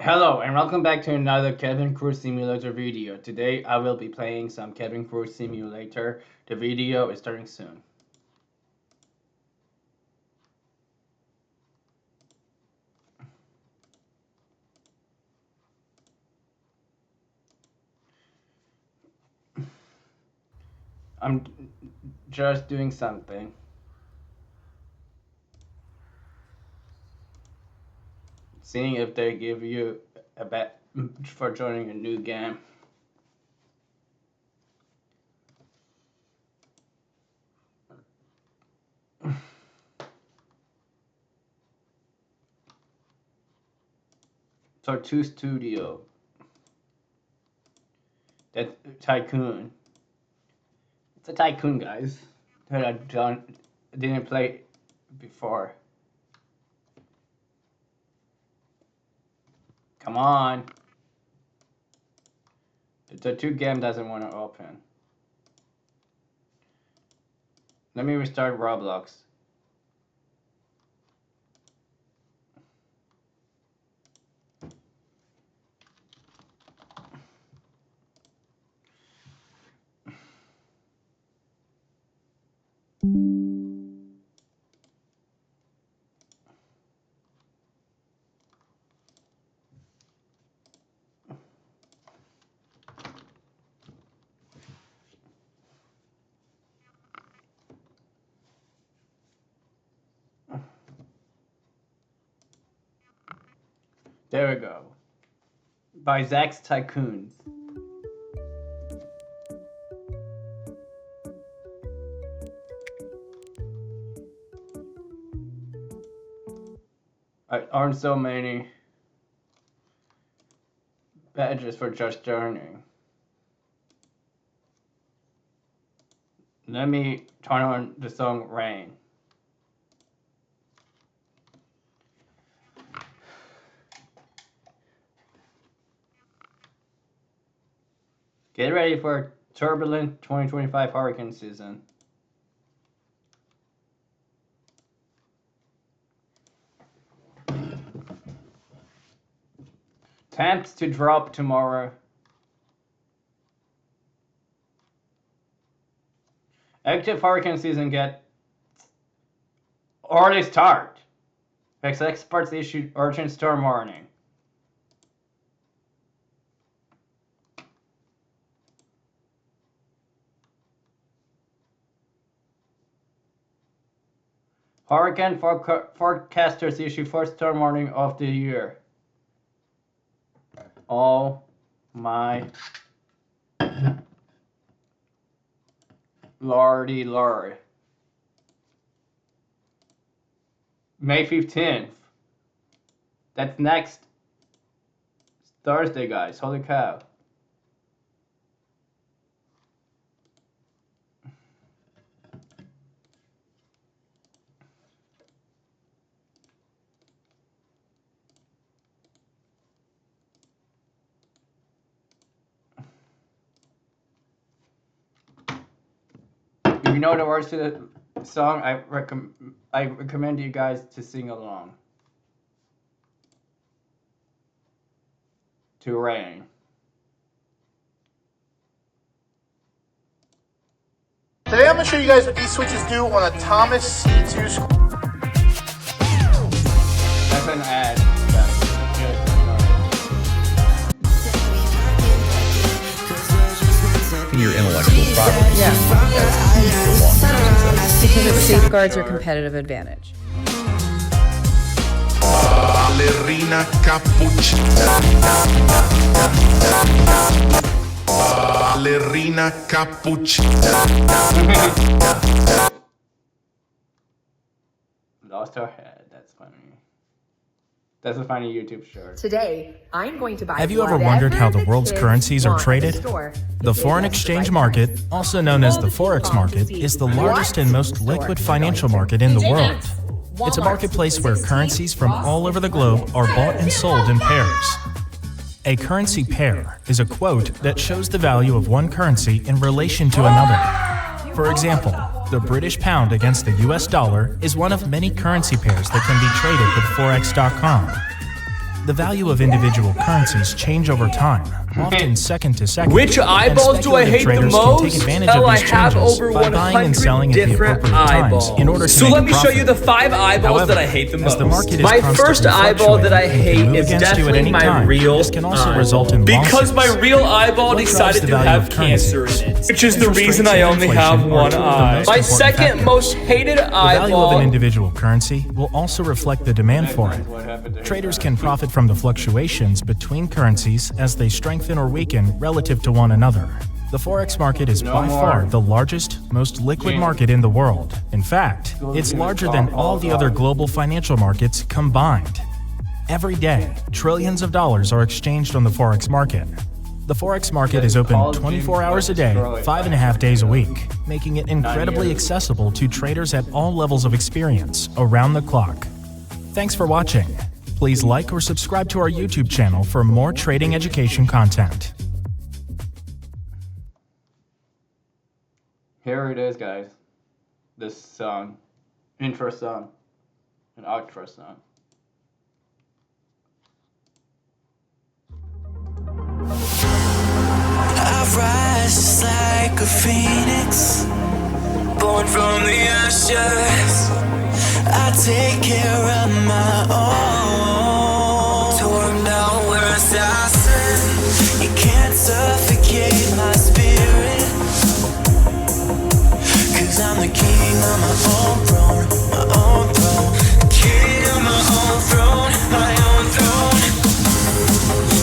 Hello and welcome back to another Cabin Crew Simulator video. Today I will be playing some Cabin Crew Simulator. The video is starting soon. I'm just doing something. Seeing if they give you a bet for joining a new game. Tortue Studio. That's Tycoon. It's a tycoon, guys, that I didn't play before. Come on. The two game doesn't want to open. Let me restart Roblox. There we go. By Zach's Tycoons. I earned so many badges for just joining. Let me turn on the song Rain. Get ready for a turbulent 2025 hurricane season. Temps to drop tomorrow. Active hurricane season get early start. Experts issued urgent storm warning. Hurricane forecasters issue first storm warning of the year. Oh my lordy lord. May 15th. That's next Thursday, guys. Holy cow. If you know the words to the song, I recommend you guys to sing along. To Rain. Today I'm going to show you guys what these switches do on a Thomas C2. That's an ad. Your intellectual property. Yeah. Because it safeguards your competitive advantage. Ballerina cappuccina. Ballerina cappuccina. Lost her head. That's funny. That's a funny YouTube short. Today, I'm going to buy. Have you ever wondered how the world's currencies are traded? The foreign exchange market, also known as the Forex market, is the largest and most liquid financial market in the world. It's a marketplace where currencies from all over the globe are bought and sold in pairs. A currency pair is a quote that shows the value of one currency in relation to another. For example, the British pound against the US dollar is one of many currency pairs that can be traded with Forex.com. The value of individual currencies change over time, often second to second. Which eyeballs do I hate the most? Well, I have over 100 different eyeballs. So let me show you the 5 eyeballs that I hate the most. My first eyeball that I hate is definitely my real eyeball. Because my real eyeball decided to have cancer in it, which is the reason I only have one eye. My second most hated eyeball. The value of an individual currency will also reflect the demand for it. Traders can profit from the fluctuations between currencies as they strengthen or weaken relative to one another. The Forex market is by far the largest, most liquid market in the world. In fact, it's larger than all the other global financial markets combined. Every day, trillions of dollars are exchanged on the Forex market. The Forex market is open 24 hours a day, 5.5 days a week, making it incredibly accessible to traders at all levels of experience around the clock. Thanks for watching. Please like or subscribe to our YouTube channel for more trading education content. Here it is, guys. This song. Intro song. An outro song. I rise just like a phoenix, born from the ashes. I take care of my own. Torn down where assassin, you can't suffocate my spirit. 'Cause I'm the king on my own throne, my own throne. King on my own throne, my own throne.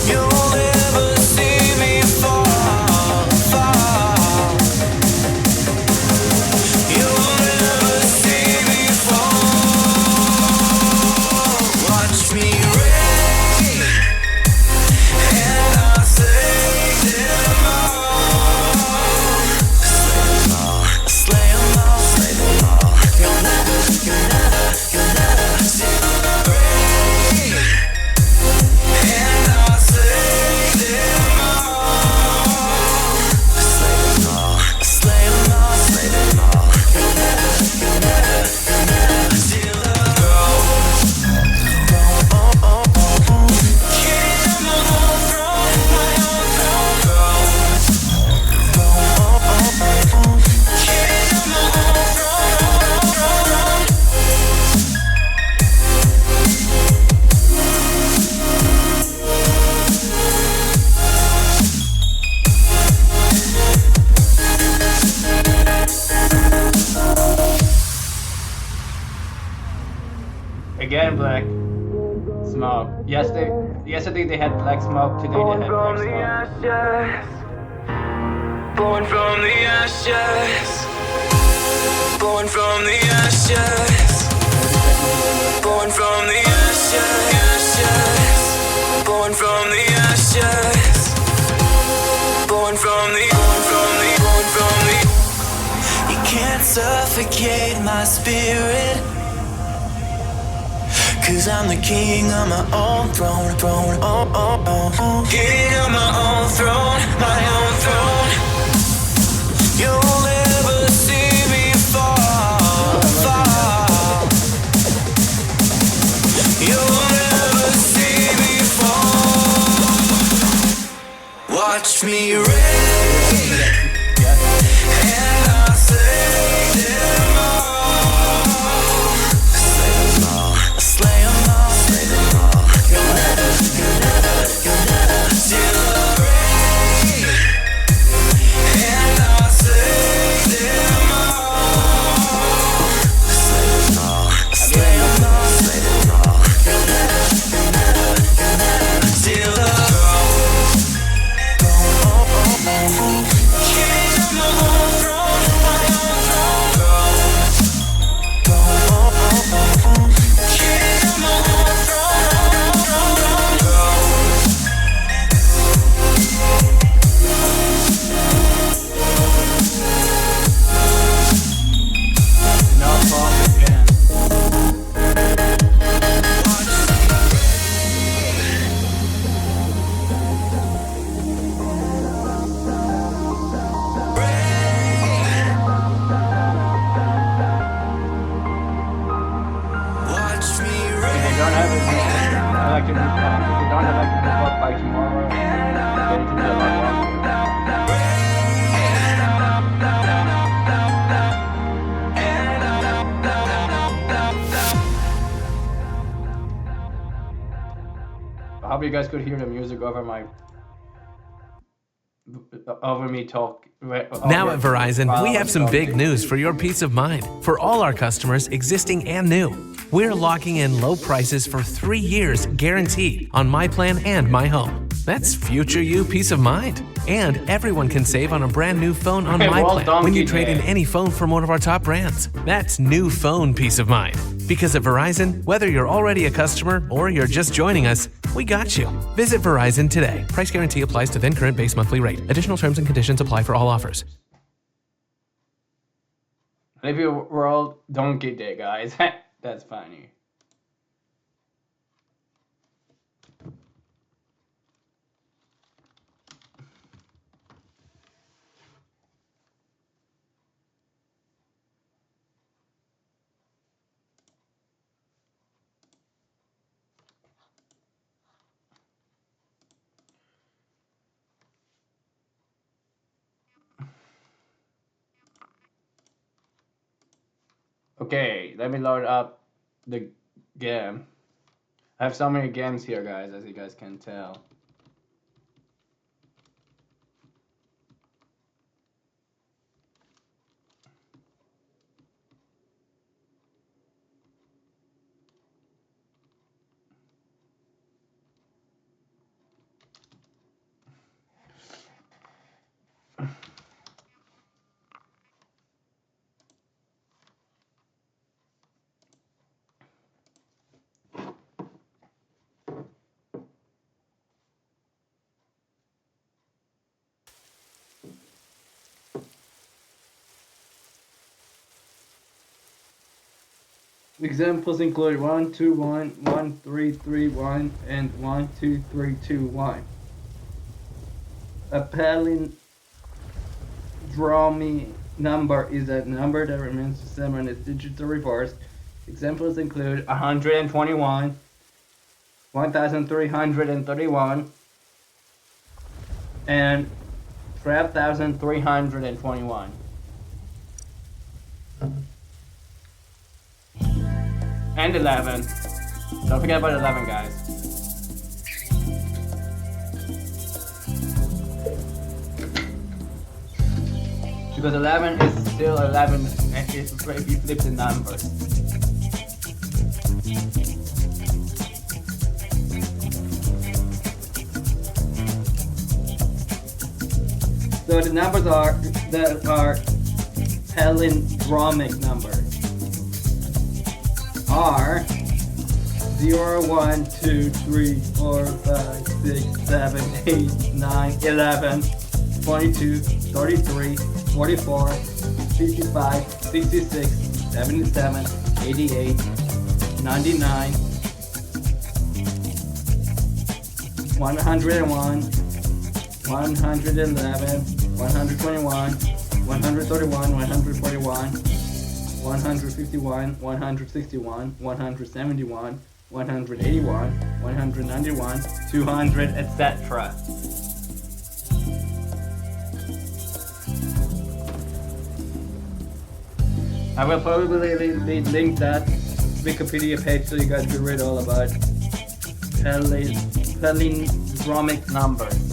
You'll never see me fall, fall. You'll never see me fall. Watch me reign, and I'll slay them all. Slay them all, slay them all. You'll never see me reign, and I'll slay them all. Slay them all, slay them all, slay them all. You'll never see the king on my own throne, my own throne. King on my own throne. Again, black smoke. Yesterday they had black smoke. Today they had black smoke. Born from the ashes. Born from the ashes. Born from the ashes. Born from the ashes. Born from the. You can't suffocate my spirit. 'Cause I'm the king on my own throne, throne, oh, oh, oh. King on my own throne, my own throne. You'll never see me fall, fall. You'll never see me fall. Watch me reign, and I'll slay them all. Slay them all, slay them all, slay them all. You'll never see the rain, and I'll slay them all. Slay them all, slay them all, slay them all. You'll never see the throne. electric move up, if you don't electric move up by tomorrow, it's going to be a lot longer. I hope you guys could hear the music over me talk. Now at Verizon, we have some big news for your peace of mind. For all our customers, existing and new, we're locking in low prices for 3 years guaranteed on My Plan and My Home. That's future you peace of mind. And everyone can save on a brand new phone on My Plan when you trade in any phone from one of our top brands. That's new phone peace of mind. Because at Verizon, whether you're already a customer or you're just joining us, we got you. Visit Verizon today. Price guarantee applies to then current base monthly rate. Additional terms and conditions apply for all offers. If you all don't get that, guys, that's funny. Okay, let me load up the game. I have so many games here, guys, as you guys can tell. Examples include 1, 2, 1, 1, 3, 3, 1, and 1, 2, 3, 2, 1. A palindromy number is a number that remains the same when its digits are reversed. Examples include 121, 1,331, and 12,321. And 11. Don't forget about 11, guys. Because 11 is still 11 and if you flip the numbers. So the numbers are palindromic numbers. Are 0, 1, 2, 3, 4, 5, 6, 7, 8, 9, 11, 22, 33, 44, 55, 66, 77, 88, 99, 101, 111, 121, 131, 141, 151, 161, 171, 181, 191, 200, etc. I will probably link that Wikipedia page so you guys can read all about palindromic numbers.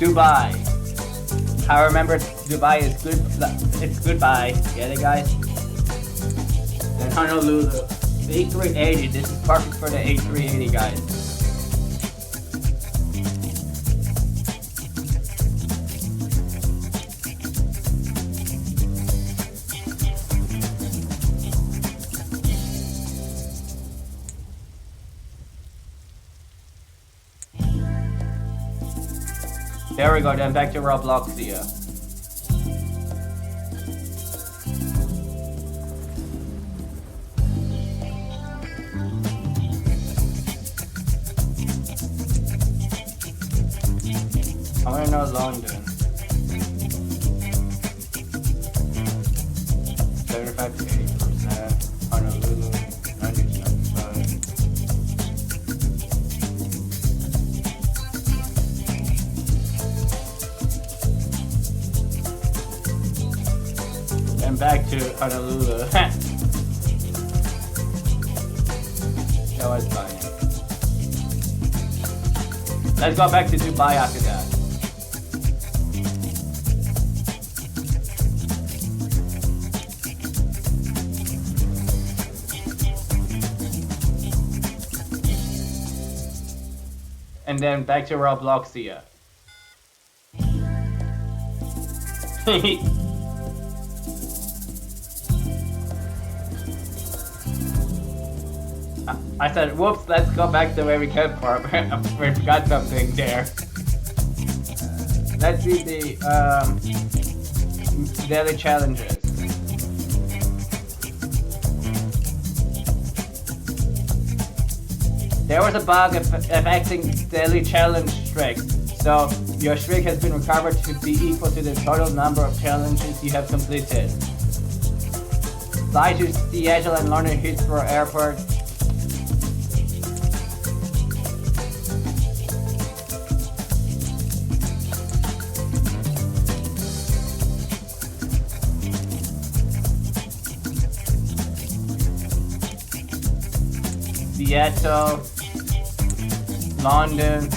Dubai. I remember Dubai is good. It's goodbye. Get it, guys? Then Honolulu. The A380. This is perfect for the A380, guys. There we go, then back to Roblox here. I want to know London. 75 to 80%. Honolulu, 90 to 95. Then back to Honolulu. That was funny. Let's go back to Dubai after that. And then back to Robloxia. I said, whoops, let's go back to where we came from. We forgot something there. Let's see the daily challenges. There was a bug affecting daily challenge streaks, so your streak has been recovered to be equal to the total number of challenges you have completed. Fly to Seattle and London Heathrow Airport. Seattle, London,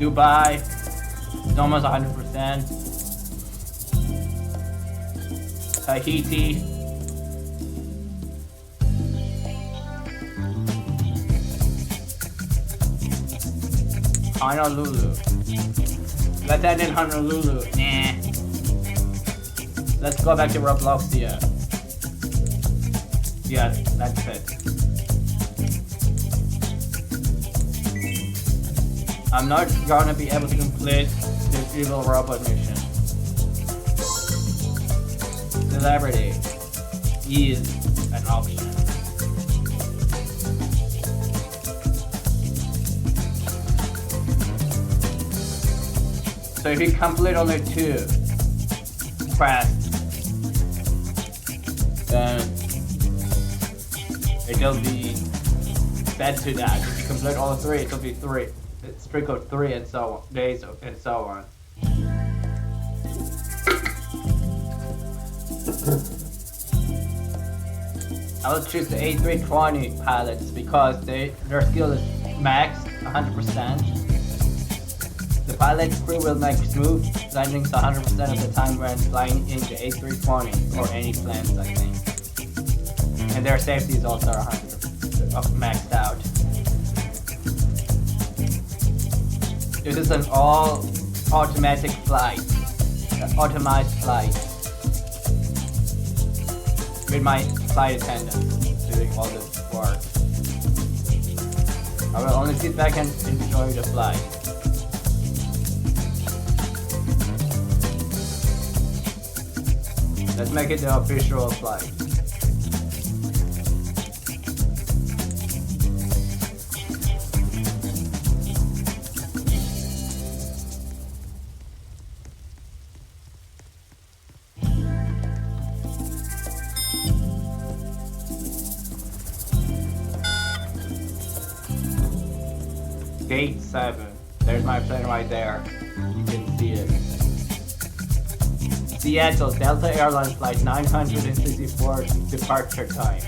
Dubai, it's almost 100%. Tahiti, Honolulu. Let's end in Honolulu. Nah. Let's go back to Robloxia. Yeah, that's it. I'm not gonna be able to complete this evil robot mission. Celebrity is an option. So if you complete only 2 quests, then it'll be set to that. If you complete all 3, it'll be 3. It's streak of 3 and so on, days and so on. I will choose the A320 pilots because their skill is maxed 100%. The pilot's crew will make smooth landings 100% of the time when flying in the A320 or any planes, I think. And their safety is also 100% maxed out. This is an all automatic flight, automized flight, with my flight attendant doing all the work. I will only sit back and enjoy the flight. Let's make it the official flight. Gate 7. There's my plane right there. You can see it. Seattle, Delta Airlines Flight 964 departure time.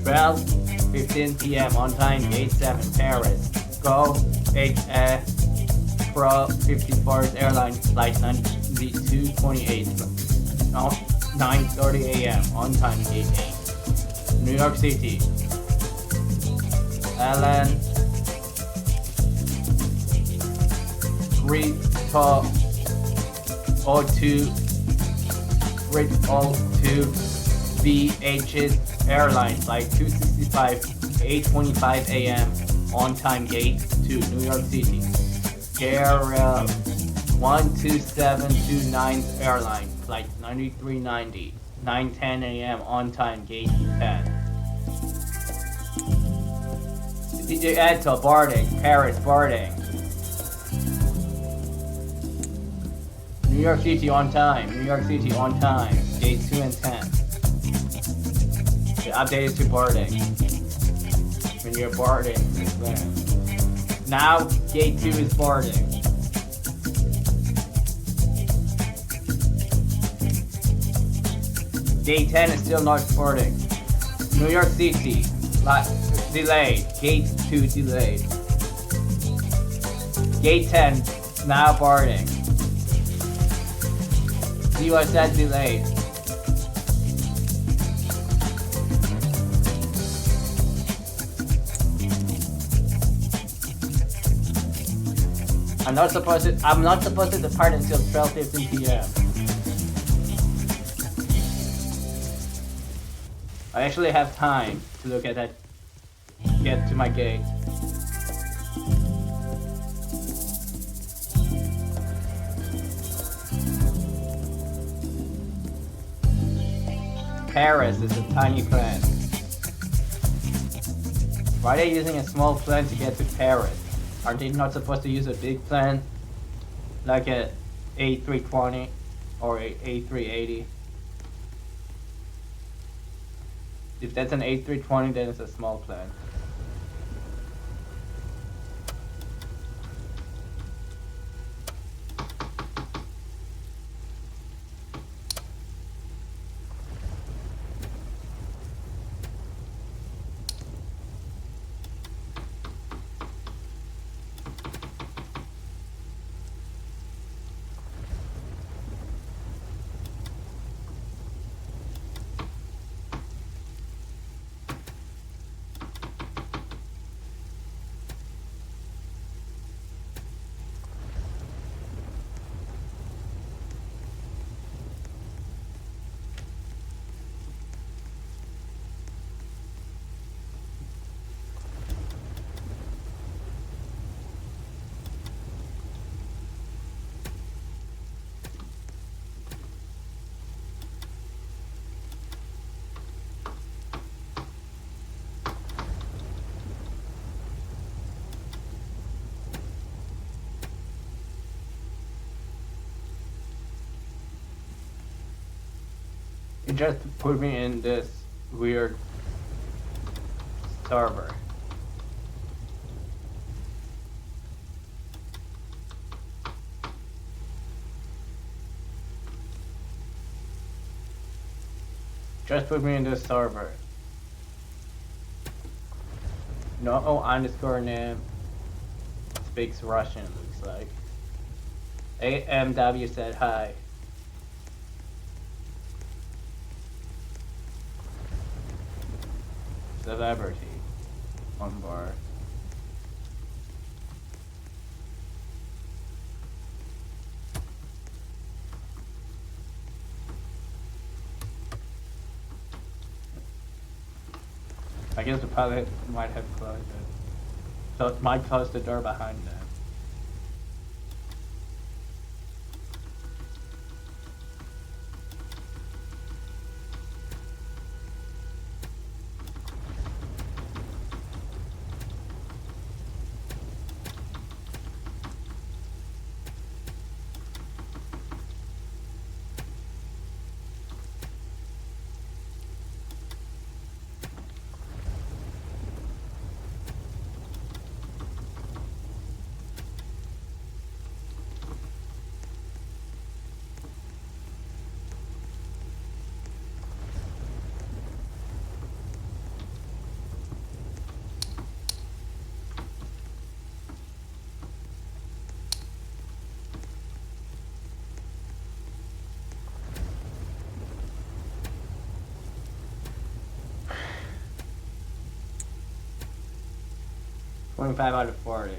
12:15 p.m. on time, Gate 7, Paris. Go HF Pro 54's Airline Flight 9228. 9:30 a.m. on time, Gate 8. New York City. Alan 302 VH's Airline Flight 265, 8:25 a.m. on time, Gate 2, New York City. JRL 12729's Airline Flight 9390, 9:10 a.m. on time, Gate 10. You add to boarding. Paris boarding. New York City on time. New York City on time. Gate 2 and 10. Okay, updated to boarding. When you're boarding, it's there. Now gate 2 is boarding. Gate 10 is still not boarding. New York City, delayed. Gate 2 delayed. Gate 10 now boarding. USS delayed. I'm not supposed to depart until 12:15 p.m. I actually have time to look at that, get to my gate. Paris is a tiny plane. Why are they using a small plane to get to Paris? Aren't they not supposed to use a big plane? Like a A320 or a A380? If that's an A320, then it's a small plane. It just put me in this weird server. Just put me in this server. No underscore name. Speaks Russian, looks like. AMW said hi. Celebrity on bar. I guess the pilot might have closed it. So it might close the door behind them. .5 out of 40.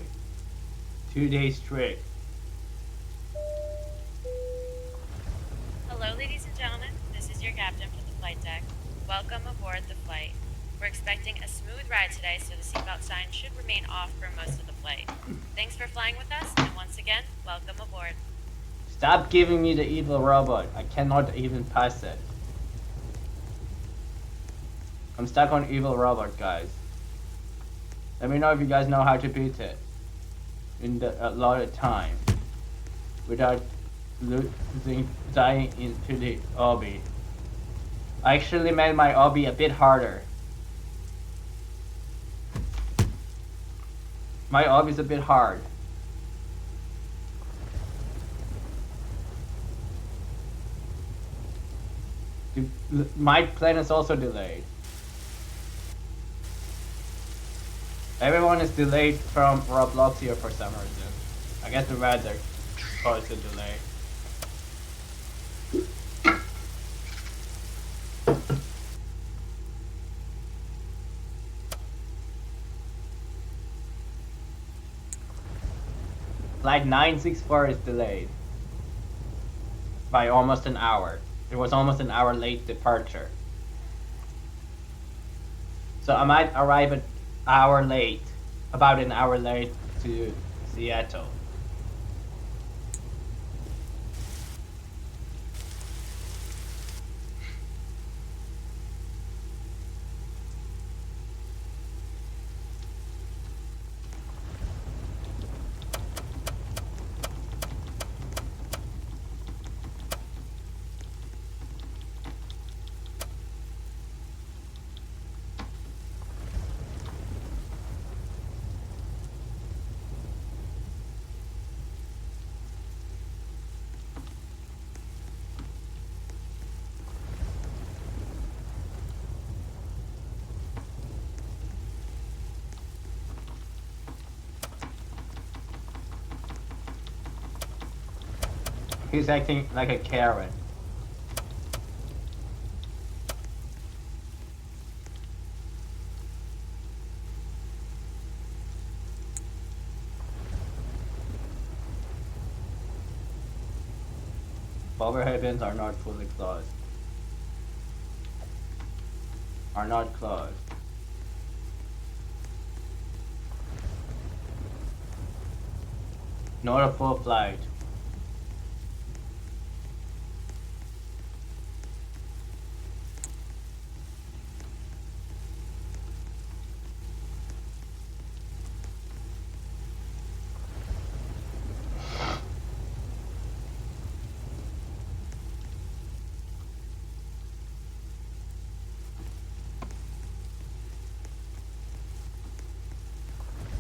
2 days straight. Hello, ladies and gentlemen. This is your captain for the flight deck. Welcome aboard the flight. We're expecting a smooth ride today, so the seatbelt sign should remain off for most of the flight. Thanks for flying with us, and once again, welcome aboard. Stop giving me the evil robot. I cannot even pass it. I'm stuck on evil robot, guys. Let me know if you guys know how to beat it in the allotted time without dying into the obby. I actually made my obby a bit harder. My obby is a bit hard. My plan is also delayed. Everyone is delayed from Roblox here for some reason. I guess the weather caused the delay. Flight 964 is delayed by almost an hour. It was almost an hour late departure. So I might arrive an hour late, about an hour late to Seattle. He's acting like a Karen. Overhead bins are not fully closed. Are not closed. Not a full flight.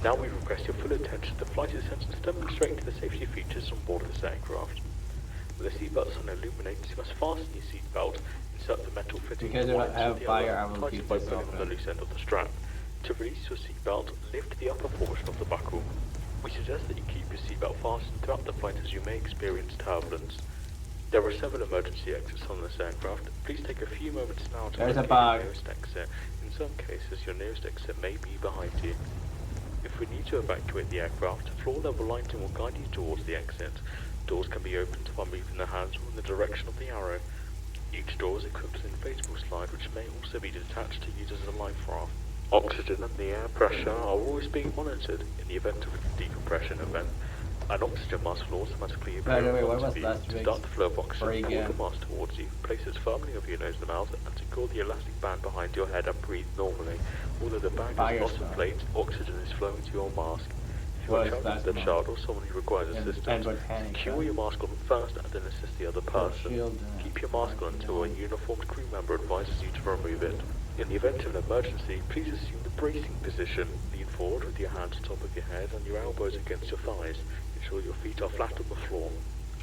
Now we request your full attention to flight attendants demonstrating the safety features on board this aircraft. With the seatbelt sign illuminated, you must fasten your seatbelt, insert the metal fitting because into I have the fire, other, I will tighten keep by this pulling on the open. loose end of the strap. To release your seatbelt, lift the upper portion of the buckle. We suggest that you keep your seatbelt fastened throughout the flight as you may experience turbulence. There are several emergency exits on this aircraft. Please take a few moments now to There's a locate bug. your nearest exit. In some cases, your nearest exit may be behind you. If we need to evacuate the aircraft, floor level lighting will guide you towards the exit. Doors can be opened by moving the handle in the direction of the arrow. Each door is equipped with an inflatable slide which may also be detached to use as a life raft. Oxygen and the air pressure are always being monitored. In the event of a decompression event, an oxygen mask will automatically appear By the way, in what front was of you. last To week's start the flow of oxygen, free pull game? the mask towards you, place it firmly over your nose and mouth, and secure the elastic band behind your head and breathe normally. Although the bag Fire is not stuff. inflated, oxygen is flowing to your mask. If you What are is traveling that with a mask? child or someone who requires And assistance, volcanic, secure right? your mask on first and then assist the other person. shield, Keep your mask on until a uniformed crew member advises you to remove it. In the event of an emergency, please assume the bracing position. Lean forward with your hands on top of your head and your elbows against your thighs. Ensure your feet are flat on the floor.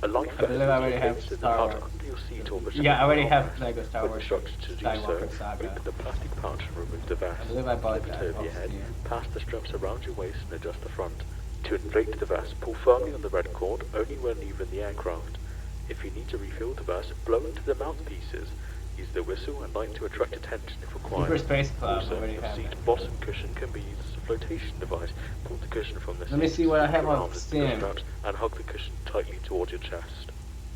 A life I believe I already have Star Wars. under your seat or Yeah, I already have armrest. Lego Star With Wars instructions to do Skywalker so, Saga. open the plastic pouch and remove the vest. I believe I bought Flip it that over your off head, Steam. pass the straps around your waist and adjust the front. To inflate the vest, pull firmly on the red cord only when leaving the aircraft. If you need to refill the vest, blow into the mouthpieces. Use the whistle and light to attract attention if required. Super Space Club, Also, already your have seat it. bottom cushion can be used as a flotation device. Pull the cushion from the Let me seat, see what I have your on arms into the Steam. straps, and hug the cushion tightly towards your chest.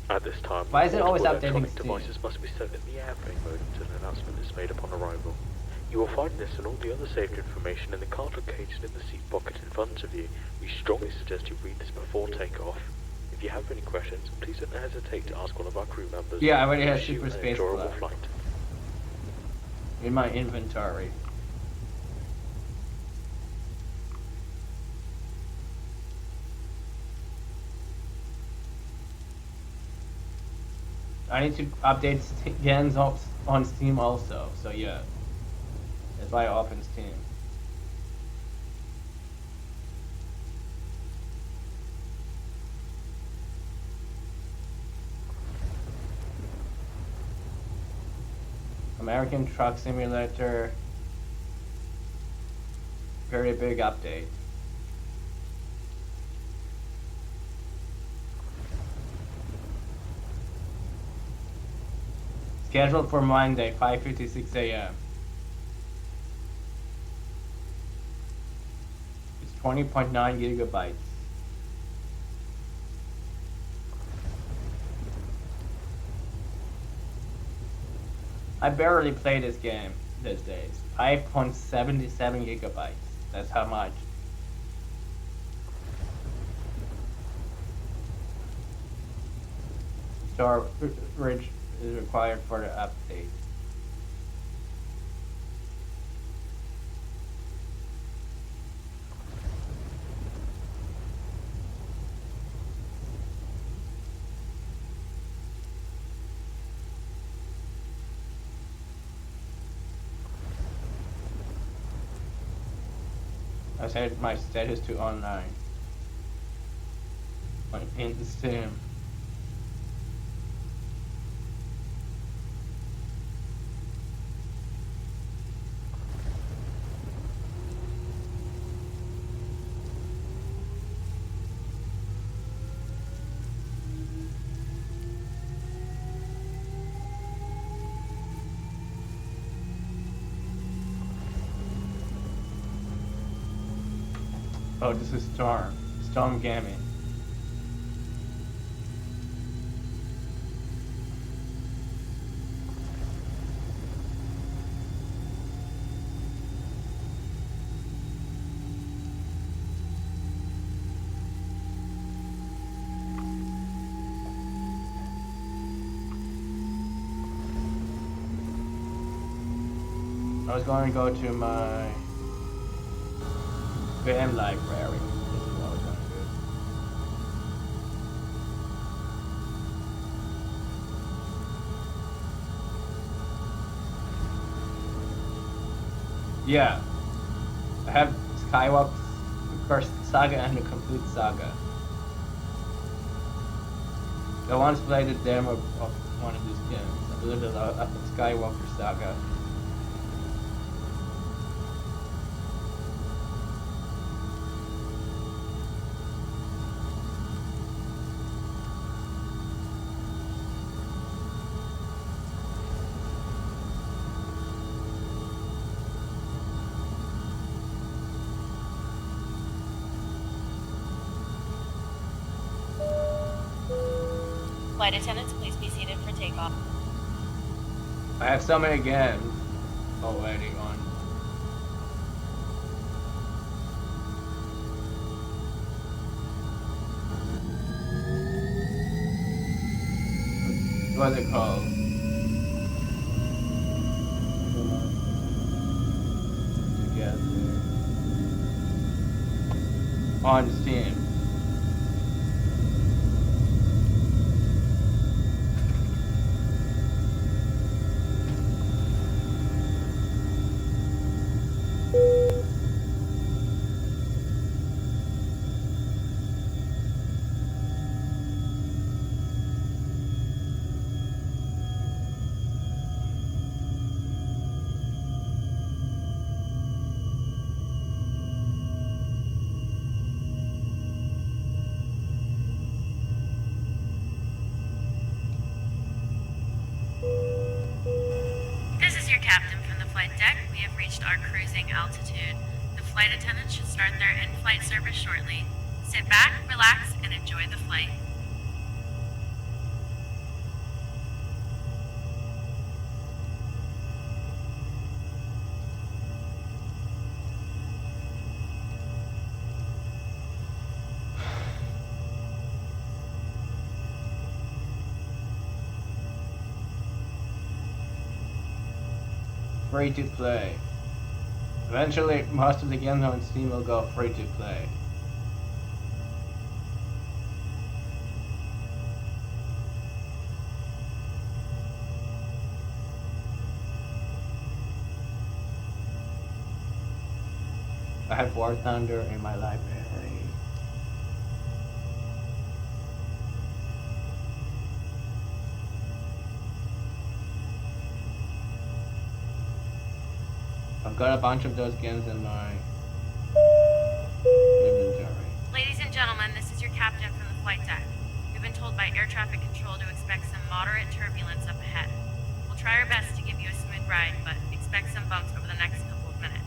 At this time, Why is it always multiple updating electronic Steam? devices must be set in the airplane mode until an announcement is made upon arrival. You will find this and all the other safety information in the card located in the seat pocket in front of you. We strongly suggest you read this before takeoff. If you have any questions, please don't hesitate to ask one of our crew members. Yeah, I already have Wish you Super an Space enjoyable Club flight. in my inventory. I need to update games on Steam also. So yeah, that's why I open Steam. American Truck Simulator. Very big update. Scheduled for Monday, 5:56 a.m. It's 20.9 gigabytes. I barely play this game these days. 5.77 gigabytes. That's how much. Storage is required for the update. I set my status to online in Steam. Oh, this is Storm Gaming. I was going to go to my game library. This is what I was going to do. Yeah, I have Skywalker First Saga and the Complete Saga. I once played a demo of one of these games. I believe it's a Skywalker Saga. Flight attendants, please be seated for takeoff. I have so many games already on. What's it called? Together. On Steam. Captain from the flight deck, we have reached our cruising altitude. The flight attendants should start their in-flight service shortly. Sit back, relax, and enjoy the flight. Free to play. Eventually, most of the games on Steam will go free to play. I have War Thunder in my library. I've got a bunch of those games in my inventory. Ladies and gentlemen, this is your captain from the flight deck. We've been told by air traffic control to expect some moderate turbulence up ahead. We'll try our best to give you a smooth ride, but expect some bumps over the next couple of minutes.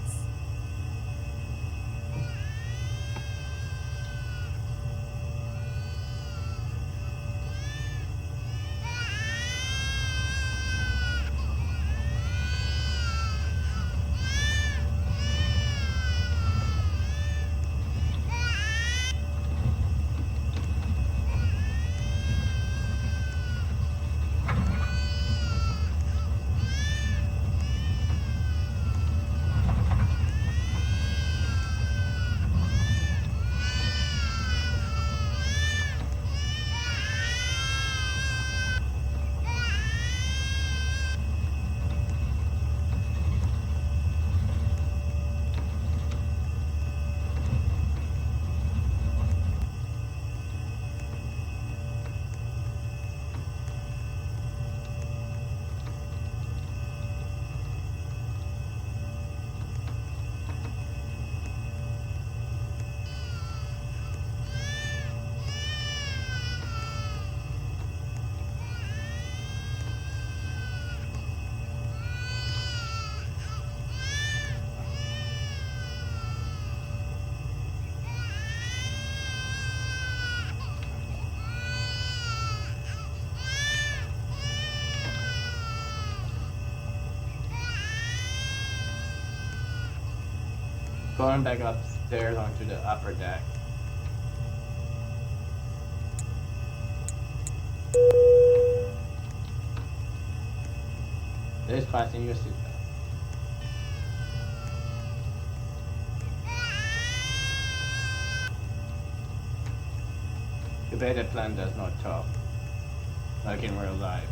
Going back upstairs onto the upper deck. Please fasten your seatbelt. The beta plan does not talk, like in real life.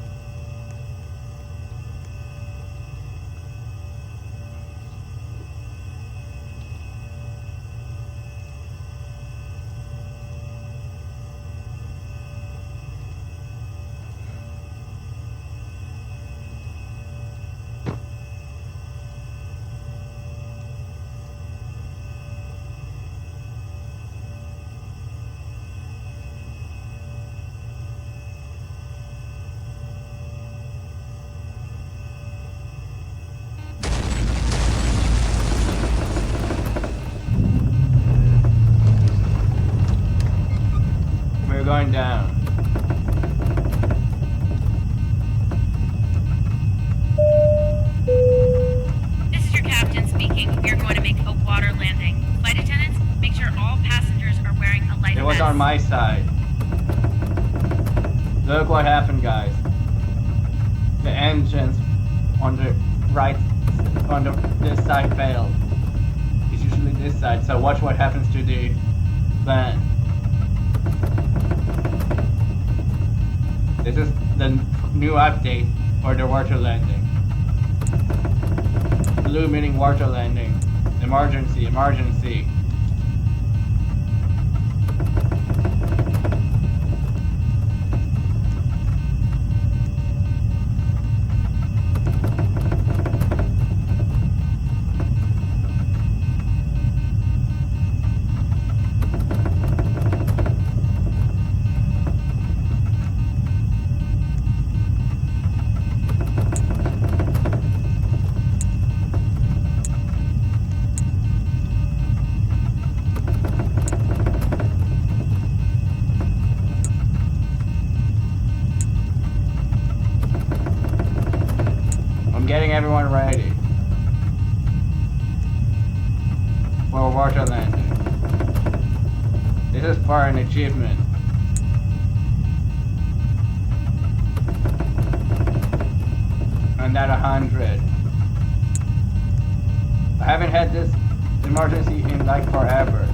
Going down. This is your captain speaking. We are going to make a water landing. Flight attendants, make sure all passengers are wearing a life vest. It was on my side. Look what happened, guys. The engines on the right, on this side failed. It's usually this side, so watch what happens to the van. This is the new update for the water landing. Blue meaning water landing. Emergency, emergency. Getting everyone ready for water landing. This is for an achievement. And at 100. I haven't had this emergency in like forever.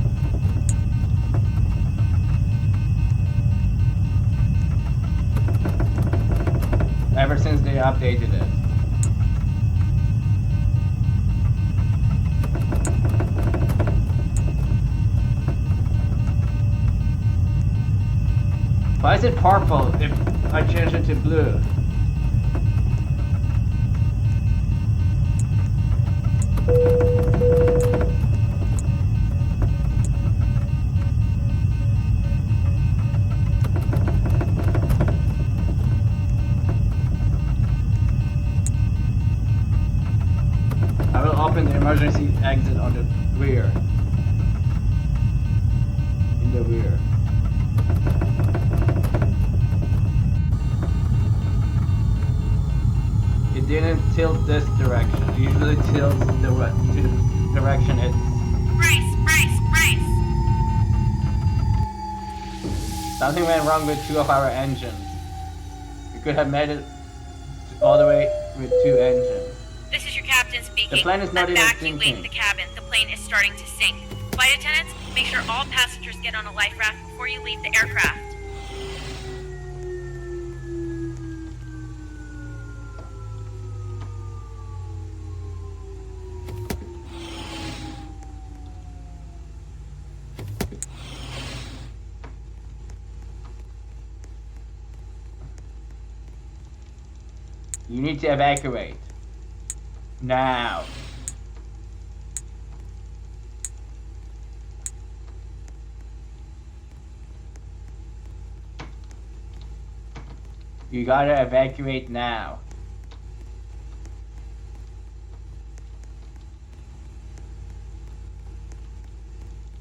Ever since they updated it. Why is it purple if I change it to blue? I will open the emergency exit on the rear. In the rear. It didn't tilt this direction. It usually tilts to the direction it's... Brace, brace, brace! Something went wrong with 2 of our engines. We could have made it all the way with 2 engines. This is your captain speaking. The plane is not even Evacuate sinking. the cabin. The plane is starting to sink. Flight attendants, make sure all passengers get on a life raft before you leave the aircraft. You need to evacuate. Now. You gotta evacuate now.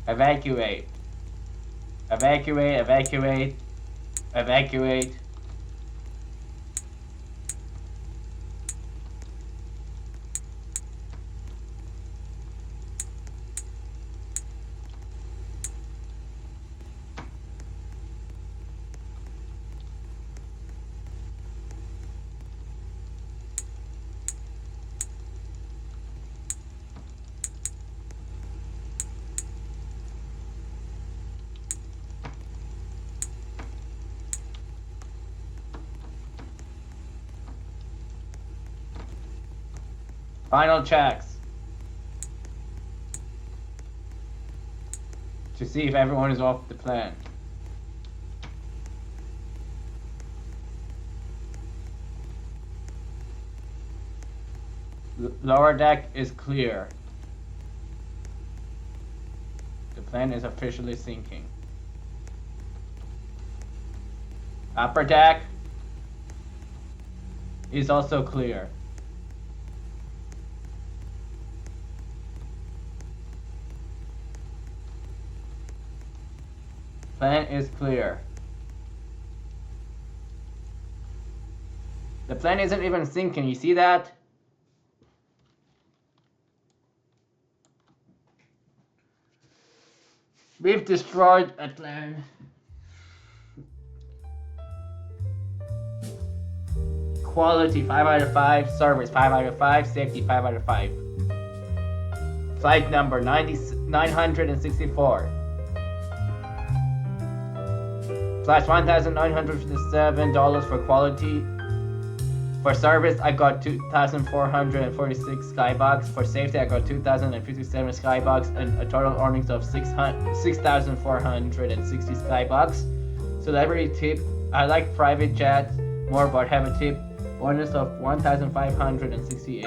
Evacuate. Evacuate, evacuate, evacuate. Final checks to see if everyone is off the plane. Lower deck is clear. The plane is officially sinking. Upper deck is also clear. Plane is clear. The plane isn't even sinking, you see that? We've destroyed a plane. Quality 5 out of 5, service 5 out of 5, safety 5 out of 5. Flight number 964. Plus $1,957 for quality. For service, I got 2,446 skybucks. For safety, I got 2,057 skybucks and a total earnings of 6,460 skybucks. Celebrity tip, I like private jets more but have a tip bonus of 1,568.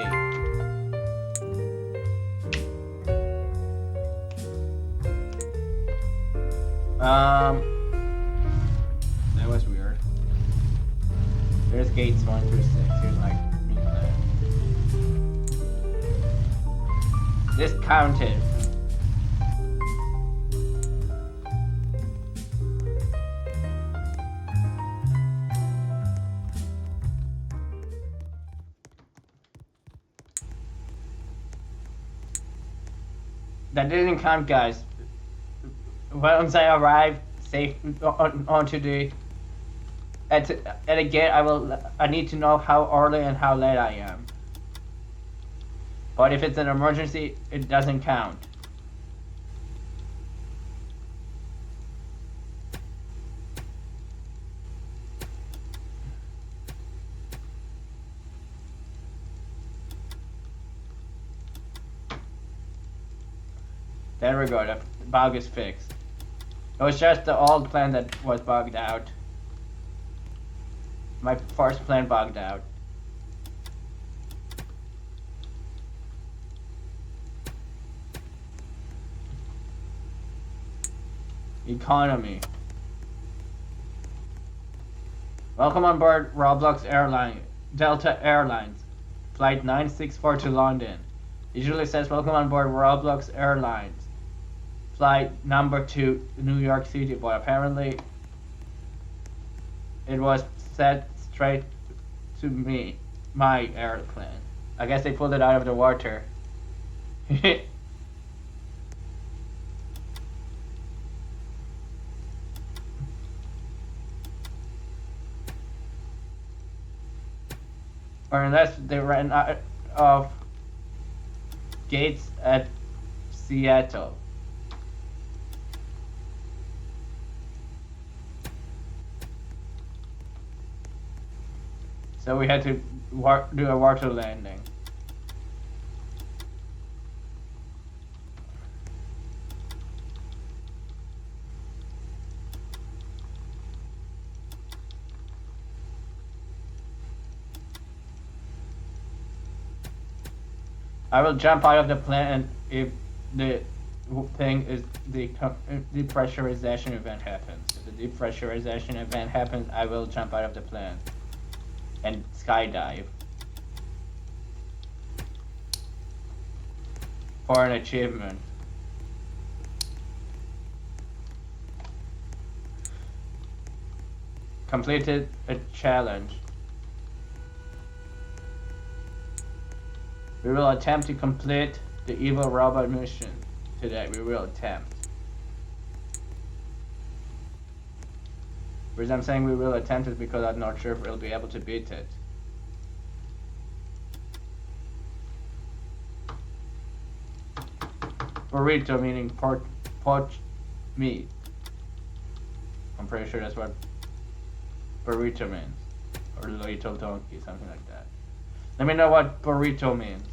That was weird. There's gates 1 through 6. Here's my new plan. Discounted. That didn't count, guys. Once I arrive safe onto the at a gate, I need to know how early and how late I am. But if it's an emergency, it doesn't count. There we go, the bug is fixed. It was just the old plan that was bugged out. My first plane bugged out. Economy. Welcome on board Roblox Airline, Delta Airlines, flight 964 to London. Usually says welcome on board Roblox Airlines, flight number 2 New York City, but apparently it was set straight to me, my airplane. I guess they pulled it out of the water. Or unless they ran out of gates at Seattle. So we had to do a water landing. I will jump out of the plane if the thing is the depressurization event happens. If the depressurization event happens, I will jump out of the plane and skydive for an achievement. Completed a challenge. We will attempt to complete the evil robot mission today. We will attempt. The reason I'm saying we will attempt is because I'm not sure if we'll be able to beat it. Burrito meaning poached meat. I'm pretty sure that's what burrito means. Or little donkey, something like that. Let me know what burrito means.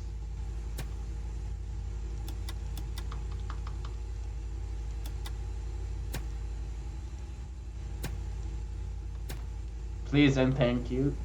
Please and thank you.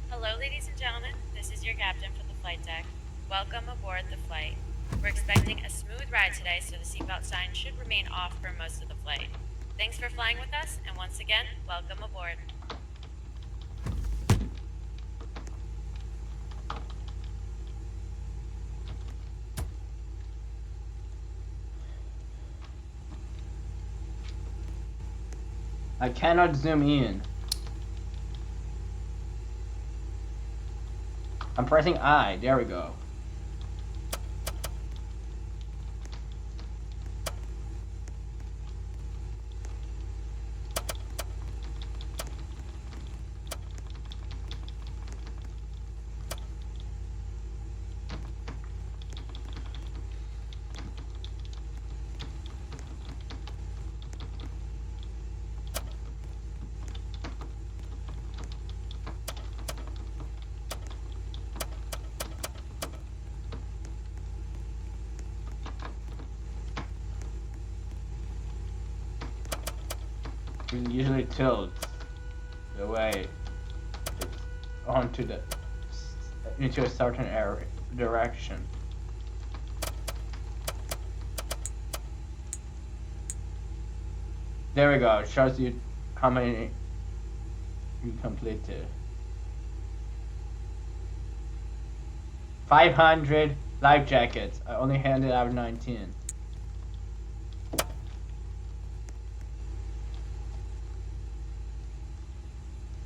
Hello, ladies and gentlemen. This is your captain for the flight deck. Welcome aboard the flight. We're expecting a smooth ride today, so the seatbelt sign should remain off for most of the flight. Thanks for flying with us, and once again, welcome aboard. I cannot zoom in. I'm pressing I. There we go. It usually tilts the way it's onto the into a certain area direction. There we go. It shows you how many you completed. 500 life jackets. I only handed out 19.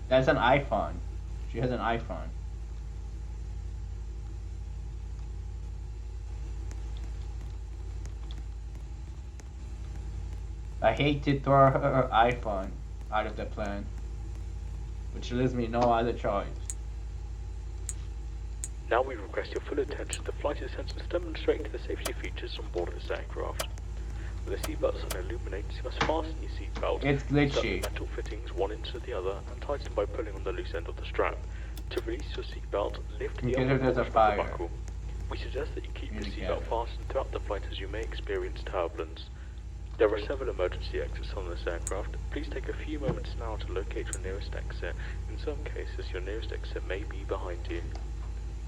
That's an iPhone. She has an iPhone. I hate to throw her iPhone out of the plan, which leaves me no other choice. Now we request your full attention to flight attendants demonstrating the safety features on board this aircraft. With the seatbelts on illuminates, you must fasten your seatbelt. It's glitchy. Metal fittings one into the other and tighten by pulling on the loose end of the strap. To release your seatbelt, lift the other there's a from the fire. buckle. We suggest that you keep your seatbelt fastened throughout the flight as you may experience turbulence. There are several emergency exits on this aircraft. Please take a few moments now to locate your nearest exit. In some cases, your nearest exit may be behind you.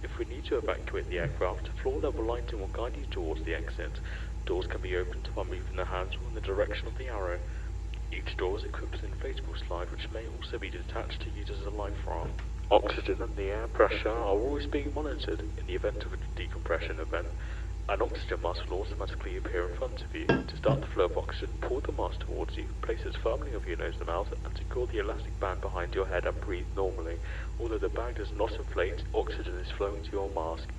If we need to evacuate the aircraft, floor level lighting will guide you towards the exit. Doors can be opened by moving the handle in the direction of the arrow. Each door is equipped with an inflatable slide which may also be detached to use as a life raft. Oxygen and the air pressure are always being monitored. In the event of a decompression event, an oxygen mask will automatically appear in front of you. To start the flow of oxygen, pull the mask towards you, place it firmly over your nose and mouth, and secure the elastic band behind your head and breathe normally. Although the bag does not inflate, oxygen is flowing to your mask.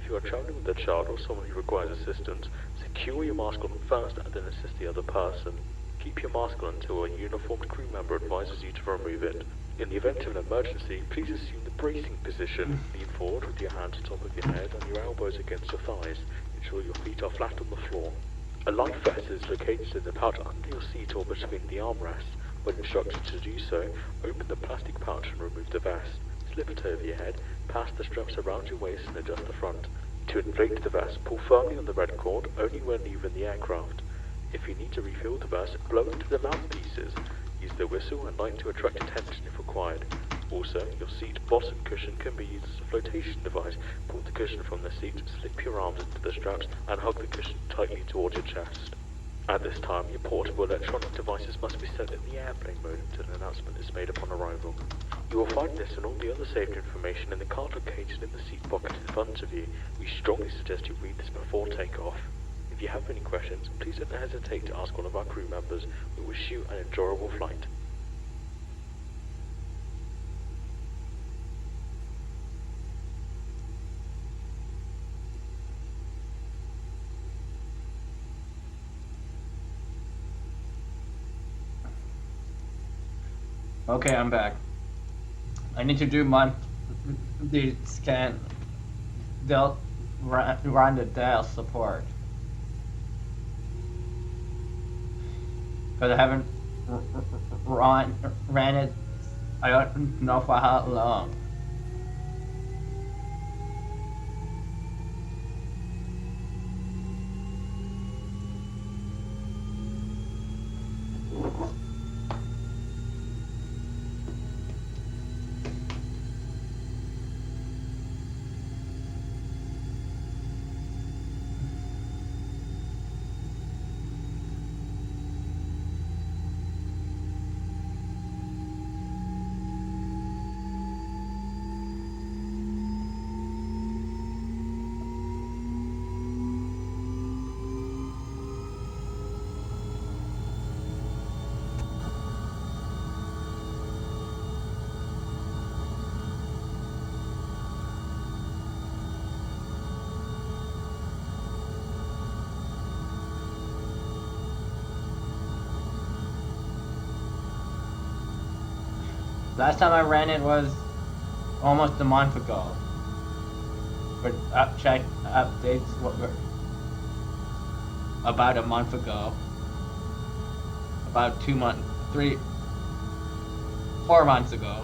If you are traveling with a child or someone who requires assistance, secure your mask on first and then assist the other person. Keep your mask on until a uniformed crew member advises you to remove it. In the event of an emergency, please assume the bracing position. Lean forward with your hands on top of your head and your elbows against your thighs. Ensure your feet are flat on the floor. A life vest is located in the pouch under your seat or between the armrests. When instructed to do so, open the plastic pouch and remove the vest. Slip it over your head, pass the straps around your waist and adjust the front. To inflate the vest, pull firmly on the red cord only when leaving the aircraft. If you need to refill the vest, blow into the mouthpieces. Use the whistle and light to attract attention if required. Also, your seat bottom cushion can be used as a flotation device. Pull the cushion from the seat, slip your arms into the straps, and hug the cushion tightly towards your chest. At this time, your portable electronic devices must be set in the airplane mode until an announcement is made upon arrival. You will find this and all the other safety information in the card located in the seat pocket in front of you. We strongly suggest you read this before takeoff. If you have any questions, please don't hesitate to ask one of our crew members. We wish you an enjoyable flight. Okay, I'm back. I need to do the scan. They'll run the Dell support. Because I haven't ran it, I don't know for how long. Last time I ran it was almost a month ago. But check updates about a month ago. About 4 months ago.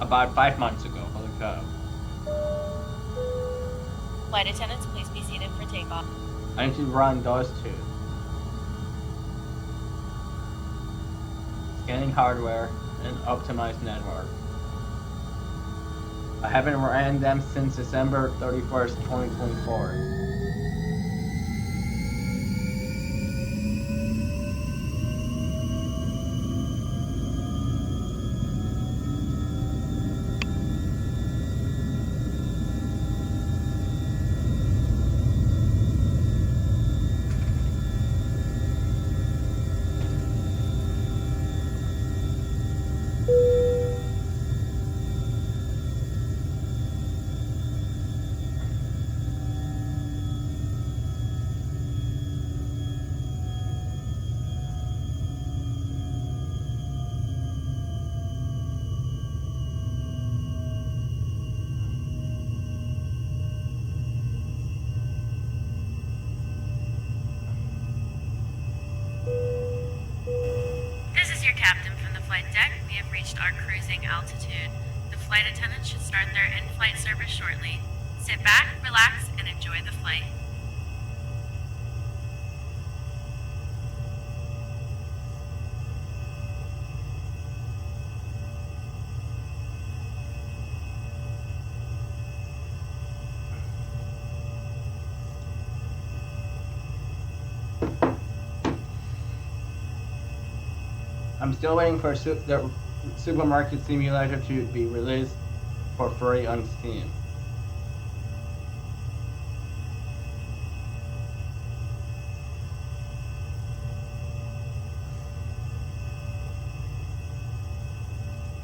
About 5 months ago. Holy cow. Flight attendants, please be seated for takeoff. I need to run those two. Scanning hardware and optimize network. I haven't ran them since December 31st, 2024. This is your captain from the flight deck. We have reached our cruising altitude. The flight attendants should start their in-flight service shortly. Sit back, relax, and enjoy the flight. I'm still waiting for the supermarket simulator to be released for free on Steam.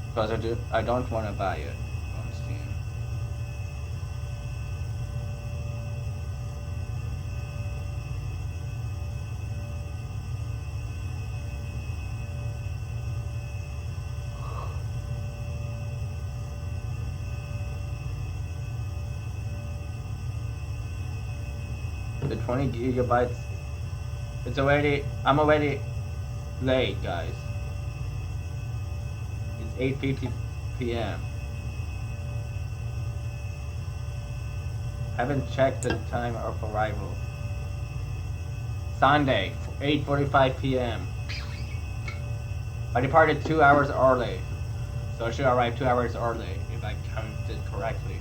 Because I don't want to buy it on Steam. The 20 gigabytes. I'm already late, guys. It's 8:50 p.m. Haven't checked the time of arrival. Sunday, 8:45 p.m. I departed 2 hours early, so I should arrive 2 hours early if I counted correctly.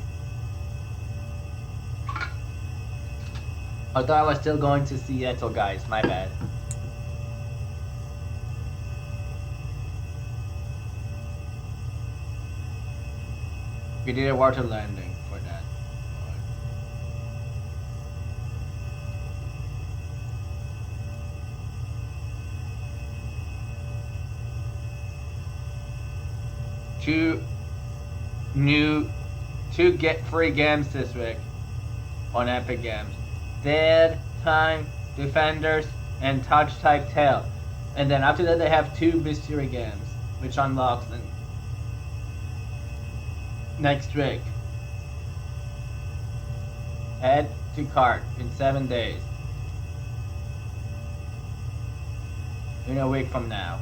I thought I was still going to Seattle, guys. My bad. We did a water landing for that. Two get free games this week on Epic Games. Dead Time Defenders and Touch Type Tail. And then after that they have 2 mystery games, which unlocks in next week. Add to cart in 7 days. In a week from now.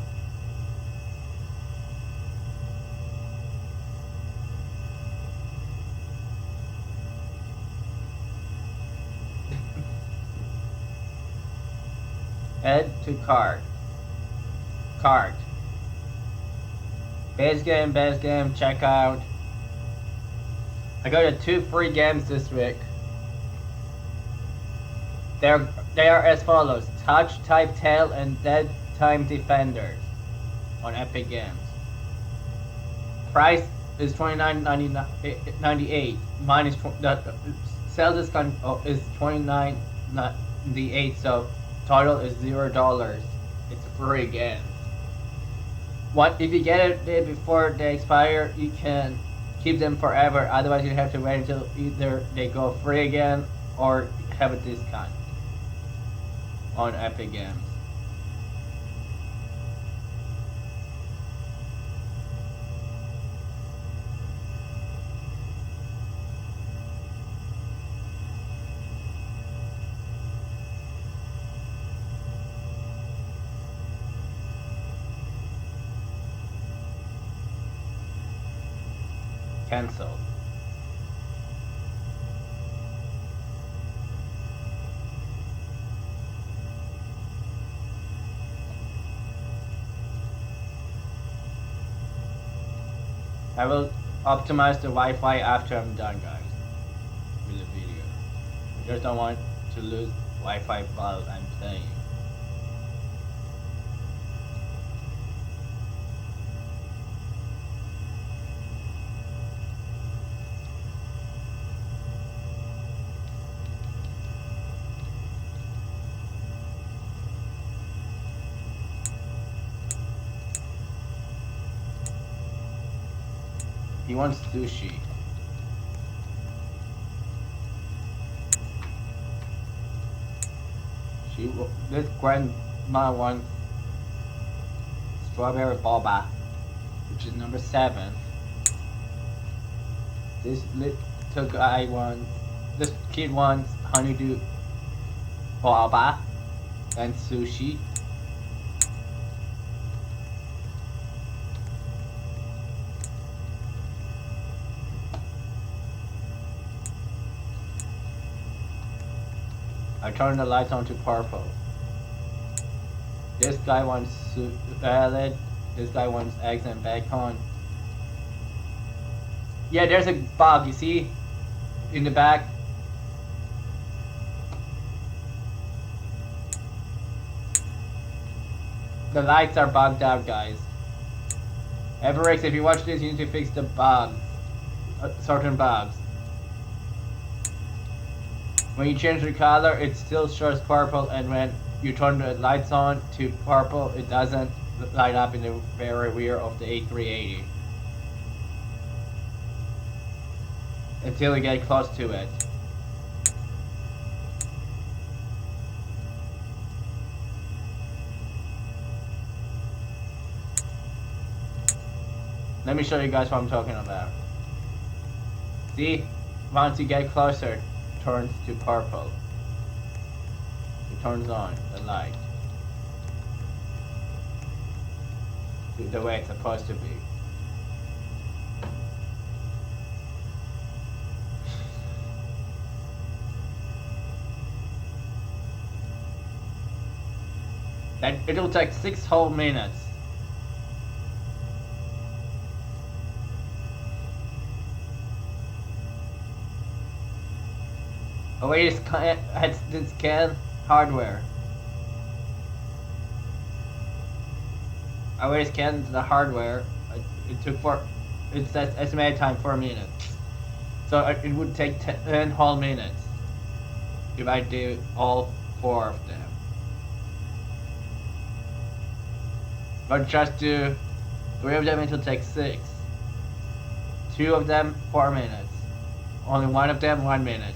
Add to cart. Cart. Base game, checkout. I got 2 free games this week. They are as follows: Touch Type Tail and Dead Time Defenders on Epic Games. Price is $29.98 minus the sale discount is $29.98, so total is $0. It's a free game. What if you get it before they expire? You can keep them forever. Otherwise, you have to wait until either they go free again or have a discount on Epic Games. Cancel. I will optimize the Wi-Fi after I'm done, guys, with the video. I just don't want to lose Wi-Fi while I'm playing. He wants sushi. This grandma wants strawberry boba, which is number 7. This kid wants honeydew boba and sushi. I turned the lights on to purple. This guy wants salad. This guy wants eggs and bacon. Yeah, there's a bug, you see? In the back. The lights are bugged out, guys. Everex, if you watch this, you need to fix the bugs. Certain bugs. When you change the color, it still shows purple, and when you turn the lights on to purple, it doesn't light up in the very rear of the A380. Until you get close to it. Let me show you guys what I'm talking about. See? Once you get closer, it turns to purple. It turns on the light. The way it's supposed to be. And it'll take 6 whole minutes. Oh wait, it's scan hardware. I already scanned the hardware. It took it's estimated time 4 minutes. So it would take 10 whole minutes if I do all 4 of them. But just do 3 of them, it'll take 6. 2 of them, 4 minutes. Only 1 of them, 1 minute.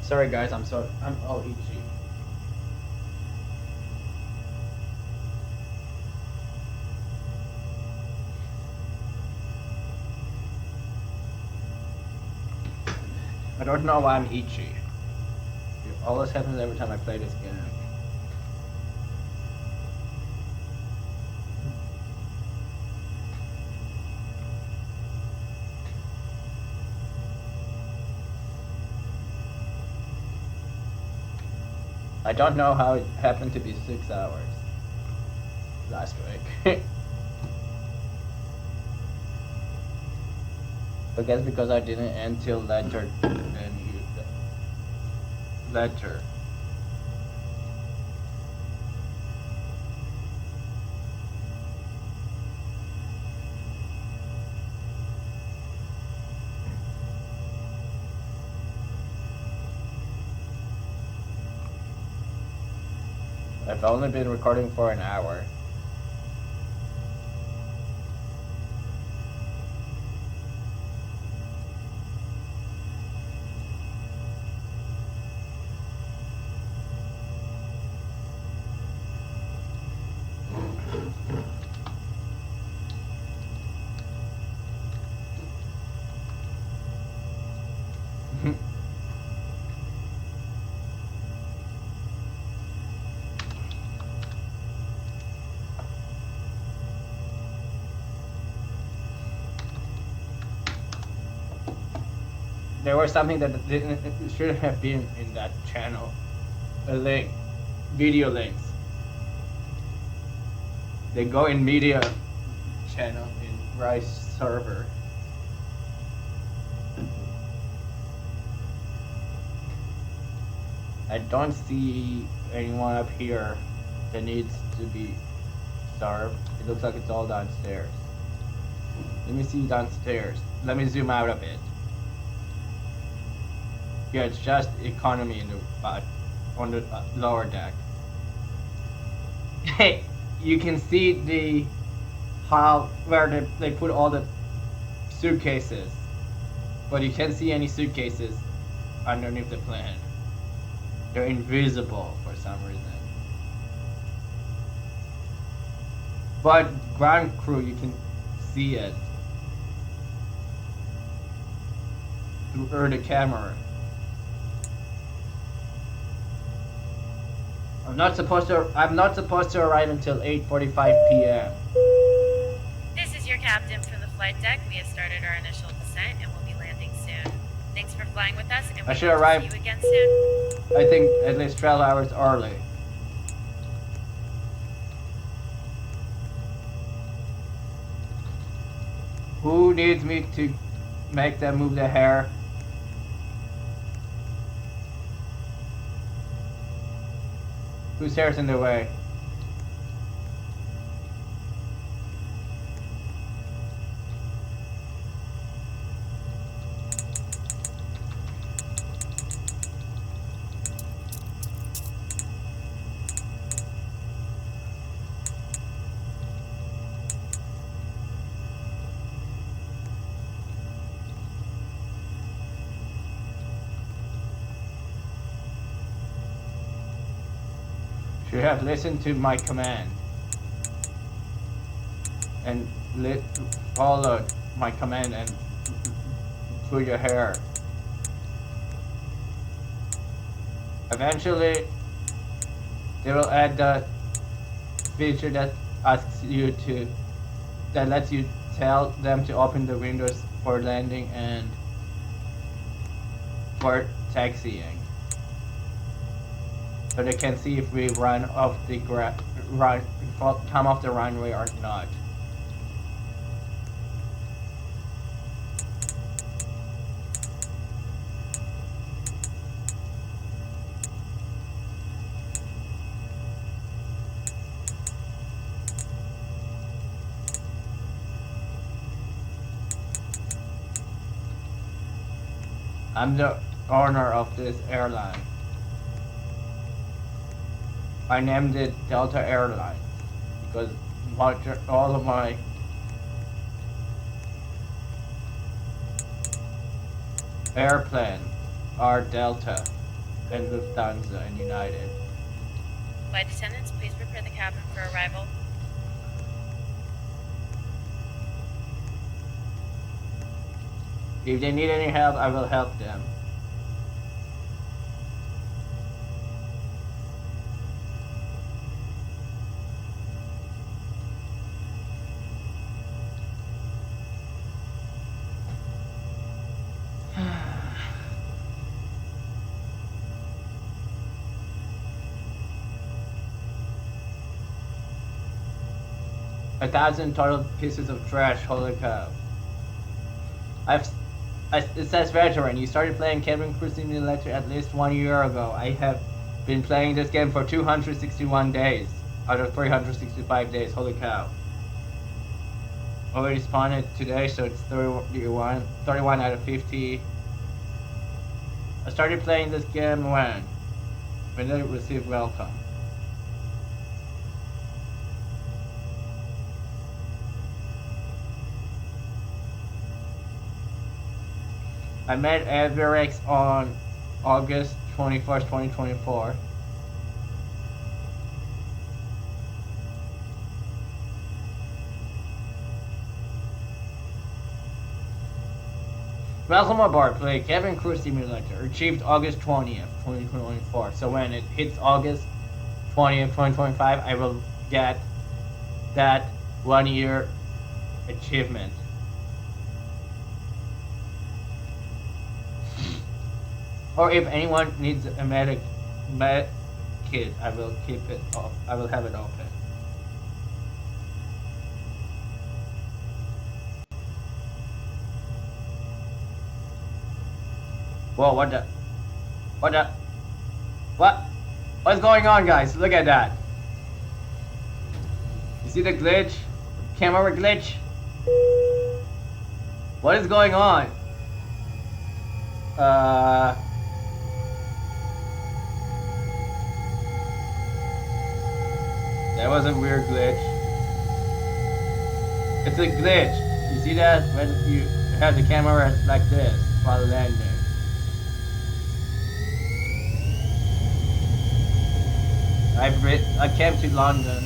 Sorry guys, I'm all itchy. I don't know why I'm itchy. It always happens every time I play this game. I don't know how it happened to be 6 hours last week. I guess because I didn't end till letter and letter. I've only been recording for an hour. there was something that didn't, it shouldn't have been in that channel. A link, video links. They go in media channel in Rice server. I don't see anyone up here that needs to be served. It looks like it's all downstairs. Let me see downstairs. Let me zoom out a bit. Yeah, it's just economy in the on the lower deck. Hey, you can see the where they put all the suitcases, but you can't see any suitcases underneath the plane. They're invisible for some reason. But ground crew, you can see it through the camera. I'm not supposed to arrive until 8:45 p.m. This is your captain from the flight deck. We have started our initial descent and will be landing soon. Thanks for flying with us, and we I should hope to arrive, see you again soon. I think, at least 12 hours early. Who needs me to make them move their hair? Whose hair's in the way? You have listened to my command and followed my command and pull your hair. Eventually, they will add the feature that asks you that lets you tell them to open the windows for landing and for taxiing. So they can see if we run off the come off the runway or not. I'm the owner of this airline. I named it Delta Airlines because all of my airplanes are Delta and Lufthansa and United. Flight attendants, please prepare the cabin for arrival. If they need any help, I will help them. A 1,000 total pieces of trash, holy cow. It says veteran, you started playing Cabin Crew Simulator at least 1 year ago. I have been playing this game for 261 days out of 365 days, holy cow. Already spawned it today, so it's 31 out of 50. I started playing this game when I received welcome. I met Everex on August 21st, 2024. Welcome aboard, play Cabin Crew Simulator, achieved August 20th, 2024. So when it hits August 20th, 2025, I will get that 1 year achievement. Or if anyone needs a med kit, I will keep it off. I will have it open. Whoa, what the? What the? What? What's going on, guys? Look at that. You see the glitch? Camera glitch? What is going on? That was a weird glitch. It's a glitch. You see that? When you have the camera like this while landing. I came to London.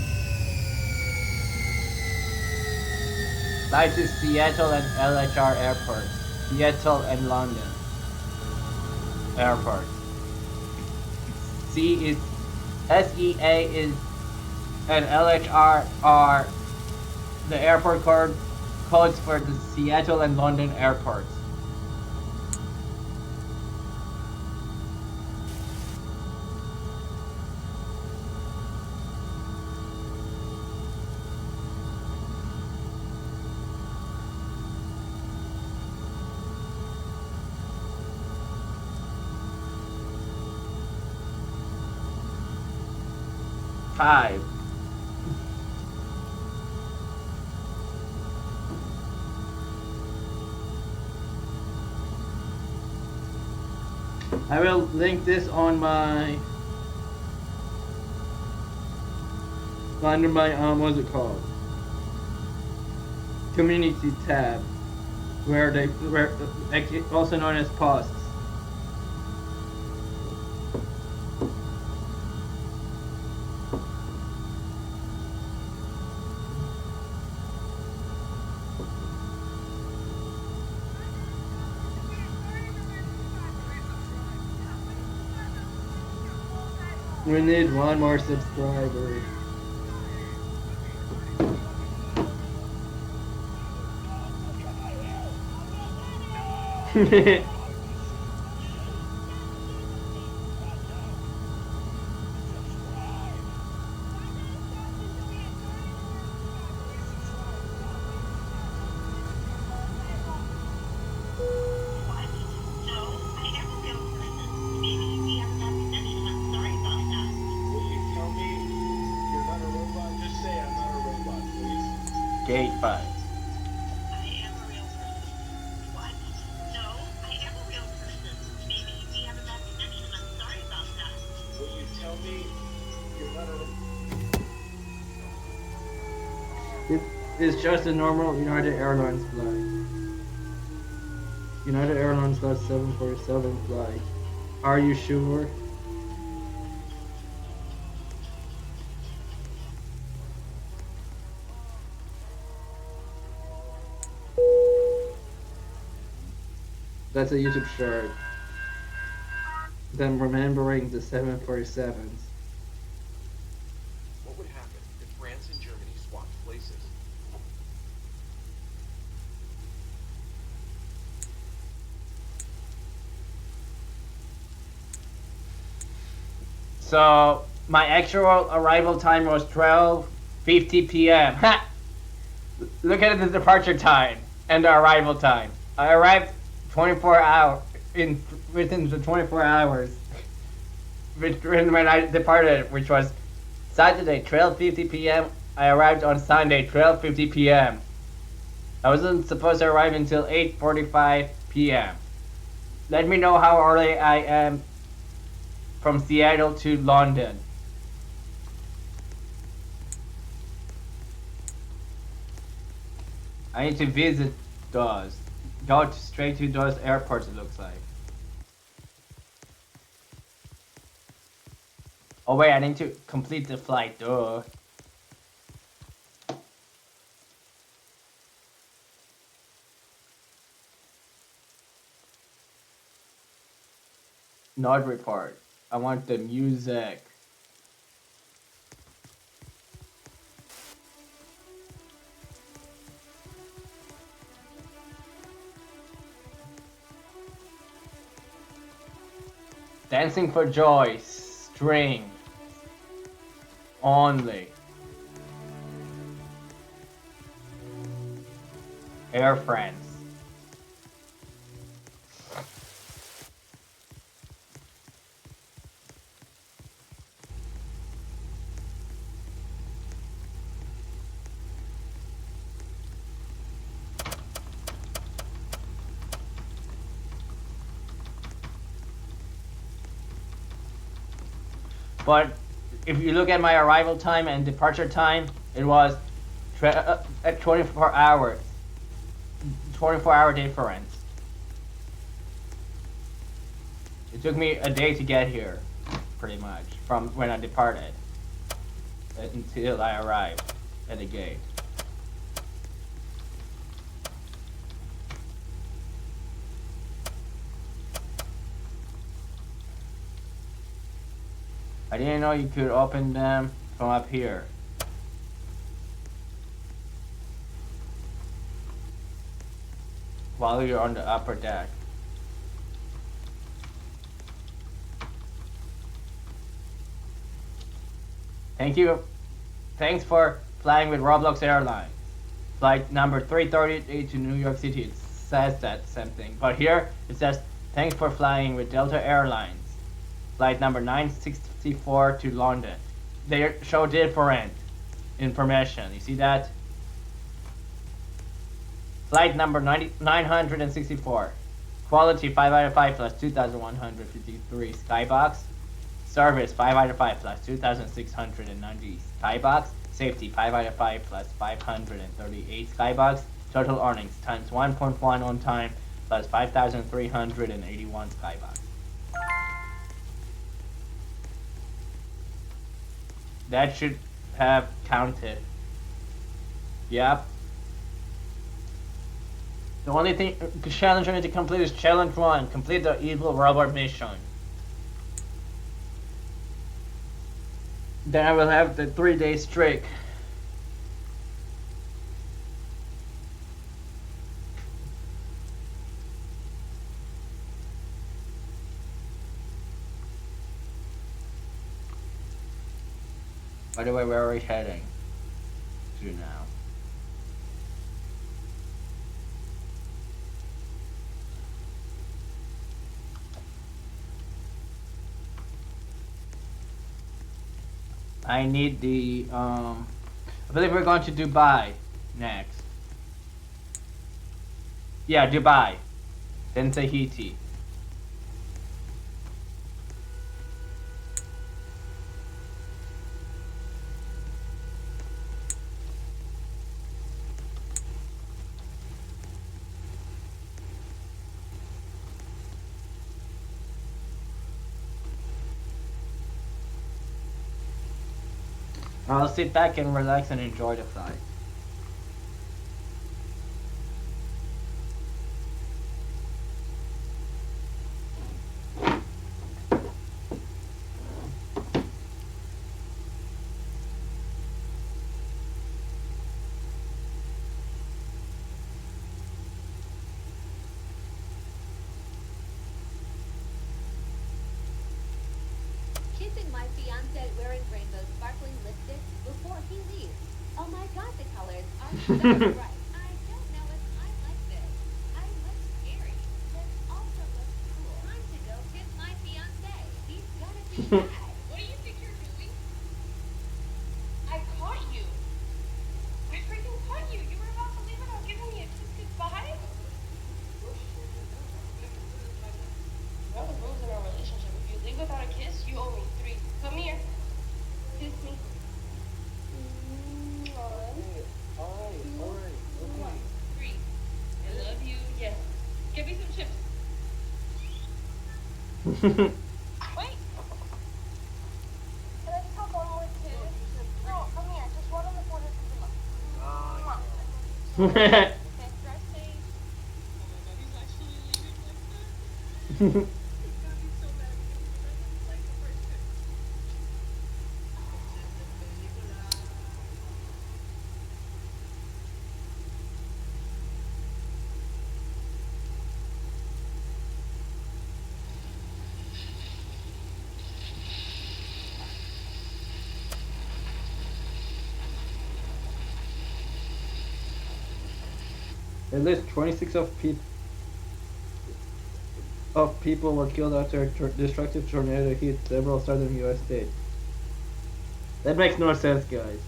Flight to Seattle and LHR airport. Seattle and London airport. SEA is and LHR are the airport codes for the Seattle and London airports. Five. I will link this on my under my what's it called? Community tab, where also known as posts. We need one more subscriber. Gate 5. It's just a normal United Airlines flight. United Airlines got 747 flight. Are you sure? That's a YouTube short. Them remembering the 747s. What would happen if France and Germany swapped places? So my actual arrival time was 12:50 p.m. Ha! Look at the departure time and the arrival time. I arrived 24 hours within the 24 hours when I departed, which was Saturday 12:50 p.m. I arrived on Sunday 12:50 p.m. I wasn't supposed to arrive until 8:45 p.m. Let me know how early I am from Seattle to London. I need to visit those. Go straight to those airports, it looks like. Oh wait, I need to complete the flight, duh. Not report. I want the music. Dancing for Joy, string. Only. Air France. But if you look at my arrival time and departure time, it was at 24 hours. 24-hour difference. It took me a day to get here, pretty much, from when I departed until I arrived at the gate. I didn't know you could open them from up here. While you're on the upper deck. Thank you. Thanks for flying with Roblox Airlines. Flight number 338 to New York City. It says that same thing. But here it says, thanks for flying with Delta Airlines. Flight number 964 to London. They show different information. You see that? Flight number 964. Quality 5 out of 5 plus 2,153 skybox. Service 5 out of 5 plus 2,690 skybox. Safety 5 out of 5 plus 538 skybox. Total earnings times 1.1 on time plus 5,381 skybox. That should have counted. Yep. The only thing challenge I need to complete is challenge 1. Complete the evil robot mission. Then I will have the 3-day streak. By the way, where are we heading to now? I need the, I believe we're going to Dubai next. Yeah, Dubai. Then Tahiti. I'll sit back and relax and enjoy the flight. Kissing my fiance wearing rainbow sparkling lipstick before he leaves. Oh my god, the colors are so bright. I don't know if I like this. I look scary, but also look cool. Time to go kiss my fiance. He's gonna be mad. What do you think you're doing? I caught you. I freaking caught you. You were about to leave without giving me a kiss goodbye? That was rules in our relationship. If you leave without a kiss, you owe me 3. Come here. Kiss me. 3. I love you. Yes. Give me some chips. Wait. Can I just have one more kiss? No, come here. Just one on the forehead and the mouth. Okay, drive safe. Oh my god, he's actually leaving like that. At least 26 of people were killed after a destructive tornado hit several southern U.S. states. That makes no sense, guys.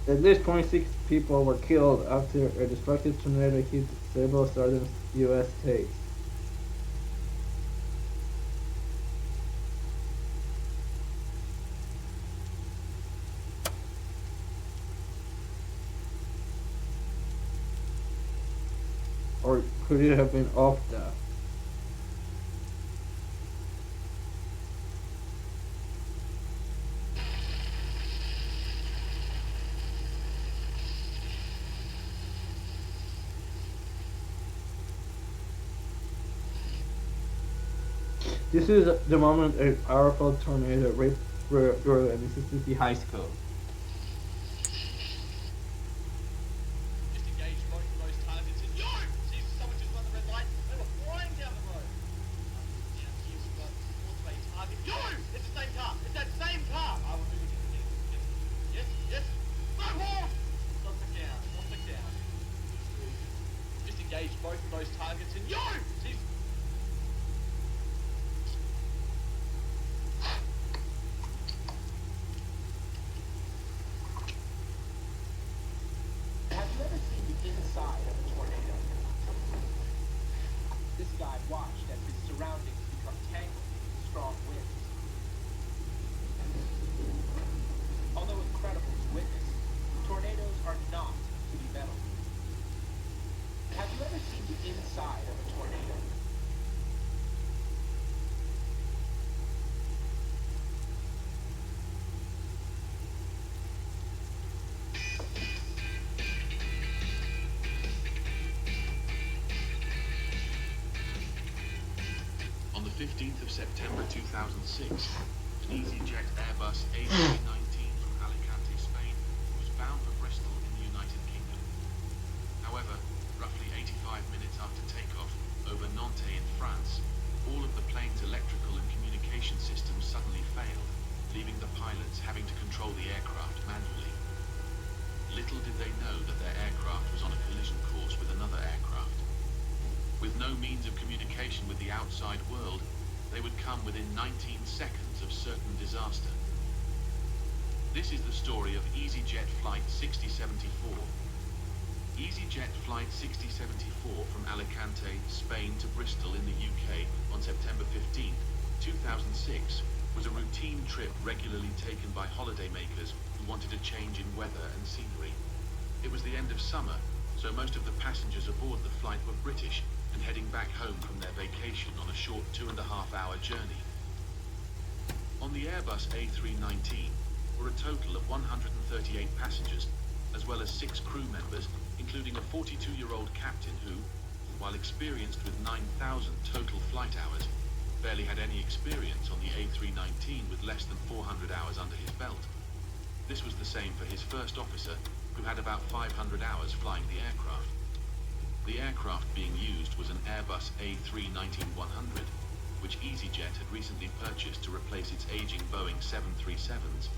At least 26 people were killed after a destructive tornado hit several southern U.S. states. Or could it have been off that? This is the moment a powerful tornado ripped through a Mississippi high school. On the 15th of September 2006, an EasyJet Airbus A319 from Alicante, Spain, was bound for Bristol in the United Kingdom. However, roughly 85 minutes after takeoff over Nantes in France, all of the plane's electrical and communication systems suddenly failed, leaving the pilots having to control the aircraft manually. Little did they know that their aircraft was on a collision course with another aircraft. With no means of communication with the outside world, they would come within 19 seconds of certain disaster. This is the story of EasyJet Flight 6074. EasyJet Flight 6074 from Alicante, Spain to Bristol in the UK on September 15, 2006 was a routine trip regularly taken by holidaymakers who wanted a change in weather and scenery. It was the end of summer, so most of the passengers aboard the flight were British and heading back home from their vacation on a short 2.5-hour journey. On the Airbus A319 were a total of 138 passengers, as well as 6 crew members, including a 42-year-old captain who, while experienced with 9,000 total flight hours, barely had any experience on the A319 with less than 400 hours under his belt. This was the same for his first officer, who had about 500 hours flying the aircraft. The aircraft being used was an Airbus A319-100, which EasyJet had recently purchased to replace its aging Boeing 737s.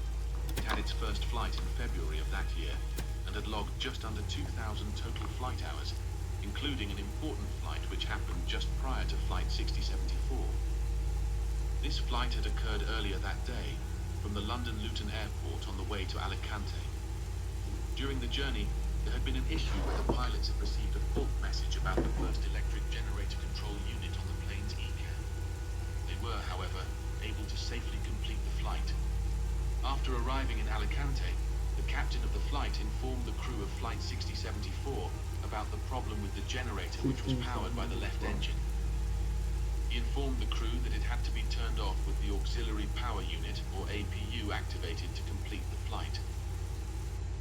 It had its first flight in February of that year, and had logged just under 2,000 total flight hours, including an important flight which happened just prior to Flight 6074. This flight had occurred earlier that day, from the London Luton Airport on the way to Alicante. During the journey, there had been an issue where the pilots had received a fault message about the first electric generator control unit on the plane's ECAN. They were, however, able to safely complete the flight. After arriving in Alicante, the captain of the flight informed the crew of Flight 6074 about the problem with the generator, which was powered by the left engine. He informed the crew that it had to be turned off with the auxiliary power unit, or APU, activated to complete the flight.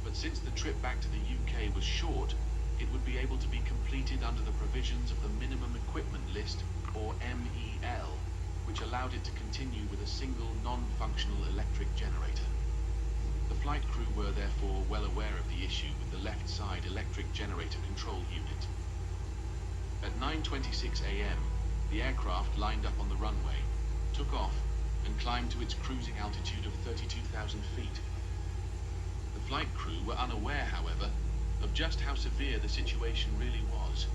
But since the trip back to the UK was short, it would be able to be completed under the provisions of the Minimum Equipment List, or MEL, which allowed it to continue with a single non-functional electric generator. The flight crew were therefore well aware of the issue with the left side electric generator control unit. At 9:26 AM, the aircraft lined up on the runway, took off, and climbed to its cruising altitude of 32,000 feet. The flight crew were unaware, however, of just how severe the situation really was.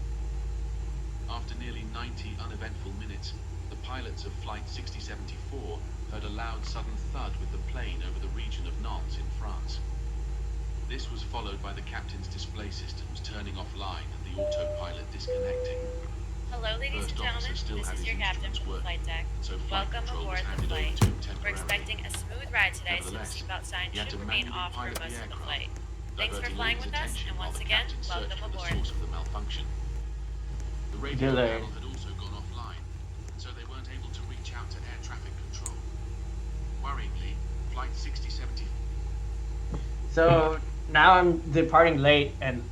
After nearly 90 uneventful minutes, the pilots of Flight 6074 heard a loud sudden thud with the plane over the region of Nantes in France. This was followed by the captain's display systems turning offline and the autopilot disconnecting. Hello, ladies and gentlemen. This is your captain from the flight deck. Welcome aboard the flight. We're expecting a smooth ride today, so the seatbelt sign should remain off for most of the flight. Thanks for flying with us, and once again, welcome aboard. The radio panel had also gone offline, and so they weren't able to reach out to air traffic control. Worryingly, Flight 6070. So now I'm departing late and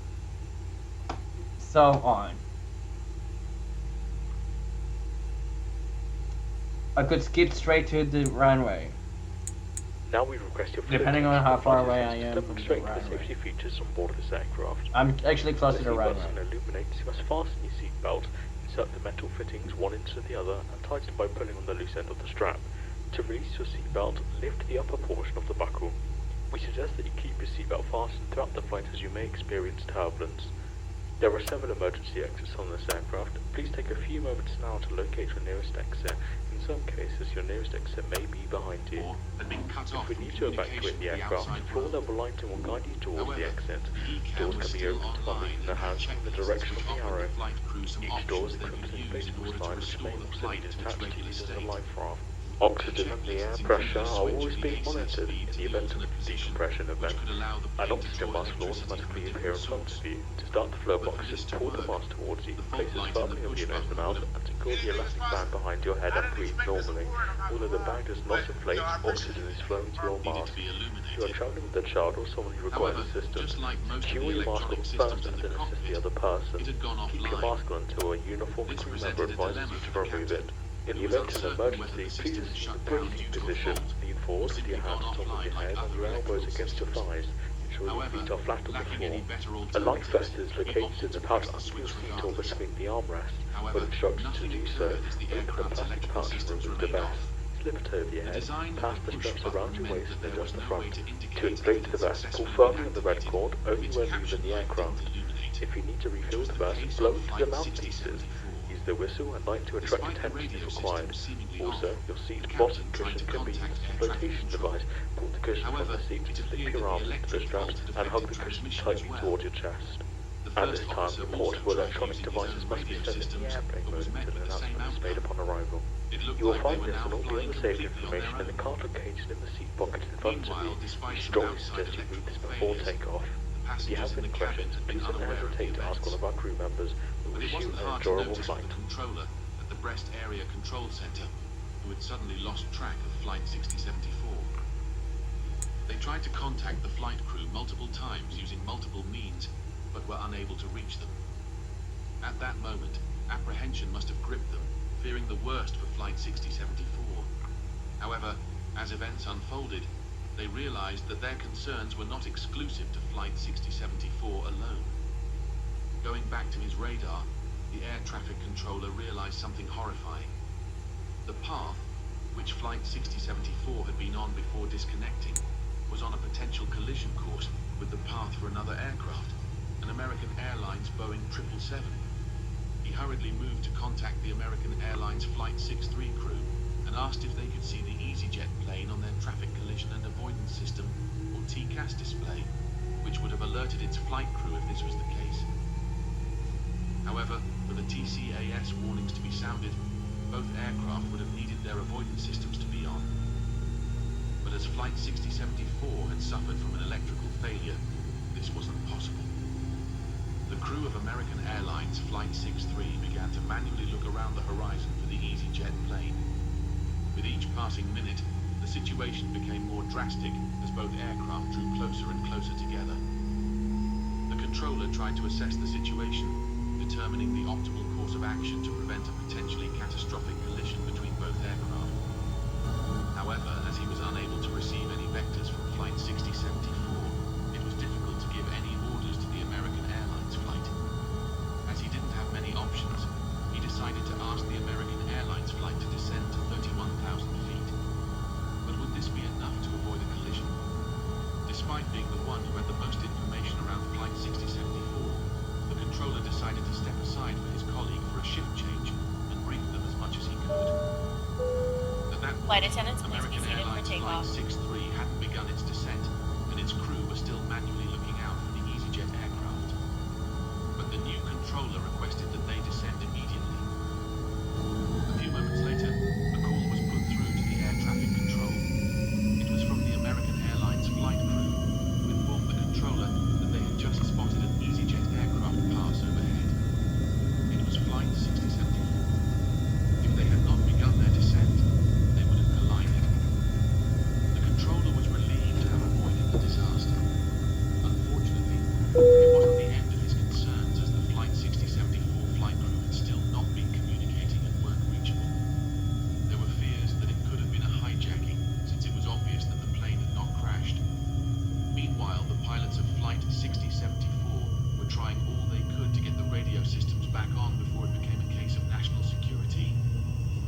so on. I could skip straight to the runway. Now we request your depending on how far away I am from the demonstrate the runway. safety features on board this aircraft. I'm actually close to the runway. And illuminates, you must fasten your seatbelt, insert the metal fittings one into the other, and tighten by pulling on the loose end of the strap. To release your seatbelt, lift the upper portion of the buckle. We suggest that you keep your seatbelt fastened throughout the flight as you may experience turbulence. There are several emergency exits on this aircraft. Please take a few moments now to locate your nearest exit. In some cases, your nearest exit may be behind you. If we need to evacuate the aircraft, floor level lighting will guide you towards the exit. Doors can be opened by moving the hands in the direction of the arrow. Each door is equipped with inflatable signs which may also be attached to use as a life raft. Oxygen and the air pressure are always being monitored in the event of a decompression event. An oxygen mask will automatically appear in front of you. To start the flow box, just pull the mask towards you, place it firmly over your nose and mouth, and secure the elastic band behind your head and breathe normally. Although the bag does not inflate, oxygen is flowing to your mask. If you are traveling with a child or someone who requires assistance, secure your mask on first and then assist the other person. Keep your mask on until a uniformed crew member advises you to remove it. In the event of an emergency, please assume the breathing position. Lean forward with your hands on top of your head and your elbows against your thighs. Ensure your feet are flat on the floor. A life vest is located in the pouch under your seat or between the armrest. When instructed to do so, open the plastic pouch and remove the vest. Slip it over your head, pass the straps around your waist and adjust the front. To inflate the vest, pull firmly on the red cord only when leaving the aircraft. If you need to refill the vest, blow into the mouthpieces. Use the whistle and light to attract attention if required. Also, your seat bottom cushion can be used as a flotation device. Pull the cushion from the seat, slip your arms into the straps, and hug the cushion tightly towards your chest. At this time, the portable electronic devices must be set in the airplane mode until an announcement is made upon arrival. You will find this and all the other safety information in the card located in the seat pocket in front of you. We strongly suggest you read this before takeoff. If you have any questions, please don't hesitate to ask one of our crew members. We wish you an enjoyable flight. Controller at the Brest Area Control Center, who had suddenly lost track of Flight 6074. They tried to contact the flight crew multiple times using multiple means, but were unable to reach them. At that moment, apprehension must have gripped them, fearing the worst for Flight 6074. However, as events unfolded, they realized that their concerns were not exclusive to Flight 6074 alone. Going back to his radar, the air traffic controller realized something horrifying. The path, which Flight 6074 had been on before disconnecting, was on a potential collision course with the path for another aircraft, an American Airlines Boeing 777. He hurriedly moved to contact the American Airlines Flight 63 crew and asked if they could see the EasyJet plane on their traffic collision and avoidance system, or TCAS display, which would have alerted its flight crew if this was the case. However, for the TCAS warnings to be sounded, both aircraft would have needed their avoidance systems to be on. But as Flight 6074 had suffered from an electrical failure, this wasn't possible. The crew of American Airlines Flight 63 began to manually look around the horizon for the EasyJet plane. With each passing minute, the situation became more drastic as both aircraft drew closer and closer together. The controller tried to assess the situation, determining the optimal course of action to prevent a potentially catastrophic collision between both aircraft. However, as he was unable to receive any vectors from Flight 6074, it was difficult to give any orders to the American Airlines flight. As he didn't have many options, he decided to ask the American Airlines flight to descend to 31,000 feet. Flight attendants, please be American seated for Airlines takeoff. Flight 63 hadn't begun its descent, and its crew were still manually looking out for the EasyJet aircraft. But the new controller requested that they descend immediately. A few moments later, a call was put through to the air traffic control. It was from the American Airlines flight crew, who informed the controller that they had just spotted an EasyJet aircraft pass overhead. It was Flight 6074. If they had not begun their descent, they would have collided. The controller was relieved to have avoided the disaster. Unfortunately, it wasn't the end of his concerns, as the Flight 6074 flight crew had still not been communicating and weren't reachable. There were fears that it could have been a hijacking, since it was obvious that the plane had not crashed. Meanwhile, the pilots of Flight 6074 were trying all they could to get the radio systems back on before it became a case of national security.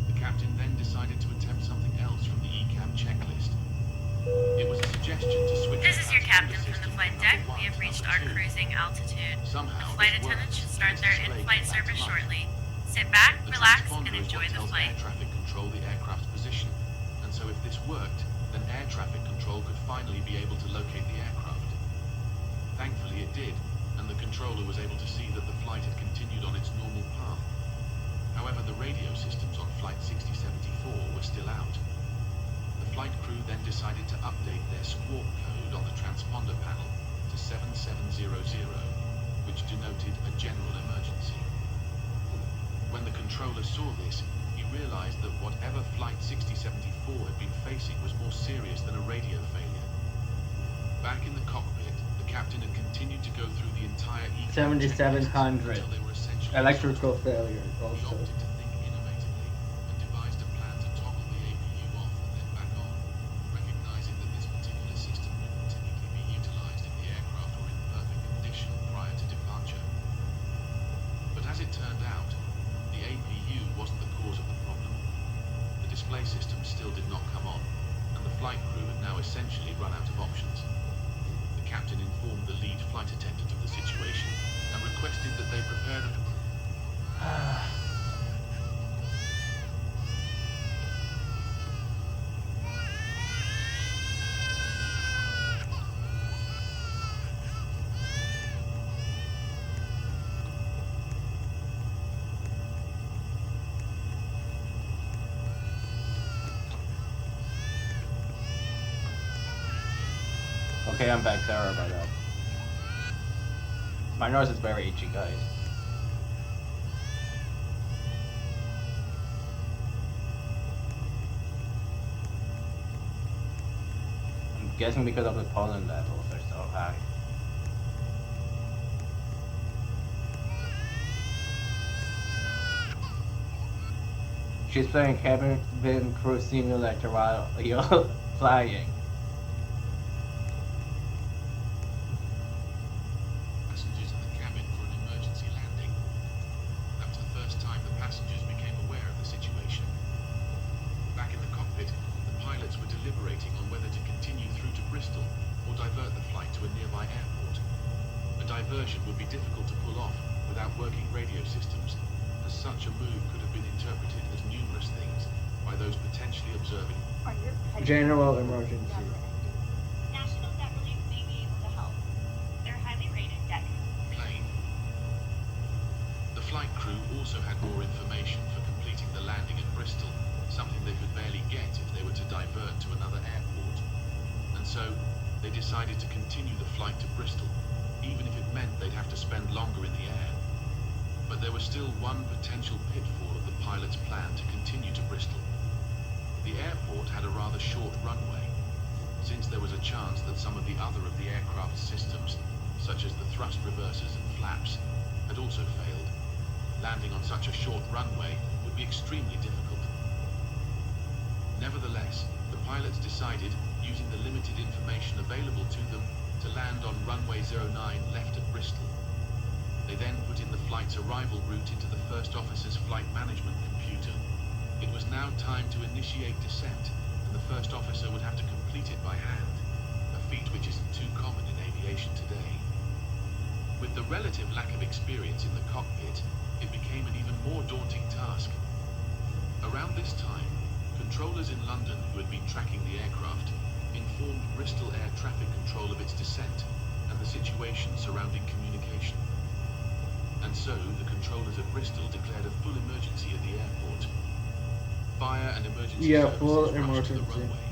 The captain then decided to attempt something else from the ECAM checklist. It was a suggestion to switch. This is your captain from the flight deck. We have reached our cruising altitude. Somehow, The flight attendants should start their in-flight service shortly. Sit back, relax, and enjoy the flight. Air traffic control the aircraft's position, and so if this worked, then air traffic control could finally be able to locate the aircraft. Thankfully it did, and the controller was able to see that the flight had continued on its normal path. However, the radio systems on Flight 6074 were still out. The flight crew then decided to update their squawk code on the transponder panel to 7700, which denoted a general emergency. When the controller saw this, he realized that whatever Flight 6074 had been facing was more serious than a radio failure. Back in the cockpit, the captain had continued to go through the entire 7700 electrical failure He also. opted to think innovatively and devised a plan to toggle the APU off and then back on, recognizing that this particular system wouldn't typically be utilized if the aircraft were in perfect condition prior to departure. But as it turned out, the APU wasn't the cause of the problem. The display system still did not come on, and the flight crew had now essentially run out of options. The captain informed the lead flight attendant of the situation and requested that they prepare the... Okay, I'm back. Sorry about that. My nose is very itchy, guys. I'm guessing because of the pollen levels are so high. She's playing cabin crew simulator while you're flying. Passengers in the cabin for an emergency landing. That was the first time the passengers became aware of the situation. Back in the cockpit, the pilots were deliberating on whether to continue through to Bristol or divert the flight to a nearby airport. A diversion would be difficult to pull off without working radio systems, as such a move could have been interpreted as numerous things by those potentially observing. General emergency. National Debt Relief may be able to help. They're highly rated debt. Plane. The flight crew also had more information for completing the landing at Bristol, something they could barely get if they were to divert to another airport. And so, they decided to continue the flight to Bristol, even if it meant they'd have to spend longer in the air. But there was still one potential pitfall of the pilot's plan to continue to Bristol. The airport had a rather short runway, since there was a chance that some of the other of the aircraft's systems, such as the thrust reversers and flaps, had also failed. Landing on such a short runway would be extremely difficult. Nevertheless, the pilots decided, using the limited information available to them, to land on runway 09 left at Bristol. They then put in the flight's arrival route into the first officer's flight management computer. It was now time to initiate descent, and the first officer would have to complete it by hand, a feat which isn't too common in aviation today. With the relative lack of experience in the cockpit, it became an even more daunting task. Around this time, Controllers in London who had been tracking the aircraft informed Bristol Air Traffic Control of its descent and the situation surrounding communication. And so, the controllers at Bristol declared a full emergency at the airport. Fire and emergency services full rushed to the emergency. runway.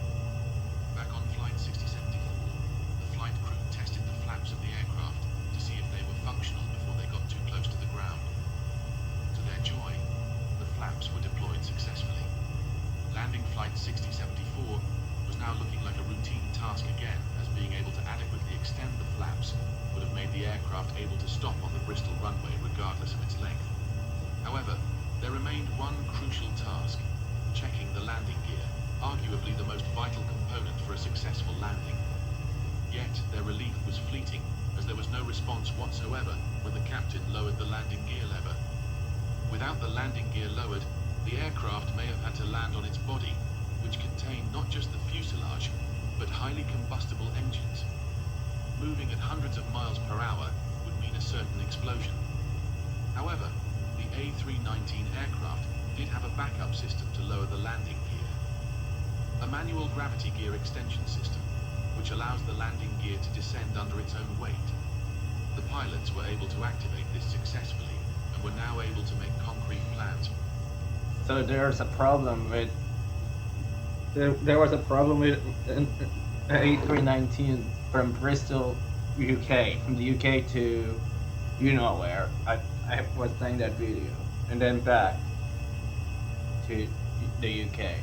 Back on Flight 6074, the flight crew tested the flaps of the aircraft to see if they were functional before they got too close to the ground. To their joy, the flaps were deployed successfully. Landing Flight 6074 was now looking like a routine task again, as being able to adequately extend the flaps would have made the aircraft able to stop on the Bristol runway regardless of its length. However, there remained one crucial task: checking the landing gear, arguably the most vital component for a successful landing. Yet, their relief was fleeting, as there was no response whatsoever when the captain lowered the landing gear lever. Without the landing gear lowered, the aircraft may have had to land on its body, which contained not just the fuselage, but highly combustible engines. Moving at hundreds of miles per hour would mean a certain explosion. However, the A319 aircraft did have a backup system to lower the landing gear. A manual gravity gear extension system, which allows the landing gear to descend under its own weight. The pilots were able to activate this successfully and were now able to make concrete plans. So there's a problem with... There was a problem with A319 from Bristol, UK. From the UK to you know where. I was playing that video. And then back to the UK.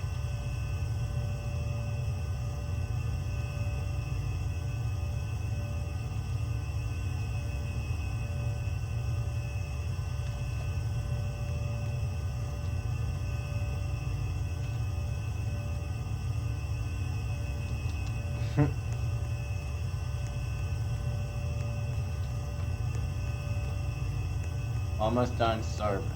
Almost done serving.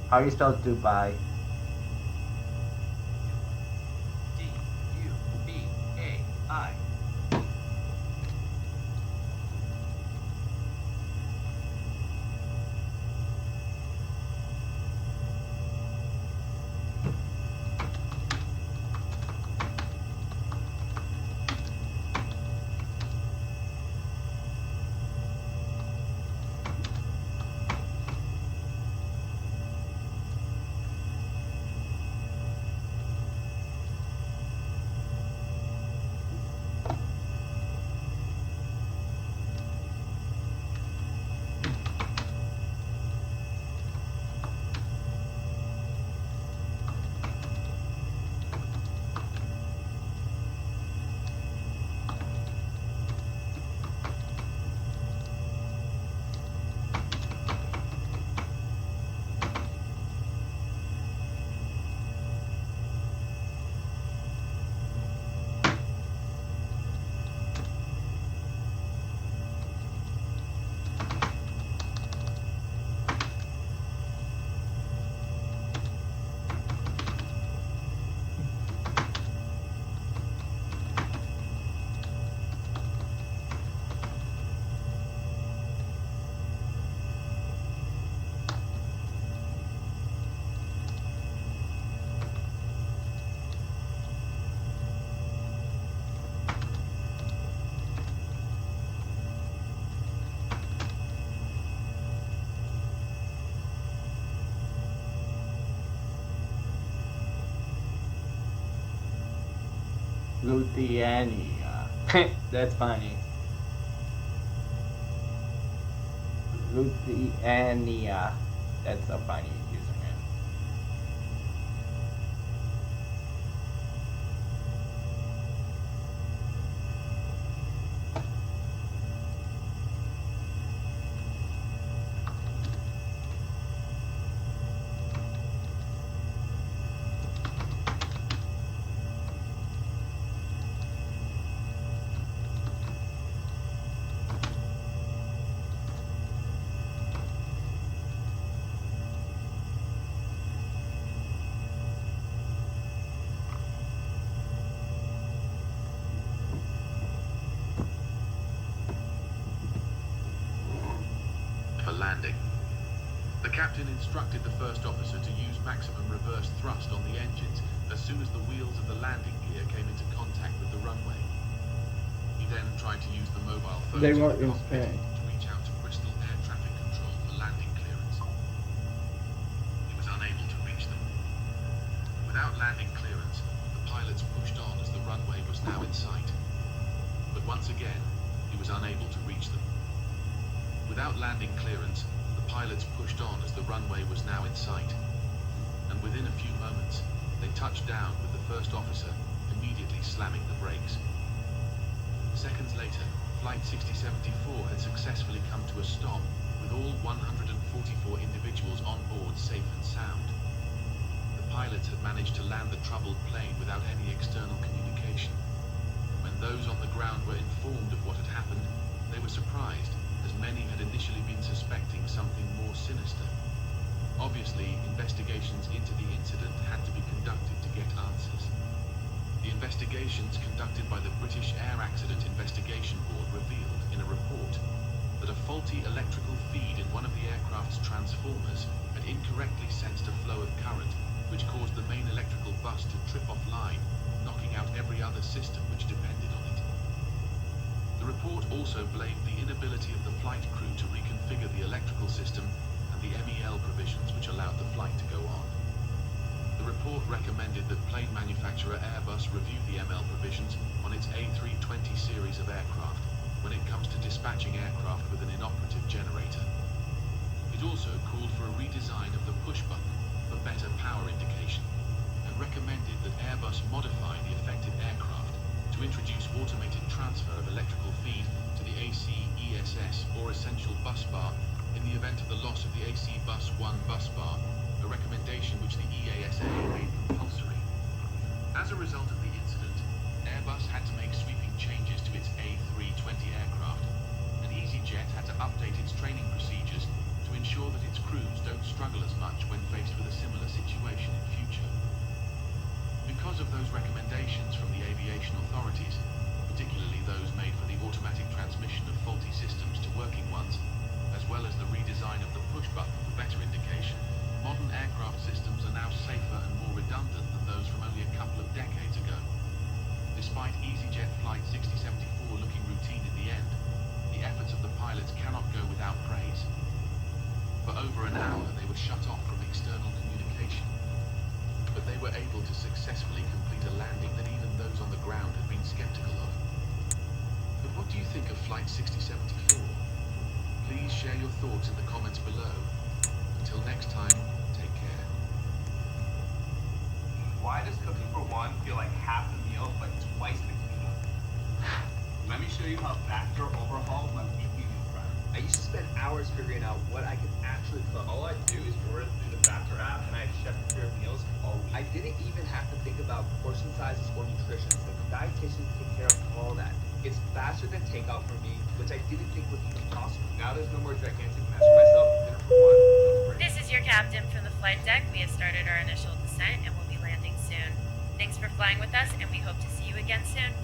How do you spell Dubai? D-U-B-A-I. Lithuania. That's funny. Lithuania. That's so funny username. landing. The captain instructed the first officer to use maximum reverse thrust on the engines as soon as the wheels of the landing gear came into contact with the runway. He then tried to use the mobile phone They in were the in cockpit Spain. to reach out to Bristol Air Traffic Control for landing clearance. He was unable to reach them. Without landing clearance, the pilots pushed on as the runway was now in sight. But once again, he was unable to reach them. Without landing clearance, the pilots pushed on as the runway was now in sight. And within a few moments, they touched down with the first officer immediately slamming the brakes. Seconds later, Flight 6074 had successfully come to a stop with all 144 individuals on board safe and sound. The pilots had managed to land the troubled plane without any external communication. When those on the ground were informed of what had happened, they were surprised, as many had initially been suspecting something more sinister. Obviously, investigations into the incident had to be conducted to get answers. The investigations conducted by the British Air Accident Investigation Board revealed in a report that a faulty electrical feed in one of the aircraft's transformers had incorrectly sensed a flow of current, which caused the main electrical bus to trip offline, knocking out every other system which depended on it. The report also blamed the inability of the flight crew to reconfigure the electrical system and the MEL provisions which allowed the flight to go on. The report recommended that plane manufacturer Airbus review the MEL provisions on its A320 series of aircraft when it comes to dispatching aircraft with an inoperative generator. It also called for a redesign of the push button for better power indication and recommended that Airbus modify the affected aircraft to introduce automated transfer of electrical feed to the AC ESS or essential bus bar in the event of the loss of the AC Bus 1 bus bar, a recommendation which the EASA made compulsory. As a result of the incident, Airbus had to make sweeping changes to its A320 aircraft, and EasyJet had to update its training procedures to ensure that its crews don't struggle as much when faced with a similar situation in future. Because of those recommendations from the aviation authorities, particularly those made for the automatic transmission of faulty systems to working ones, as well as the redesign of the push button for better indication, modern aircraft systems are now safer and more redundant than those from only a couple of decades ago. Despite EasyJet Flight 6074 looking routine in the end, the efforts of the pilots cannot go without praise. For over an hour, they were shut off from external communication, but they were able to successfully complete a landing that even those on the ground had been skeptical of. But what do you think of Flight 6074? Please share your thoughts in the comments below. Until next time, take care. Why does cooking for one feel like half the meal, but twice the cleanup? Let me show you how Factor overhauled my weekly meal prep. I used to spend hours figuring out what I could actually cook. All I do is order through the Factor app, and I have chef-prepared meals all week. I didn't even have to think about portion sizes or nutrition. The dietitians take care of all that. It's faster than takeout for me, which I didn't think was even possible. Now there's no more gigantic mess for myself. Dinner for one. This is your captain from the flight deck. We have started our initial descent and will be landing soon. Thanks for flying with us, and we hope to see you again soon.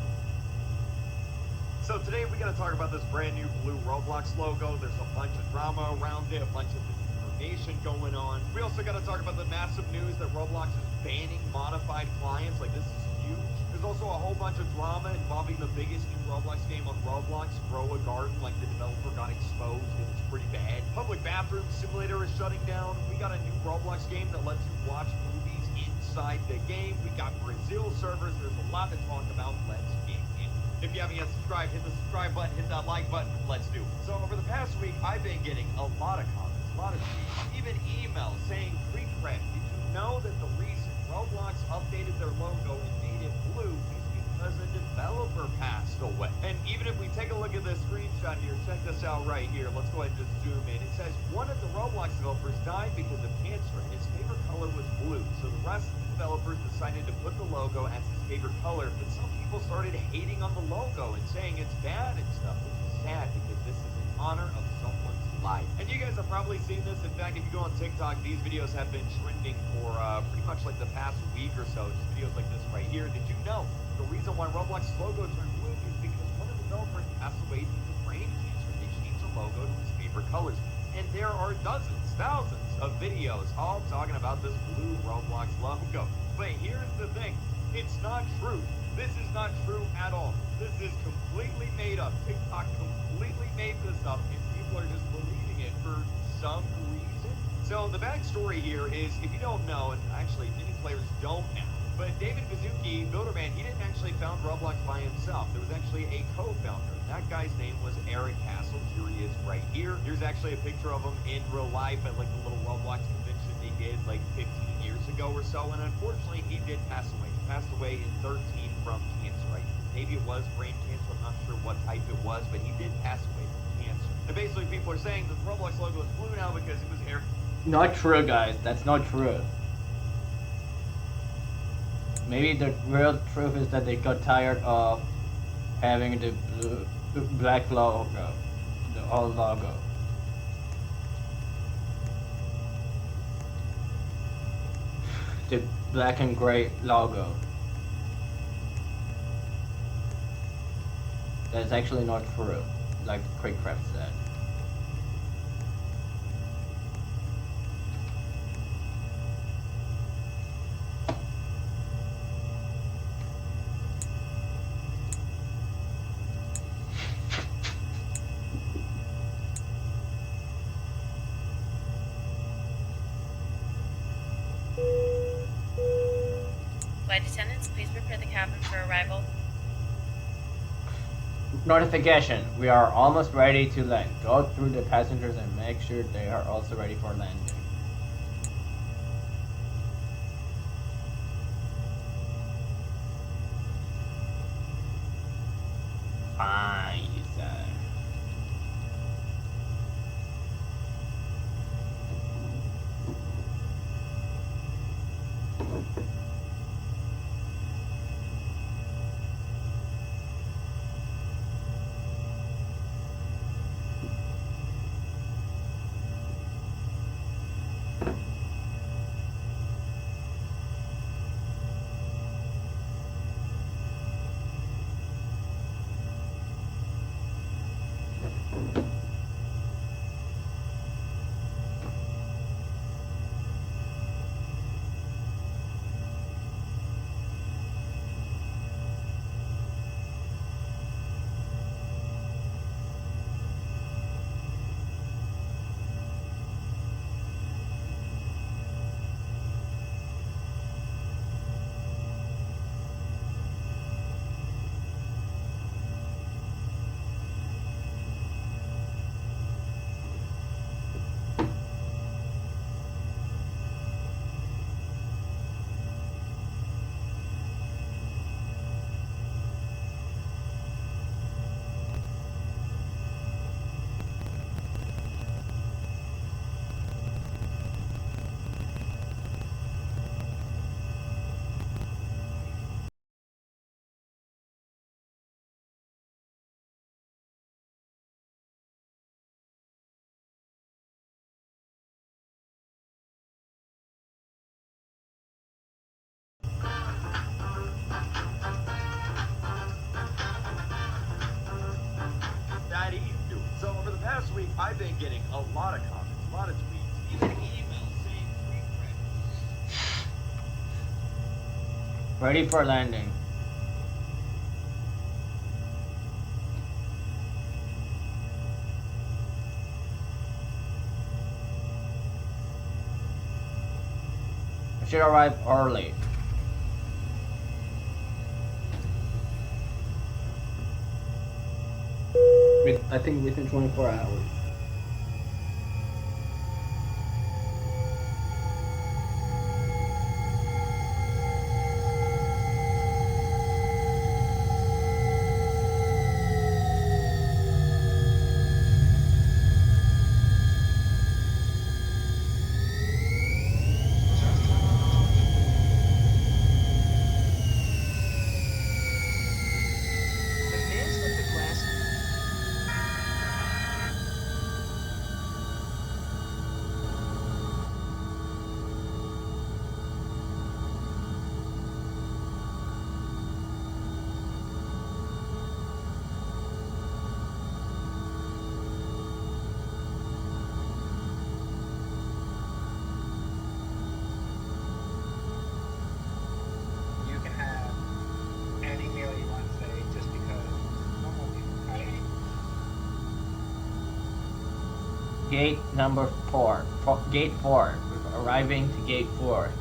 So today we got to talk about this brand new blue Roblox logo. There's a bunch of drama around it, a bunch of disinformation going on. We also got to talk about the massive news that Roblox is banning modified clients. Like, this is huge. There's also a whole bunch of drama involving the biggest new Roblox game on Roblox, Grow a Garden. Like, the developer got exposed and it's pretty bad. Public Bathroom Simulator is shutting down. We got a new Roblox game that lets you watch movies inside the game. We got Brazil servers. There's a lot to talk about. Let's get in. If you haven't yet subscribed, hit the subscribe button, hit that like button. Let's do it. So over the past week, I've been getting a lot of comments, a lot of tweets, even emails saying, "Pre-Craig, did you know that the reason Roblox updated their logo and made it blue is because a developer passed away?" And even if we take a look at this screenshot here, check this out right here. Let's go ahead and just zoom in. It says one of the Roblox developers died because of cancer and his favorite color was blue. So the rest of the developers decided to put the logo as his favorite color, but some people started hating on the logo and saying it's bad and stuff, which is sad because this is in honor of someone's life. And you guys have probably seen this. In fact, if you go on TikTok, these videos have been trending for pretty much like the past week or so. Just videos like this right here. Did you know the reason why Roblox's logo turned blue is because one of the developers passed away due to brain cancer? They changed the logo to his favorite colors. and there are dozens, thousands of videos all talking about this blue Roblox logo. But here's the thing, it's not true. This is not true at all. This is completely made up. TikTok completely made this up, and people are just believing it for some reason. So the backstory here is, if you don't know, and actually many players don't now, but David Bazuki, Builderman, he didn't actually found Roblox by himself. There was actually a co-founder. That guy's name was Eric Castle. Here he is right here. Here's actually a picture of him in real life at like the little Roblox convention they did like 15 years ago or so. And unfortunately, he did pass away. He passed away in 13 from cancer, right? Maybe it was brain cancer. I'm not sure what type it was, but he did pass away from cancer. And basically, people are saying that the Roblox logo is blue now because it was Eric. Not true, guys. That's not true. Maybe the real truth is that they got tired of having the black logo, the old logo. The black and gray logo. That's actually not true, like Craigcraft said. Flight attendants, please prepare the cabin for arrival. Notification. We are almost ready to land. Go through the passengers and make sure they are also ready for landing. Fine, you say. That easy. So over the past week, I've been getting a lot of comments, a lot of tweets, even emails saying free credit. Ready for landing. I should arrive early. I think within 24 hours. gate number 4. Gate 4. We're arriving to gate 4.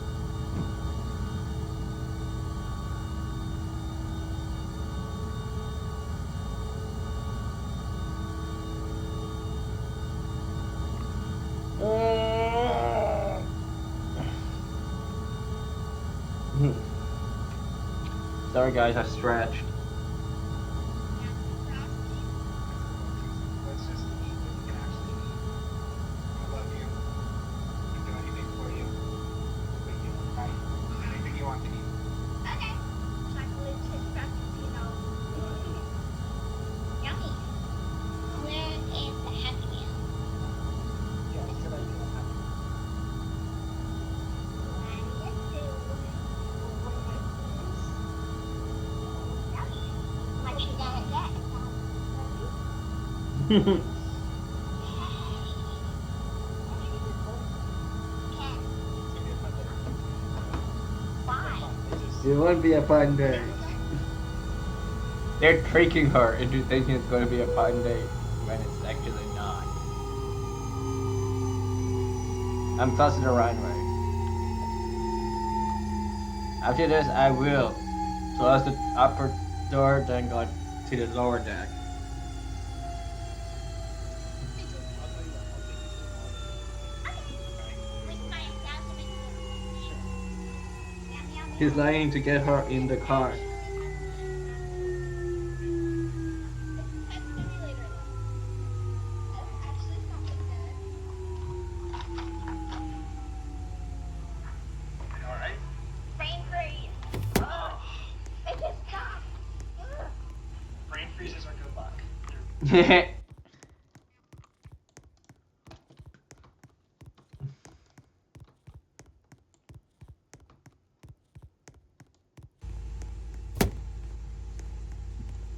Sorry guys, I stretched. Let's just eat what you can actually eat. I love you. I'll do anything for you. But you, right? Anything you want to eat. Okay. Chocolate chip frappuccino. Yummy. Where is the Happy Meal? Yeah, let's get into it. What you gotta get? It won't be a fun day. They're tricking her into thinking it's going to be a fun day when it's actually not. I'm crossing the runway. After this, I will close the upper door, then go to the lower deck. He's lying to get her in the car. Brain freeze. It just stopped. Brain freezes are good luck.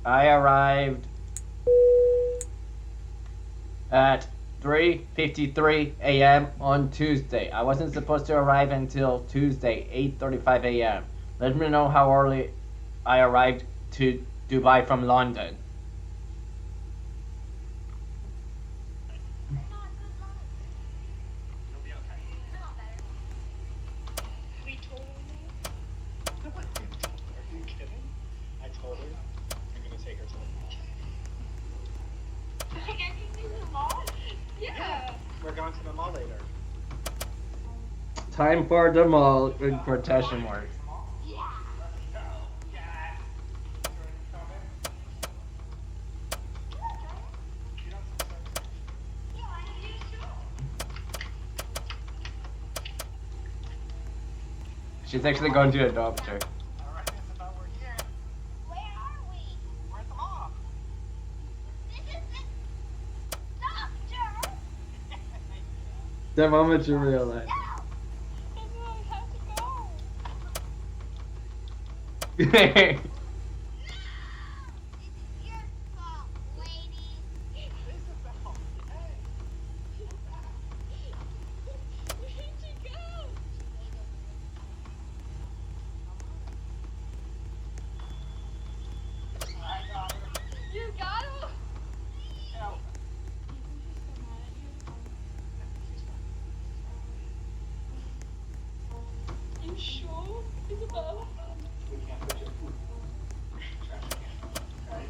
I arrived at 3:53 a.m. on Tuesday. I wasn't supposed to arrive until Tuesday, 8:35 a.m. Let me know how early I arrived to Dubai from London. We told her. No, what? Are you kidding? I told her I'm gonna take her to the mall. Like I can do the mall? Yeah. We're going to the mall later. Time for the mall in quotation marks. She's actually going to adopt her. The moment you realize it. You got him? You sure, Isabel? We can't put your food. Trash can. Okay?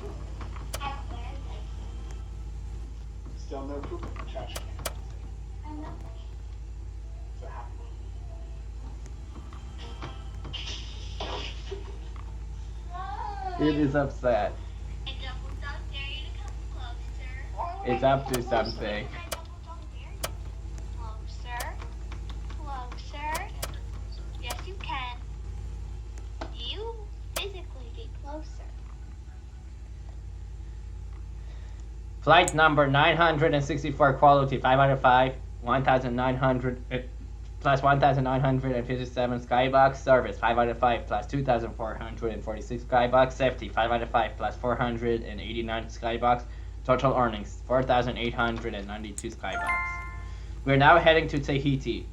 Still no poop in the trash can. So happy. It is upset. It's up to something. Closer. Closer. Yes, you can. You physically get closer. Flight number 964, quality 5 out of 5, 1,900 plus 1,957 skybox. Service 5 out of 5 plus 2,446 skybox. Safety 5 out of 5 plus 489 skybox. Total earnings 4,892 skybox. We're now heading to Tahiti.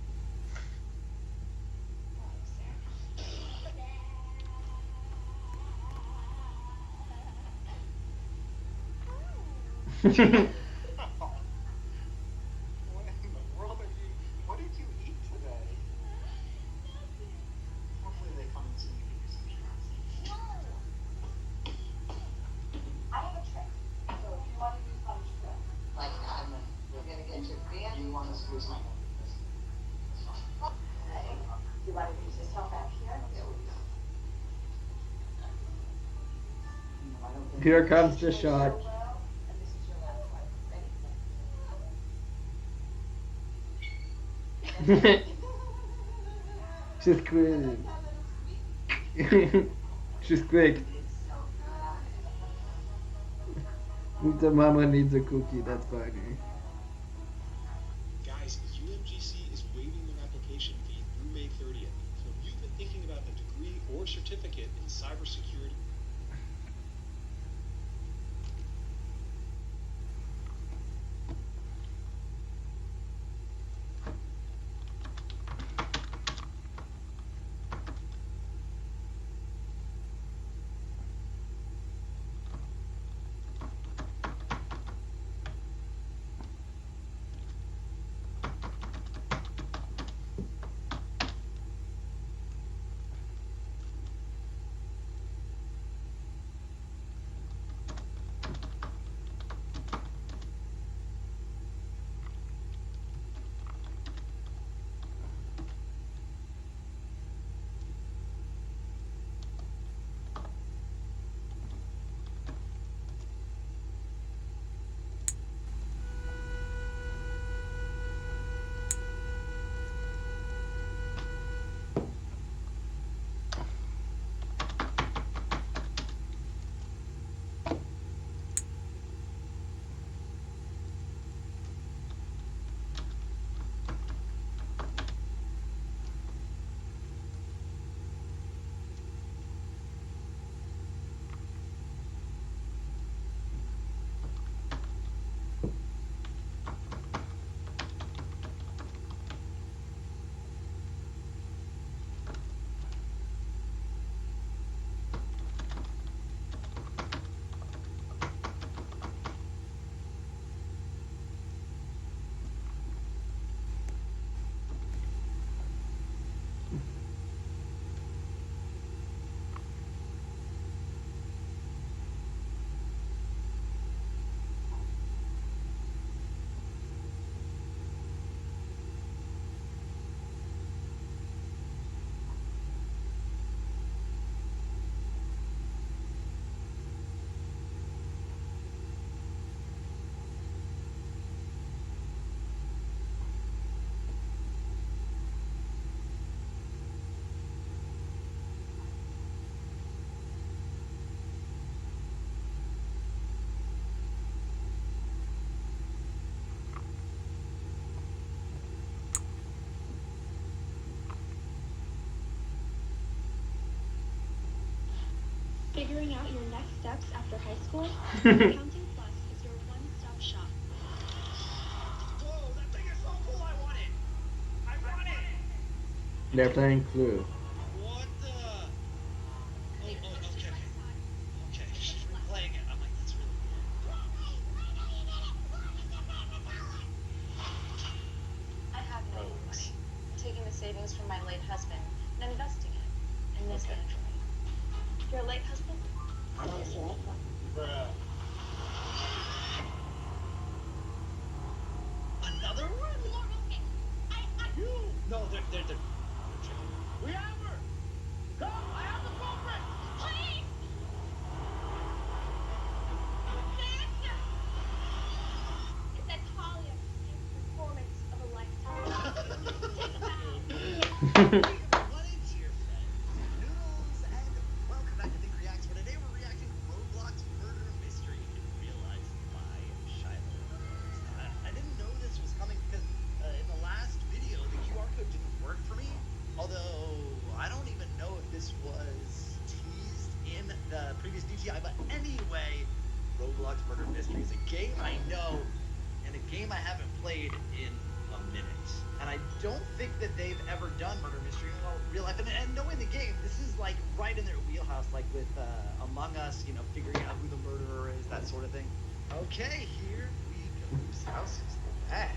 Here comes the shot. She's quick. She's quick. The mama needs a cookie, that's funny. Guys, UMGC is waiving their application fee through May 30th. So if you've been thinking about a degree or certificate in cybersecurity, Figuring out your next steps after high school? Accounting Plus is your one-stop shop. Whoa, that thing is so cool, I want it! I want it! They're playing Clue. What the? Oh, okay. Okay, she's replaying it. I'm like, that's really weird. I have no money. I'm taking the savings from my late husband and I'm investing it in this Android. Your late husband? Bruh. Another one? No, they're chicken. We have her! Go! I have the culprit! Please! It's that Talia performance of a lifetime. What is your friend? Noodles and welcome back to Think Reacts, where today we're reacting to Roblox Murder Mystery in Real Life by Shiloh. I didn't know this was coming because in the last video the QR code didn't work for me, although I don't even know if this was teased in the previous DTI, but anyway, Roblox Murder Mystery is a game I know and a game I haven't played in a minute. And I don't think that they've ever done Murder Mystery in real life. And knowing the game, this is like right in their wheelhouse, like with Among Us, you know, figuring out who the murderer is, that sort of thing. Okay, here we go. Whose house is that?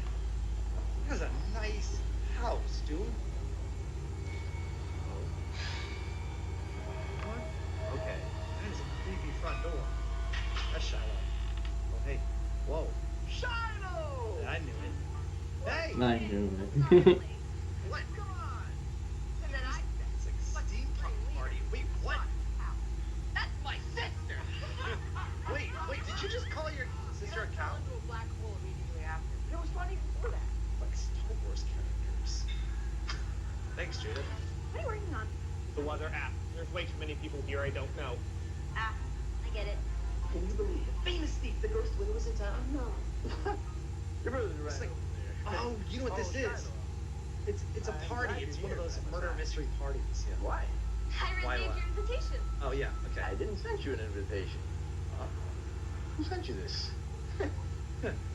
That's a nice house, dude. What? Okay, that is a creepy front door. That's Shiloh. Oh, hey. Whoa. Shiloh! I knew it. Hey! I knew it. What? Come on! That's like steampunk party. Wait, what? That's my sister! Thanks, Judith. What are you working on? The weather app. There's way too many people here I don't know. Ah, I get it. Can you believe it? Famous thief, the ghost when it was in town? No. Your brother's right. Like, oh, you know what this is? It's a party. It's one of those murder mystery parties. Yeah. Why? I received your invitation. Oh yeah. Okay. I didn't send you an invitation. Who sent you this?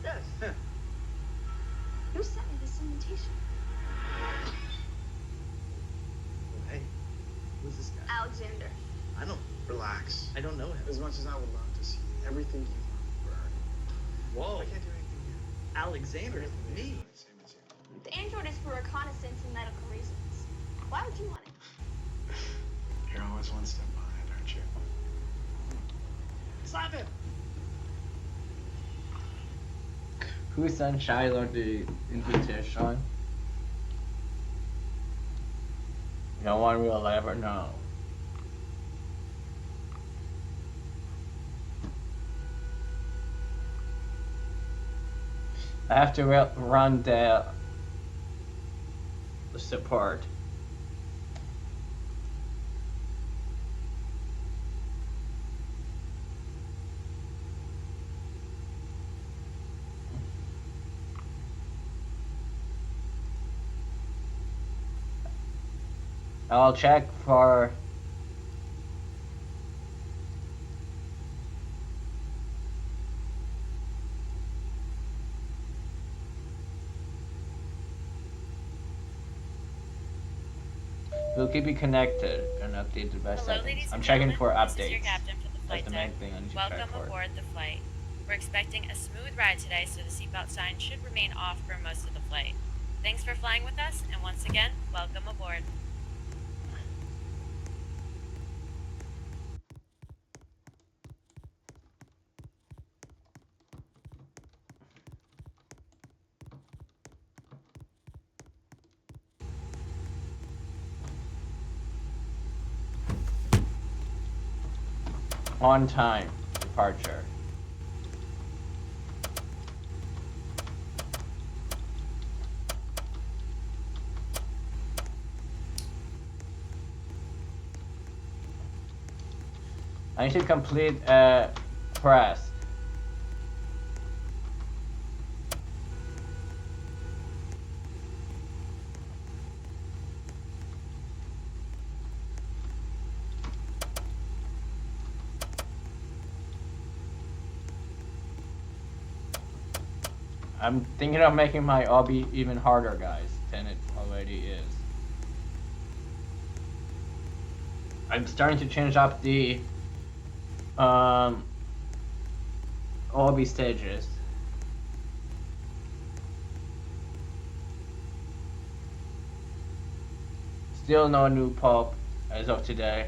Yes. Who sent me this invitation? Hey, who's this guy? Alexander. I don't. Relax. I don't know him. As much as I would love to see everything you've learned. Whoa. I can't do anything here. Alexander, me. The android is for reconnaissance and medical reasons. Why would you want it? You're always one step behind, aren't you? Slap him! Who sent Shiloh the invitation? No one will ever know. I have to run the support. I'll check for we'll keep you connected and update the best Hello, settings. ladies I'm and checking gentlemen. for This is your updates. captain for the flight That's the main deck. thing I need to Welcome check for. aboard the flight. We're expecting a smooth ride today, so the seatbelt sign should remain off for most of the flight. Thanks for flying with us, and once again, welcome aboard. On time departure. I need to complete a quest. I'm thinking of making my obby even harder, guys, than it already is. I'm starting to change up the obby stages. Still no new pop as of today.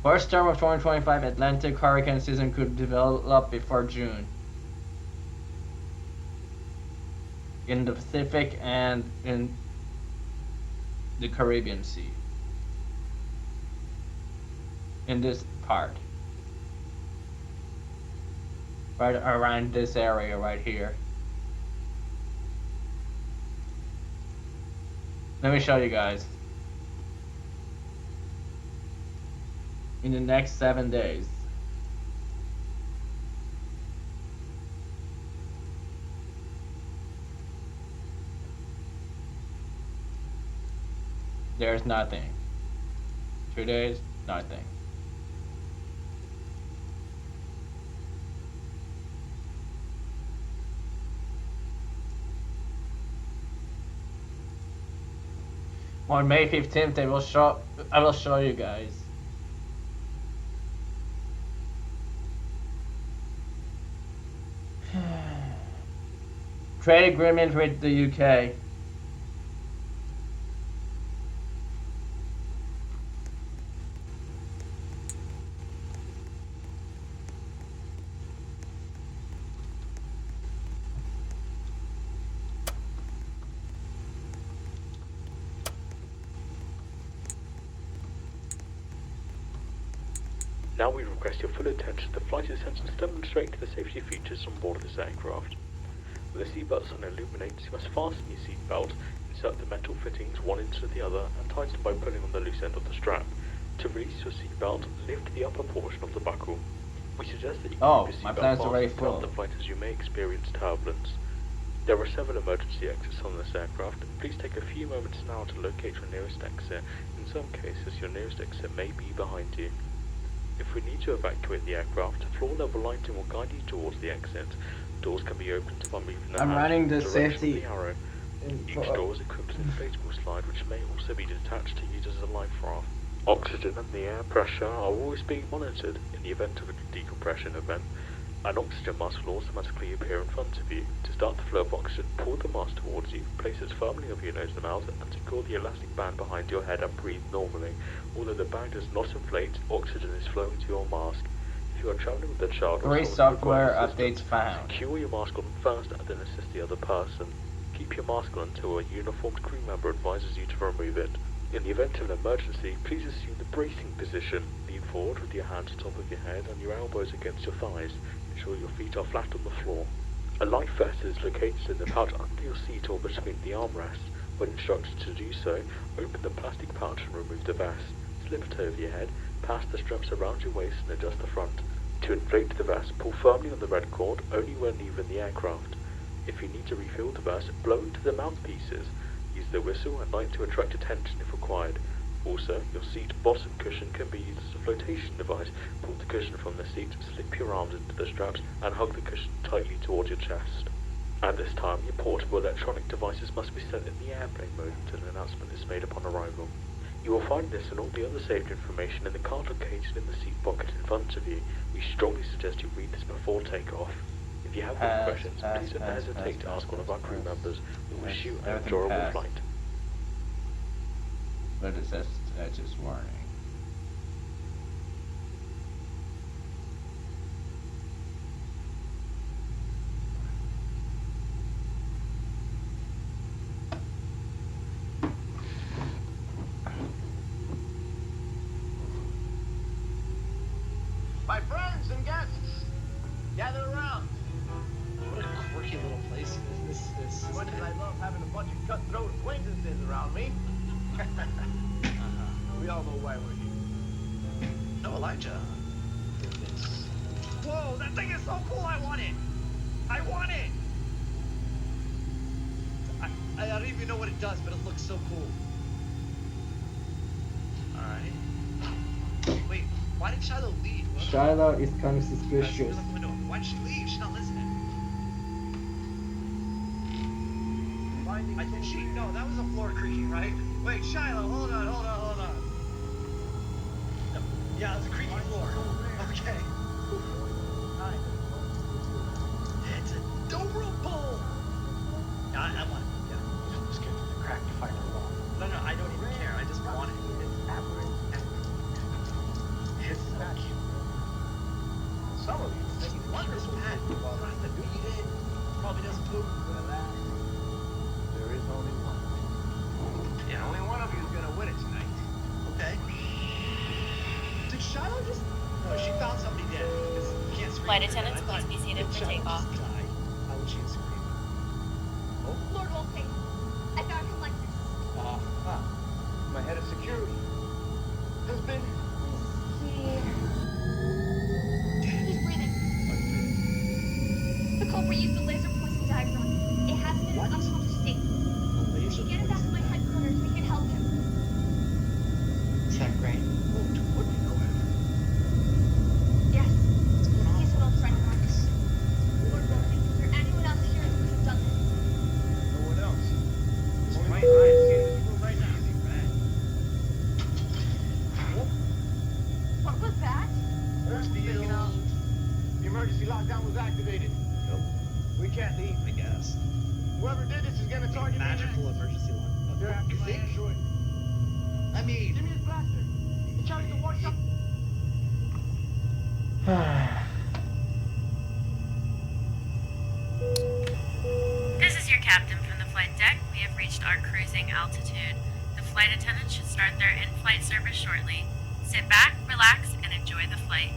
First term of 2025 Atlantic hurricane season could develop before June in the Pacific and in the Caribbean Sea. In this part. Right around this area right here. Let me show you guys. In the next 7 days. There's nothing. 2 days, nothing. On May 15th, I will show you guys. Trade agreement with the UK. Now we request your full attention. The flight attendants demonstrate the safety features on board this aircraft. With the seatbelt sign illuminates, you must fasten your seatbelt, insert the metal fittings one into the other, and tighten by pulling on the loose end of the strap. To release your seatbelt, lift the upper portion of the buckle. We suggest that you keep your seatbelt fastened throughout the flight as you may experience turbulence. There are several emergency exits on this aircraft. Please take a few moments now to locate your nearest exit. In some cases, your nearest exit may be behind you. If we need to evacuate the aircraft, floor level lighting will guide you towards the exit. Doors can be opened by moving the hand in the direction of the arrow. Each door is equipped with an inflatable slide which may also be detached to use as a life raft. Oxygen and the air pressure are always being monitored. In the event of a decompression event, an oxygen mask will automatically appear in front of you. To start the flow of oxygen, pull the mask towards you, place it firmly over your nose and mouth, and secure the elastic band behind your head and breathe normally. Although the bag does not inflate, oxygen is flowing to your mask. If you are traveling with a child or software updates found. Secure your mask on first and then assist the other person. Keep your mask on until a uniformed crew member advises you to remove it. In the event of an emergency, please assume the bracing position. Lean forward with your hands on top of your head and your elbows against your thighs. Ensure your feet are flat on the floor. A life vest is located in the pouch under your seat or between the armrests. When instructed to do so, open the plastic pouch and remove the vest. Slip it over your head, pass the straps around your waist and adjust the front. To inflate the vest, pull firmly on the red cord only when leaving the aircraft. If you need to refill the vest, blow into the mouthpieces. Use the whistle and light to attract attention if required. Also, your seat bottom cushion can be used as a flotation device. Pull the cushion from the seat, slip your arms into the straps, and hug the cushion tightly towards your chest. At this time, your portable electronic devices must be set in the airplane mode until an announcement is made upon arrival. You will find this and all the other safety information in the card located in the seat pocket in front of you. We strongly suggest you read this before takeoff. If you have any questions, please don't hesitate to ask one of our crew members. We wish you an enjoyable flight. But it says just warning. My friends and guests, gather around. What a quirky little place this is. As much as I love having a bunch of cutthroat acquaintances around me, we all know why we're here. No, Elijah. Whoa, that thing is so cool, I want it! I want it! I don't even know what it does, but it looks so cool. Alright. Wait, why did Shiloh leave? Shiloh is kind of suspicious. Why did she leave? She's not listening. I think she. No, that was a floor creaking, right? Wait, Shiloh, hold on. No, yeah, it was a creaky floor. Okay. It's a dobro pole. I want it. Yeah. I'm just getting the crack to find her wall. No, I don't even care. I just want it. It's so cute. Some of you think it's wonderful. This pet, you don't have to beat it. Probably doesn't poop. There is only one. Yeah, only one of you is gonna win it tonight. Okay. Did Shiloh just... No, she found somebody dead. Because you can't scream. Flight attendants, please be seated for takeoff. How would she scream? Oh, Lord Wolfing, I found him like this. My head of security has been... He's breathing. The culprit used the laser poison diagram. It has been in an unconscious state. If you get him back to my headquarters, we can help him. Is that great? What do you know him? Yes. He's an old friend of ours. Lord Wolfing, is there anyone else here who could have done this? No one else. Only my eyes see this room right now. What was that? The emergency lockdown was activated. Nope. We can't leave. I guess. Whoever did this is gonna target me. Magical emergency lock. They're after my android. I mean... Give me his blaster. He charged the one shot. This is your captain from the flight deck. We have reached our cruising altitude. The flight attendants should start their in-flight service shortly. Sit back, relax, and enjoy the flight.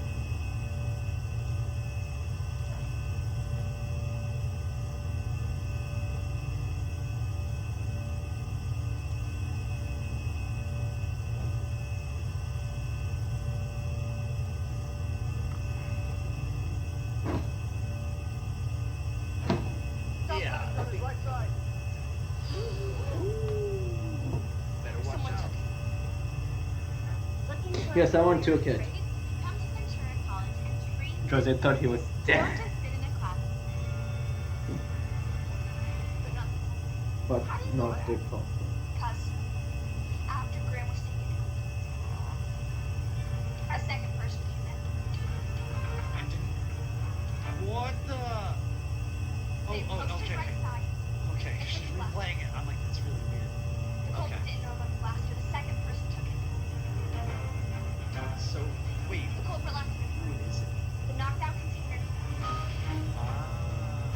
Yes, someone took it. Because they thought he was dead. But not the cop. After Graham was taken, a second person came in. What the? They posted Okay. right side. Okay, she's replaying it. I'm like, that's really weird. The culprit Okay. didn't know about the blast, so the second person took it. So, wait. The culprit left it. Who is it? The knocked-out container.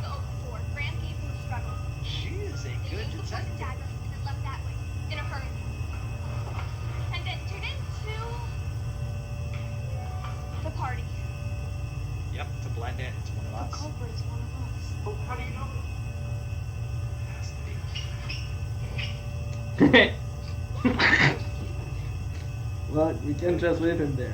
The open door. Graham gave him a struggle. She is a He good used the poison detective. dagger and then left that way, in a hurry. And then turned into the party. Yep, to blend in. It's one of The us. culprit is one of us. Oh, how do you know? Has to be. Well, we can just leave him there.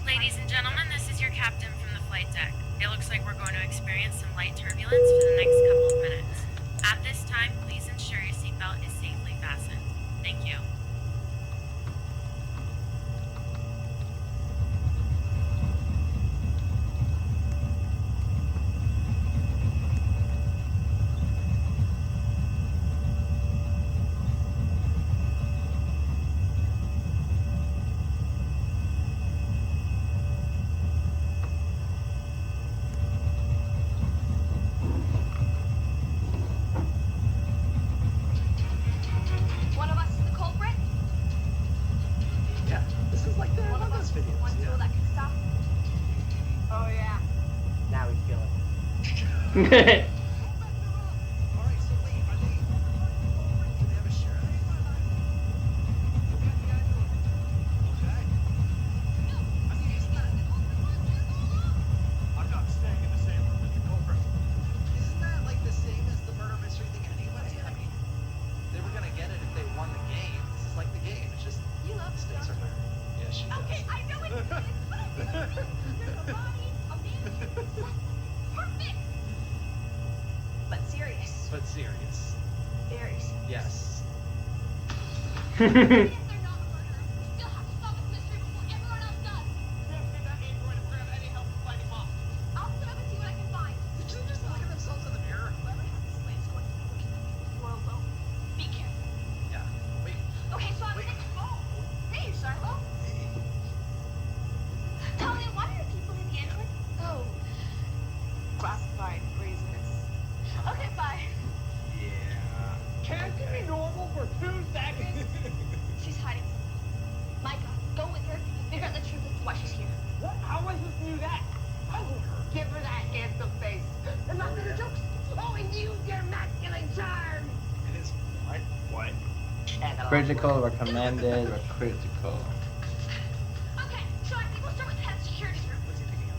Ladies and gentlemen, this is your captain from the flight deck. It looks like we're going to experience some light turbulence for the next couple of minutes. At this time, please ensure your seatbelt is safely fastened. Thank you. One of us is the culprit. Yeah, this is like the one of those videos. One tool that can stop. Oh, yeah. Now we feel it. Alright, so wait, are they... Do they have a shirt? Okay. I mean, isn't that... I'm not staying in the same room with the culprit. Isn't that like the same as the murder mystery thing anyway? I mean, they were gonna get it if they won the game. This is like the game. It's just You love stakes are higher. Yeah, she does. Okay, I know it's but there's a body, a man, perfect. But serious. But serious. Very serious. Yes. Even if they're not a murderer, we still have to solve this mystery before everyone else does. That android and grab any help fighting off. I'll sit up and see what I can find. Did you just look at themselves in the mirror? Whoever has this plan is going to be looking at me before alone. Be careful. Yeah. Wait. Okay, so I'm thinking. Hey, Shiloh. Tell me, why are people in the android? Oh. Classified craziness. Okay, bye. Yeah. Can't you be normal for 2 seconds? She's hiding. Micah, go with her and figure out the truth as to why she's here. What? How am I supposed to do that? Follow her. Give her that handsome face. And not the jokes. Oh, and use your masculine charm. It is what? What? Critical, recommended, or critical. Okay, so I think we'll start with the head of security's room. What's he thinking of?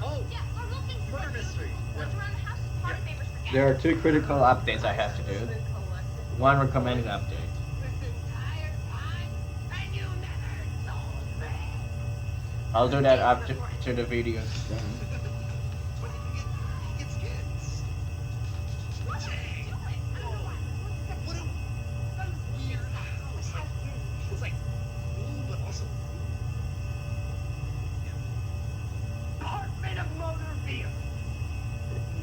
Oh, yeah, our real things is Murder like mystery. ones around the house, party favors for There are 2 critical updates I have to do. 1 recommended update. I'll do that after the video is done. He gets kids. What are you doing? I don't know why. What a weird house. Like, it's like cool, but also Department of Motor Vehicles.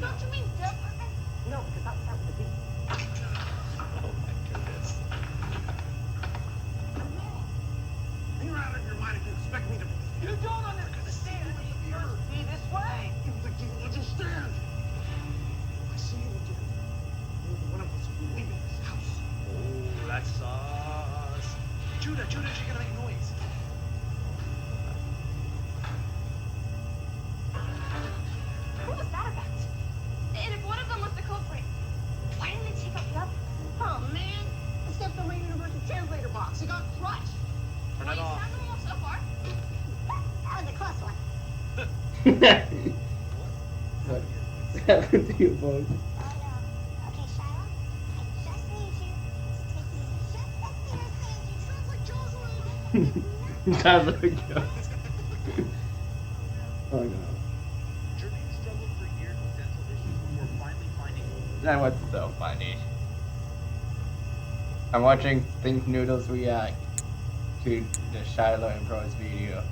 Don't you mean department? No, because that's not with the D. oh my goodness. You're out of your mind if you expect me to. You don't understand. First, be this way. You think you understand? I see you again. You're one of us leaving this house. Oh, that's us. Judah, you're gonna make noise. What was that about? And if one of them was the culprit, why didn't they take out the other? Oh man, it's got the Ray Universal Translator box. It got crushed. Turn Well, it you off. sound normal so far. That was a close one. What happened to you both? Okay, Shiloh, I just need you to take me just as seriously as you sounds like Jocelyn. Sounds like a... Oh no. That was so funny. I'm watching Think Noodles react to the Shiloh and Bros video.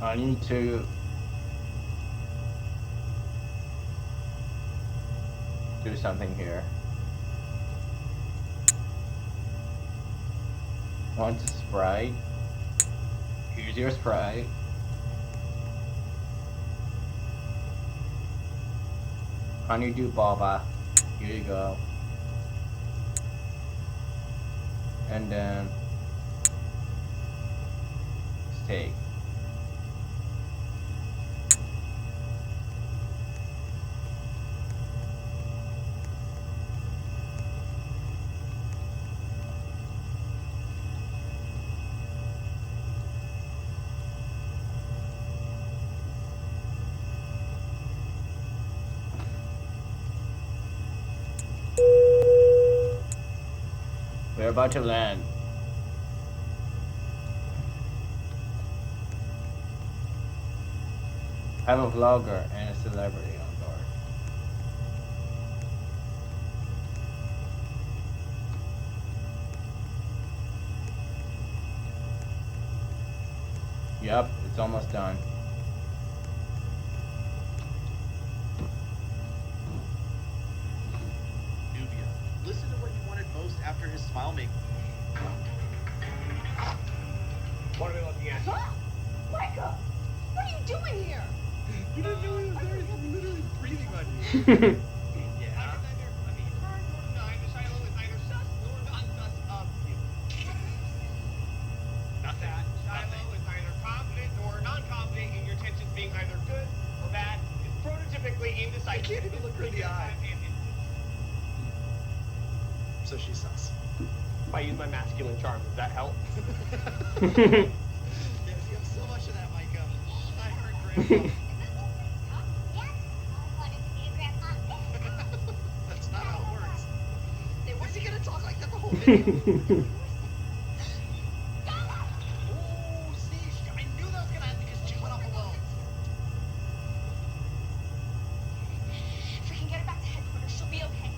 I need to do something here. Want to Sprite? Here's your Sprite. Honeydew Baba. Here you go. And then steak. We're about to land. I'm a vlogger and a celebrity on board. Yep, it's almost done. Listen to what he wanted most after his smile make. What are we looking at? Huh? Micah! What are you doing here? You didn't know he was there. He's literally breathing on you. Yeah. I mean, confirm nor deny the Shiloh is neither sus nor non-sus of you. Not that. Shiloh is neither confident nor non-confident in your intentions being either good or bad. It's prototypically indecisive. I can't even look her in the eye. So she's sus. If I use my masculine charm, does that help? Yes, you have so much of that, Micah. I heard Grandpa. That's not how it works. Is he gonna talk like that the whole video? Oh, see, I knew that was gonna happen because she went off alone. If we can get her back to headquarters, she'll be okay.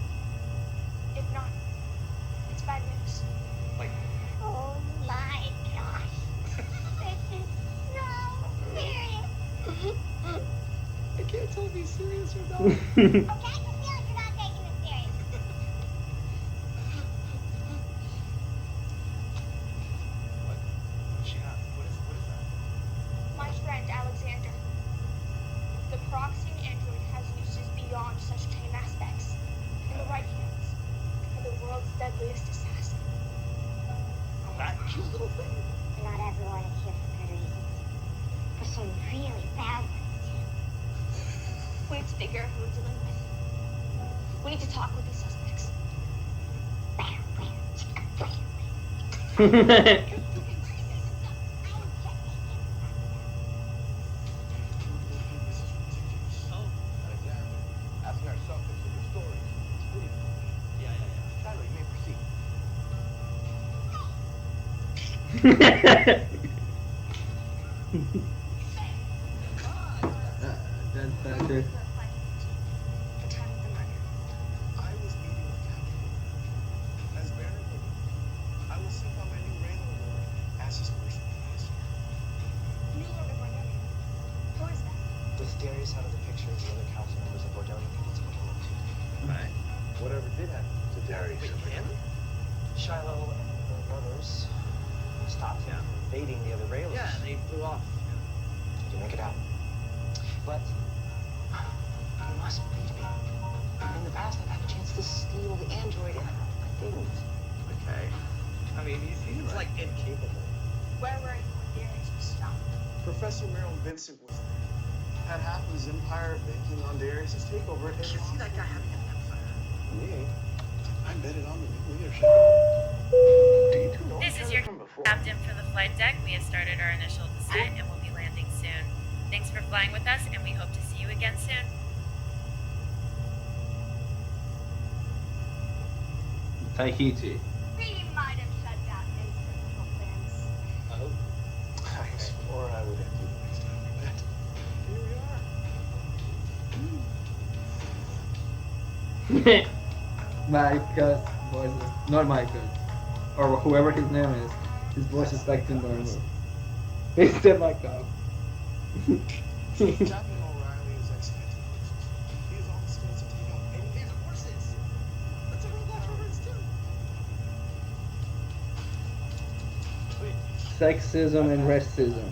If not, it's bad news. Like, oh my gosh. This is so serious. I can't tell if he's serious or not. Okay, I can feel like you're not taking this serious. What's she on? What is that? My friend Alexander. The proxying android has uses beyond such tame aspects. In the right hands, and the world's deadliest assassin. That cute little thing. Not everyone is here for good reasons. For some really bad ones, too. We need to figure out who we're dealing with. We need to talk with these suspects. Alexander, asking our subjects of their stories. It's pretty cool. Yeah. Shiloh, you may proceed. Dead factor. The time of the murder. I was meeting with Captain. As Baron Lord, I will send out my new Rainer Lord as his personal master. New Lord of Bordeaux. Who is that? With Darius out of the picture, the other council members of Bordeaux needed someone to look to. Right. Whatever did happen to Darius? Wait, him? Shiloh and her brothers stopped him from invading the other railers. Yeah, and they flew off. Did you make it out? But you must believe me. In the past, I've had a chance to steal the android, and I didn't. Okay. I mean, he seems like incapable. Where were you when Darius was stopped? Professor Merrill Vincent was there. Had half of his empire banking on Darius' takeover. And you see that guy having an empire? Me? I betted on the new leadership. Do you two know This each is other your from before? captain from the flight deck. We have started our initial descent and will be landing soon. Thanks for flying with us, and we hope to see you again soon. Tahiti. We might have shut down his typical plans. Oh. I swore I would have you the next time we met. Here we are. Micah's voice is not Micah, or whoever his name is. His voice is back to normal. It's the Micah. Captain O'Reilly is excellent. He has all the skills to take out any of the horses. That's a robot reference too. Wait. Sexism and racism.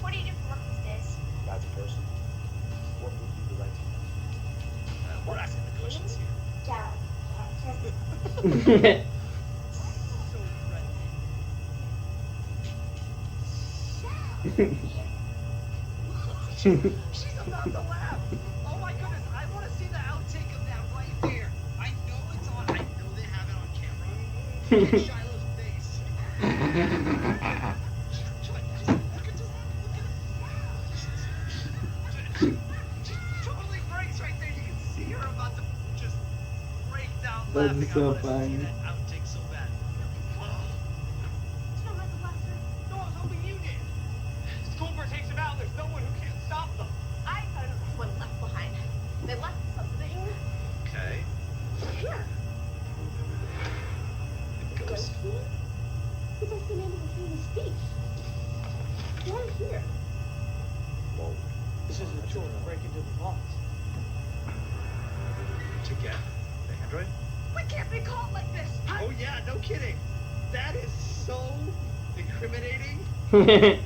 What do you do for work these days? That's a person. What would be the right to know? We're asking the questions here. Jerome. She's about to laugh. Oh my goodness, I want to see the outtake of that right there. I know it's on. I know they have it on camera. Look at Shiloh's face. She totally breaks right there. You can see her about to just break down laughing. That's so I want to funny. see that outtake so bad. It's not like the blaster. No, I was hoping you did. Cooper takes him out. There's no one who can stop them. I thought it was someone left behind. They left something. Okay. Here. Ghost. It's like the name of the famous thief. Right here. Whoa. This is a tool to break into the vault. To get the android? We can't be caught like this. Oh yeah, no kidding. That is so incriminating. Alexander!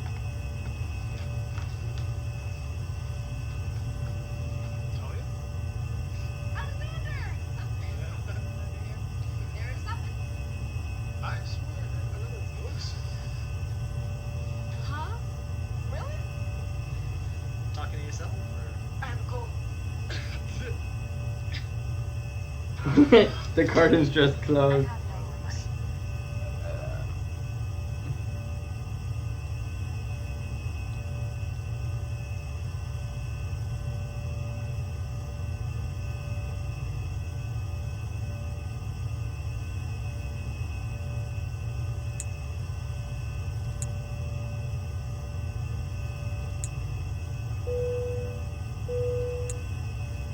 There's something. I swear, another voice. Huh? Really? Talking to yourself? Or? I'm cool. The curtains just closed.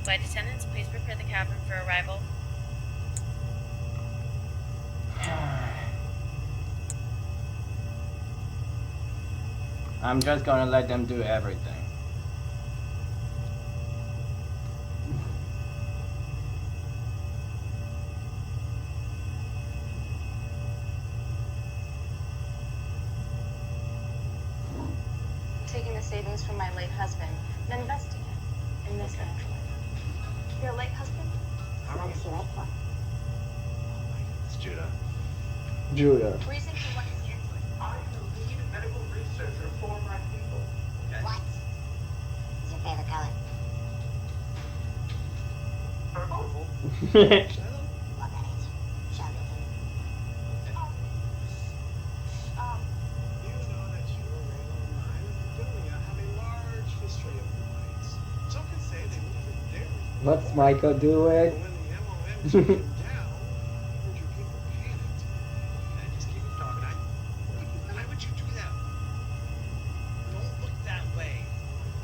Flight attendants, please prepare the cabin for arrival. I'm just gonna let them do everything. Taking the savings from my late husband and investing it in this android. Your late husband? How long does he like for? It's Judah. Judah. Reason for wanting the android. I'm the lead medical researcher for my people. Okay. What? What's your favorite color? Purple. Shiloh? Love that answer. Shout it. You know that you, Raylo, and I, and Bedelia have a large history of lights. Some can say they moved in Darius. What's Micah doing? When the MOM took him down, heard your people panicked. And just keep it talking. Why would you do that? Don't look that way.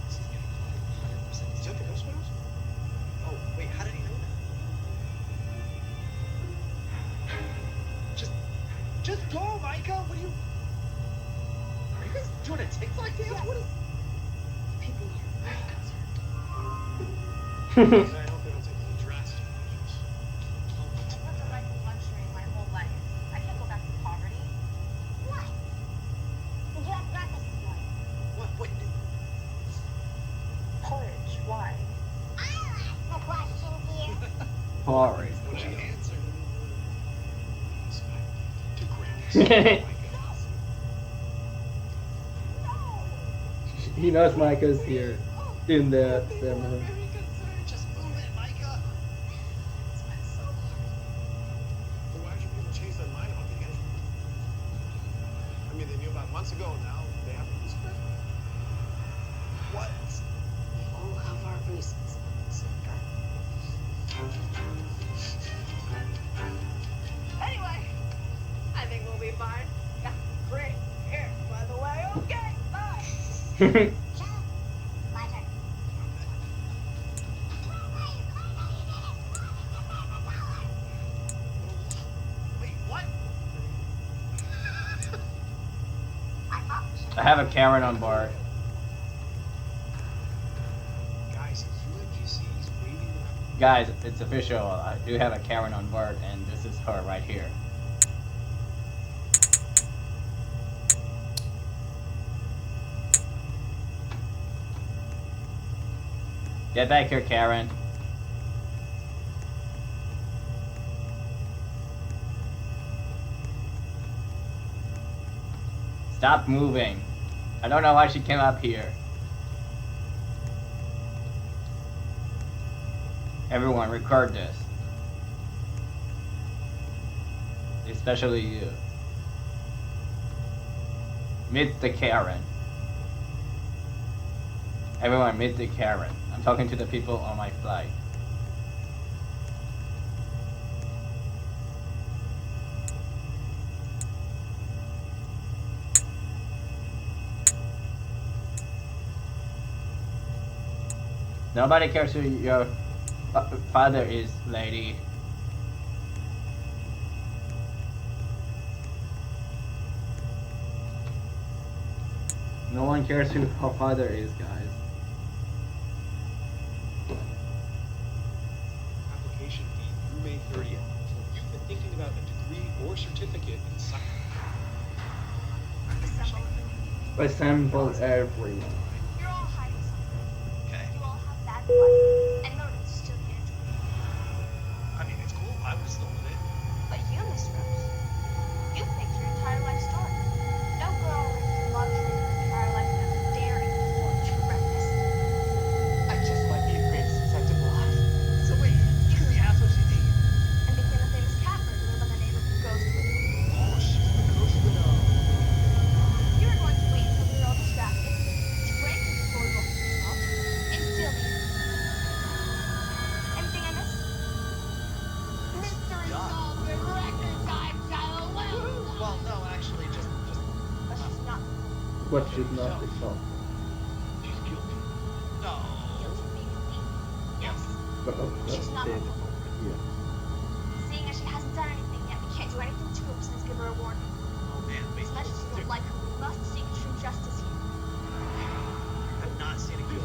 This is getting 100%. Is that the Ghost Mouse? Oh, wait, how did he know that? Just go, Micah. What are you guys doing a TikTok dance? What is... People here. I hope they don't take any drastic measures. I've lived a life of luxury my whole life. I can't go back to poverty. What? Did you have breakfast this morning? What? Porridge. Why? I Corey. What'd she answer? He knows Micah's here in the ceremony. Just move it, Micah. It's been so hard. But why should people change their mind about the injury? I mean, they knew about months ago. Now they have a reason. What? We all have our reasons, Senator. Anyway, I think we'll be fine. Yeah, great. Here, by the way. Okay, bye. My turn. Wait, what? I have a Karen on board. Guys, UMGC is waiting. Guys, it's official. I do have a Karen on board, and this is her right here. Get back here, Karen. Stop moving. I don't know why she came up here. Everyone, record this. Especially you. Meet the Karen. Everyone, meet the Karen. I'm talking to the people on my flight. Nobody cares who your father is, lady. No one cares who her father is, guys. Application fee through May 30th. So if you've been thinking about a degree or certificate in science. Assemble everyone. You're all hiding something. Okay. You all have bad blood, and motives to steal the android. I mean, it's cool. I would have stolen it. But you, Miss Rose, you faked your entire life story. No girl raised in luxury her entire life would ever dare even forge correctness. I just might be the greatest detective alive. So wait, you really asked what she did? And became a famous cat burglar by the name of Ghost Widow. Oh, she's the Ghost Widow. You were going to wait until we were all distracted to break into the boardwalk yourself and steal me. Anything I missed? Mystery solved in record time, Shiloh. Well, no, actually, just. But she's not What should not be solved? She's guilty. No. guilty, maybe. Yes. But She's not dead. culpable. Yeah. Seeing as she hasn't done anything yet, we can't do anything to her besides give her a warning. Oh man, wait. As much as you don't like her, we must seek true justice here. I'm not standing for you.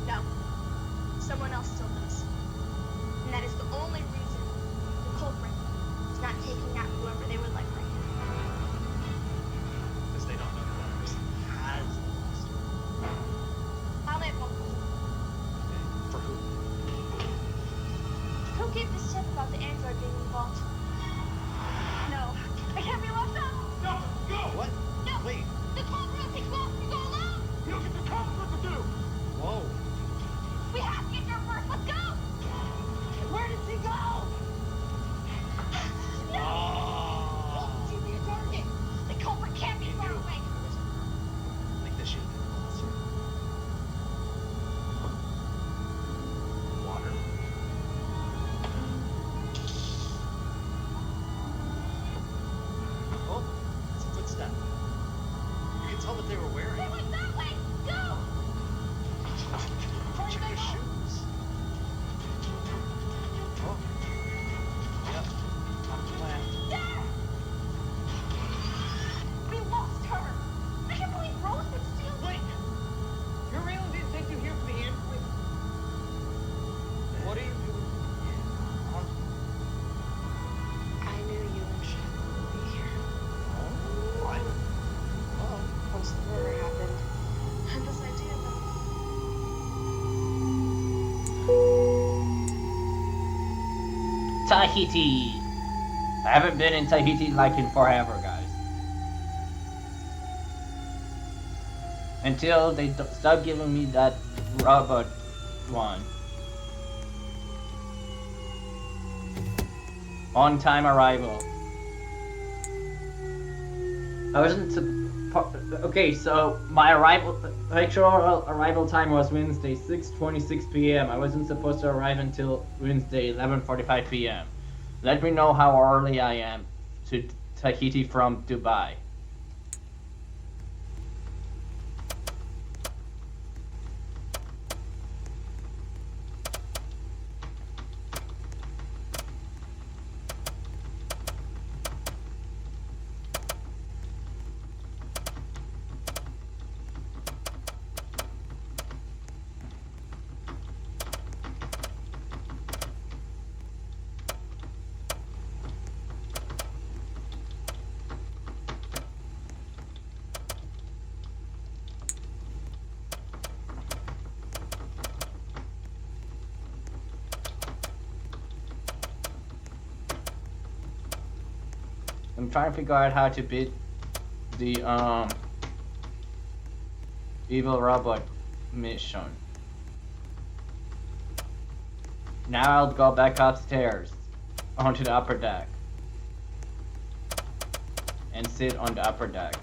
No. Someone else still does. And that is the only reason the culprit is not taking out whoever they would like right now. Because they don't know who that person has lost. I'll make one call. For who? Tahiti. I haven't been in Tahiti like in forever, guys. Until they stop giving me that robot one. On-time arrival. I wasn't okay, so my actual arrival time was Wednesday, 6:26 p.m. I wasn't supposed to arrive until Wednesday, 11:45 p.m. Let me know how early I am to Tahiti from Dubai. I'm trying to figure out how to beat the evil robot mission. Now I'll go back upstairs onto the upper deck and sit on the upper deck.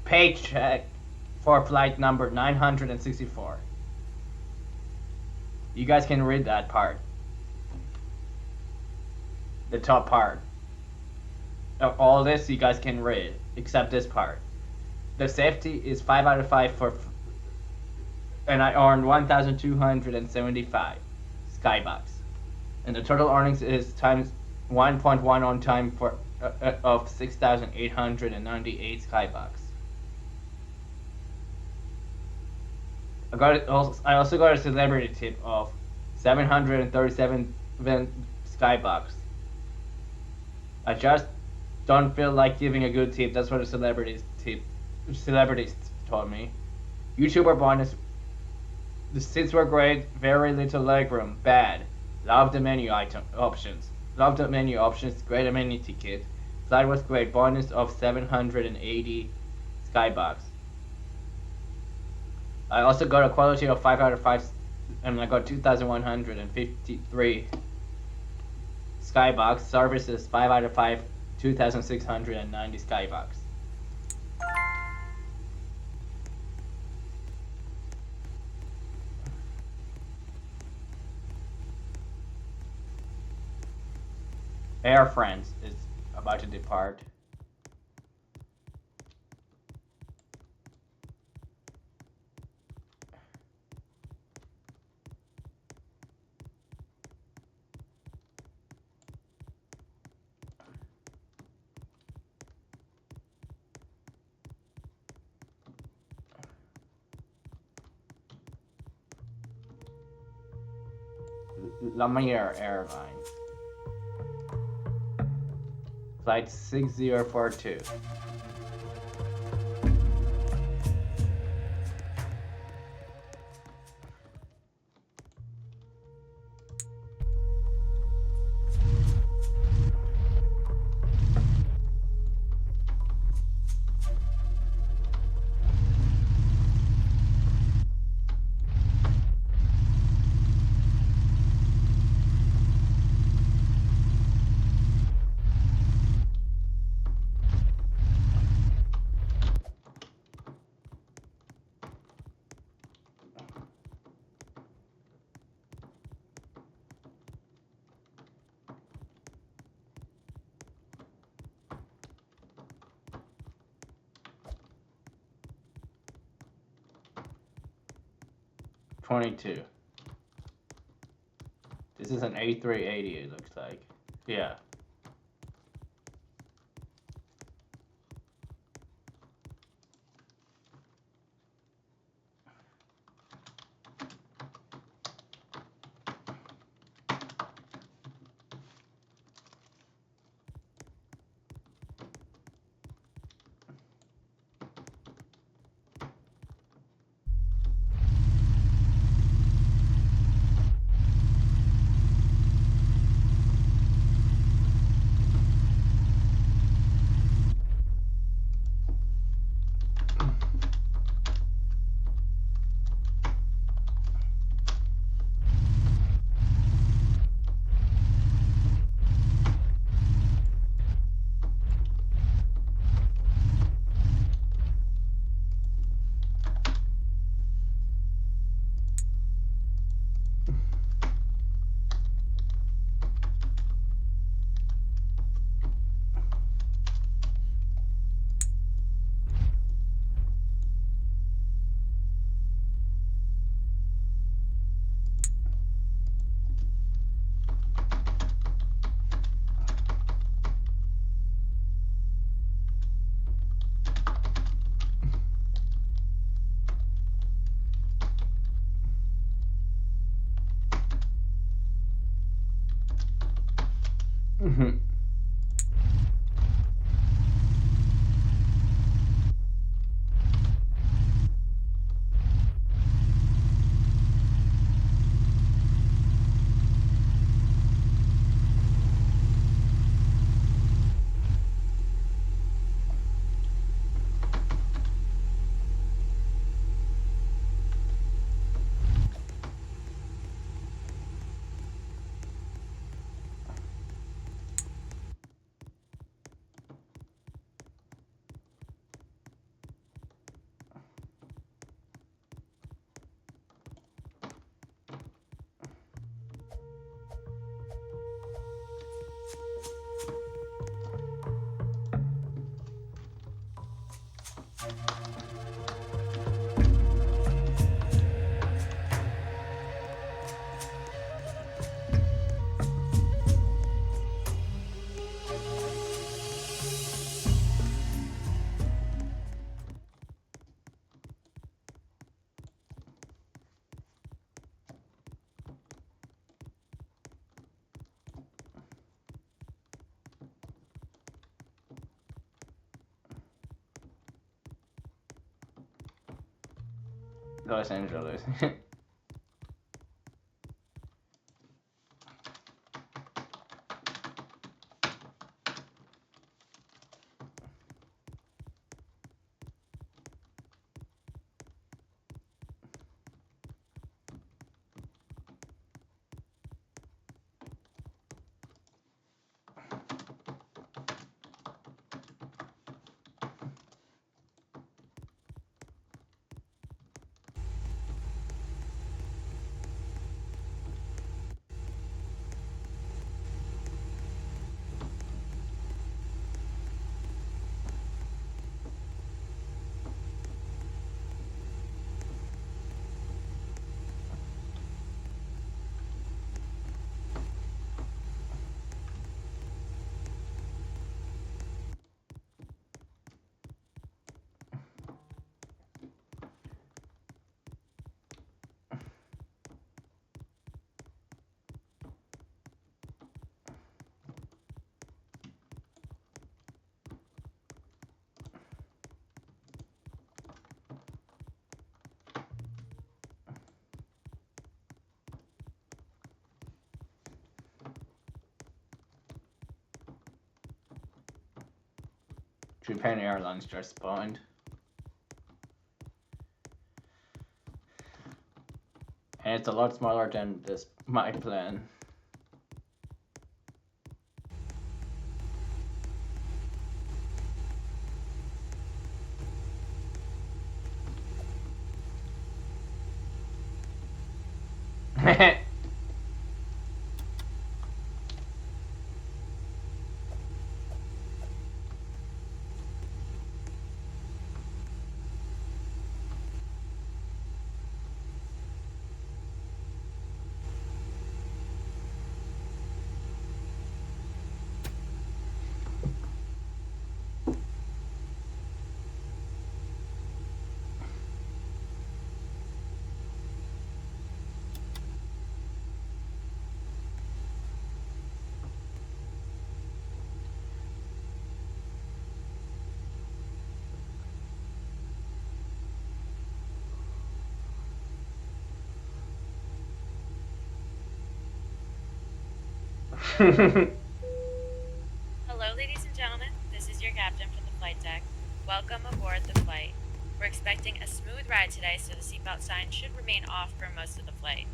Paycheck for flight number 964. You guys can read that part. The top part. All this you guys can read, except this part. The safety is 5 out of 5 and I earned 1,275 skybucks. And the total earnings is times 1.1 on time for of 6,898 skybucks. I also got a celebrity tip of 737 skybucks. I just don't feel like giving a good tip. That's what the celebrities told me. YouTuber bonus. The seats were great. Very little legroom. Bad. Love the menu options. Love the menu options. Great amenity kit. Flight was great. Bonus of 780 skybucks. I also got a quality of 5 out of 5, and I got 2,153 skybucks. Services 5 out of 5, 2,690 skybucks. Air France is about to depart. Lumiere Airlines. Flight 6042. 22. This is an A380, it looks like. Yeah. Los Angeles. Japan Airlines just spawned. And it's a lot smaller than this my plan. Hello, ladies and gentlemen. This is your captain for the flight deck. Welcome aboard the flight. We're expecting a smooth ride today, so the seatbelt sign should remain off for most of the flight.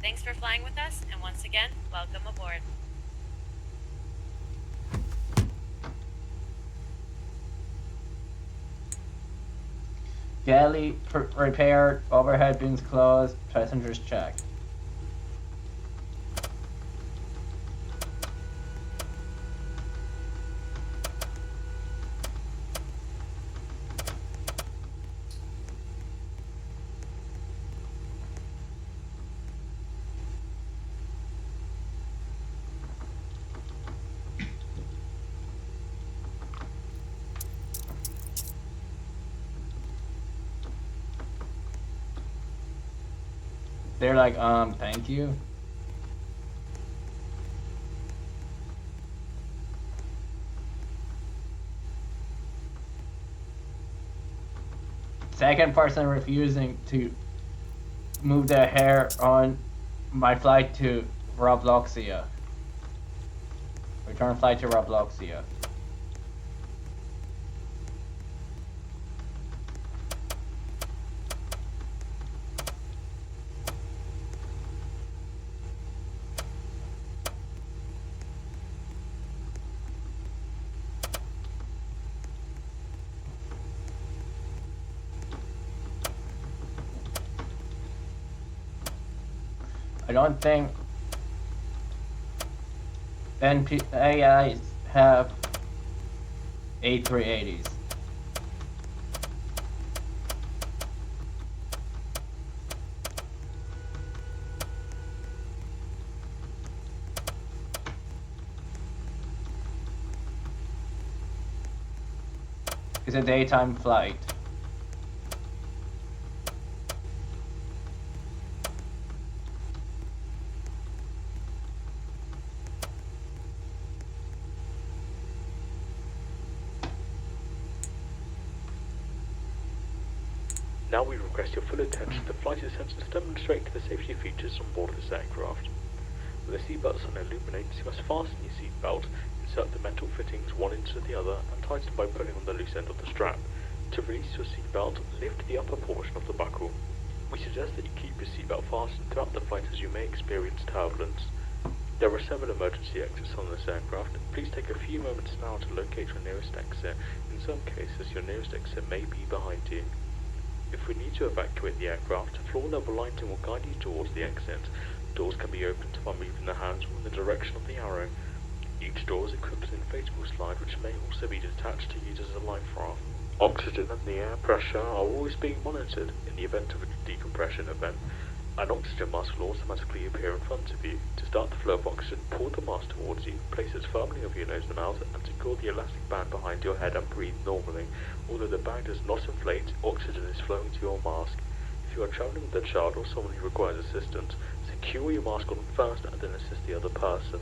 Thanks for flying with us, and once again, welcome aboard. Galley repaired, overhead bins closed, passengers checked. They're like, thank you. Second person refusing to move their hair on my flight to Robloxia. Return flight to Robloxia. I don't think AIs have A380s. It's a daytime flight. Now we request your full attention to flight attendants demonstrate the safety features on board this aircraft. With the seatbelt sign illuminates, you must fasten your seatbelt, insert the metal fittings one into the other, and tighten by pulling on the loose end of the strap. To release your seatbelt, lift the upper portion of the buckle. We suggest that you keep your seatbelt fastened throughout the flight as you may experience turbulence. There are several emergency exits on this aircraft. Please take a few moments now to locate your nearest exit. In some cases, your nearest exit may be behind you. If we need to evacuate the aircraft, floor level lighting will guide you towards the exit. Doors can be opened by moving the handle in the direction of the arrow. Each door is equipped with an inflatable slide which may also be detached to use as a life raft. Oxygen and the air pressure are always being monitored. In the event of a decompression event, an oxygen mask will automatically appear in front of you. To start the flow of oxygen, pull the mask towards you, place it firmly over your nose and mouth, and secure the elastic band behind your head and breathe normally. Although the bag does not inflate, oxygen is flowing to your mask. If you are traveling with a child or someone who requires assistance, secure your mask on first and then assist the other person.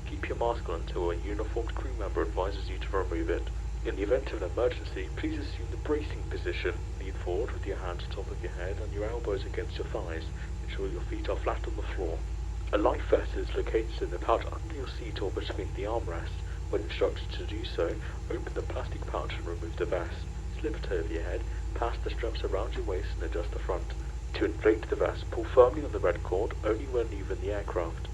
Keep your mask on until a uniformed crew member advises you to remove it. In the event of an emergency, please assume the bracing position. Lean forward with your hands on top of your head and your elbows against your thighs. Ensure your feet are flat on the floor. A life vest is located in the pouch under your seat or between the armrests. When instructed to do so, open the plastic pouch and remove the vest. Slip it over your head, pass the straps around your waist and adjust the front. To inflate the vest, pull firmly on the red cord only when leaving the aircraft.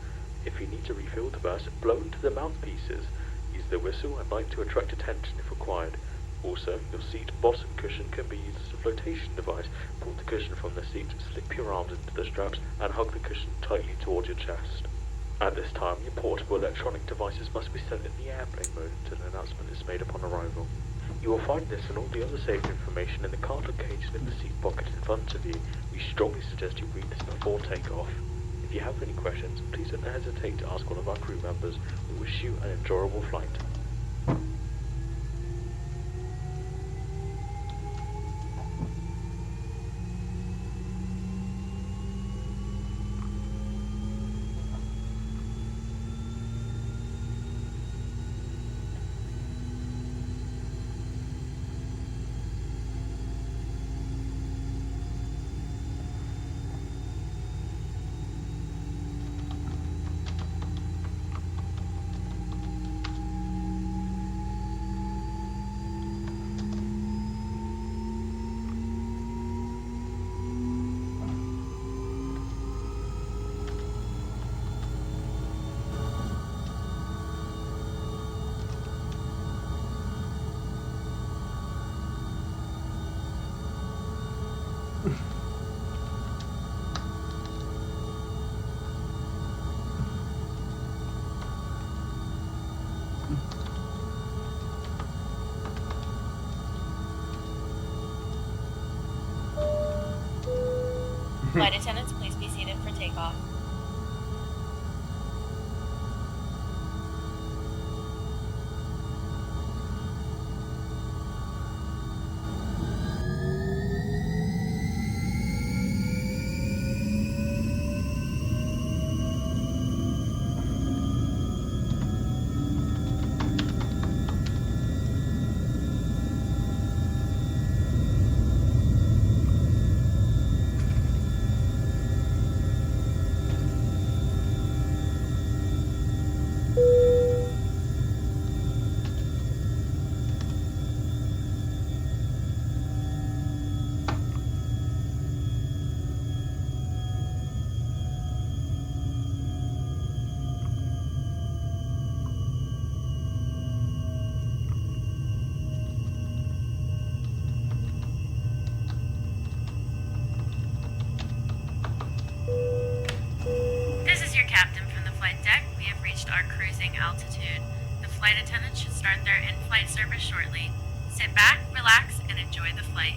If you need to refill the vest, blow into the mouthpieces. Use the whistle and light to attract attention if required. Also, your seat bottom cushion can be used as a flotation device. Pull the cushion from the seat, slip your arms into the straps, and hug the cushion tightly towards your chest. At this time, your portable electronic devices must be set in the airplane mode until an announcement is made upon arrival. You will find this and all the other safety information in the card located in the seat pocket in front of you. We strongly suggest you read this before takeoff. If you have any questions, please don't hesitate to ask one of our crew members. We wish you an enjoyable flight. Flight attendants, please be seated for takeoff. This is your captain from the flight deck. We have reached our cruising altitude. The flight attendants should start their in-flight service shortly. Sit back, relax, and enjoy the flight.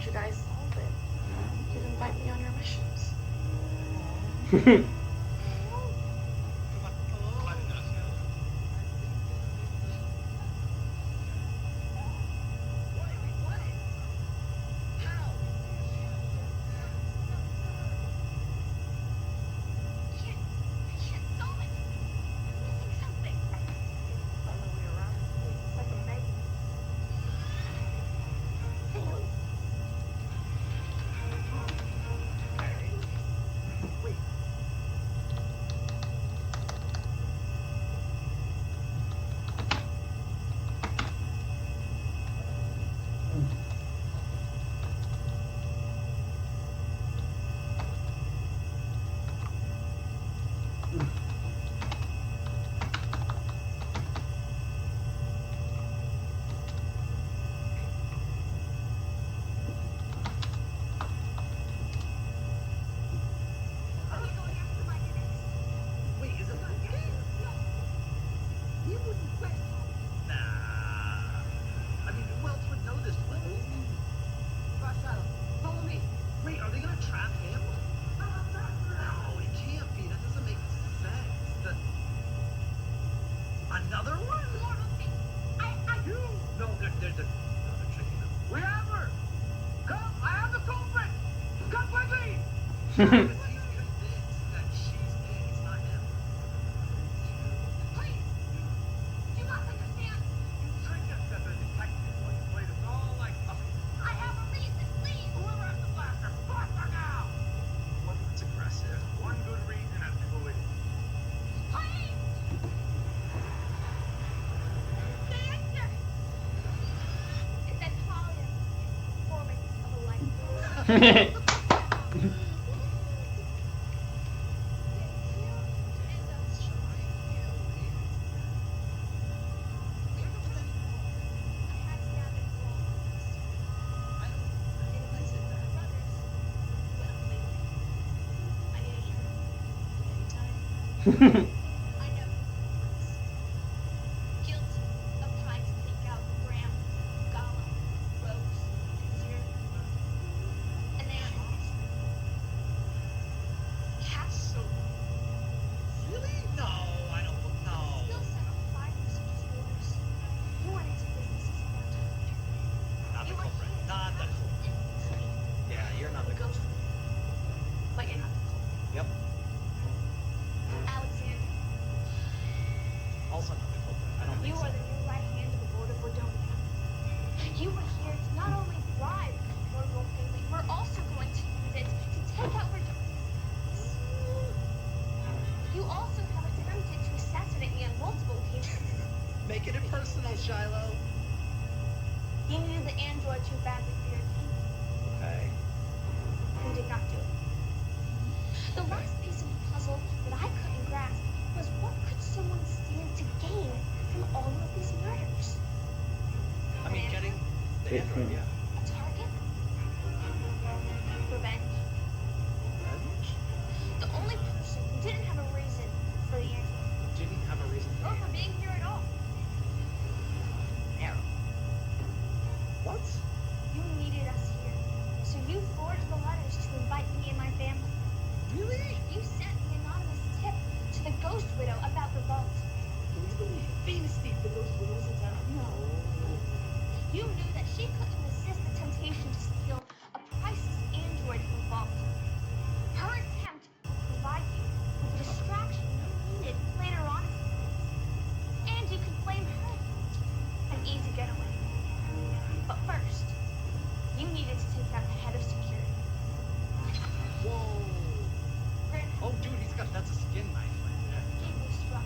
You guys solve it. You'd invite me on your missions. personal, Shiloh. You needed the android too badly for your team. Okay. You did not do it. The last piece of the puzzle that I couldn't grasp was what could someone stand to gain from all of these murders? I mean, getting the android, yeah. A target? Revenge? Revenge? The only person who didn't have a reason for the android. Didn't have a reason Or for being here at all. Arrow. What? You needed us here, so you forged the letters to invite me and my family. Really? You sent the anonymous tip to the Ghost Widow about the vault. Can you believe it? Famous thief, the Ghost Widow was in town. No. You knew that she couldn't resist the temptation to steal a priceless android from the vault. Her attempt would provide you with the distraction you needed later on. And you could blame her. An easy getaway. But first, you needed to take out the head of security. Whoa. Oh, dude, that's a skin knife right there. Gave me struck.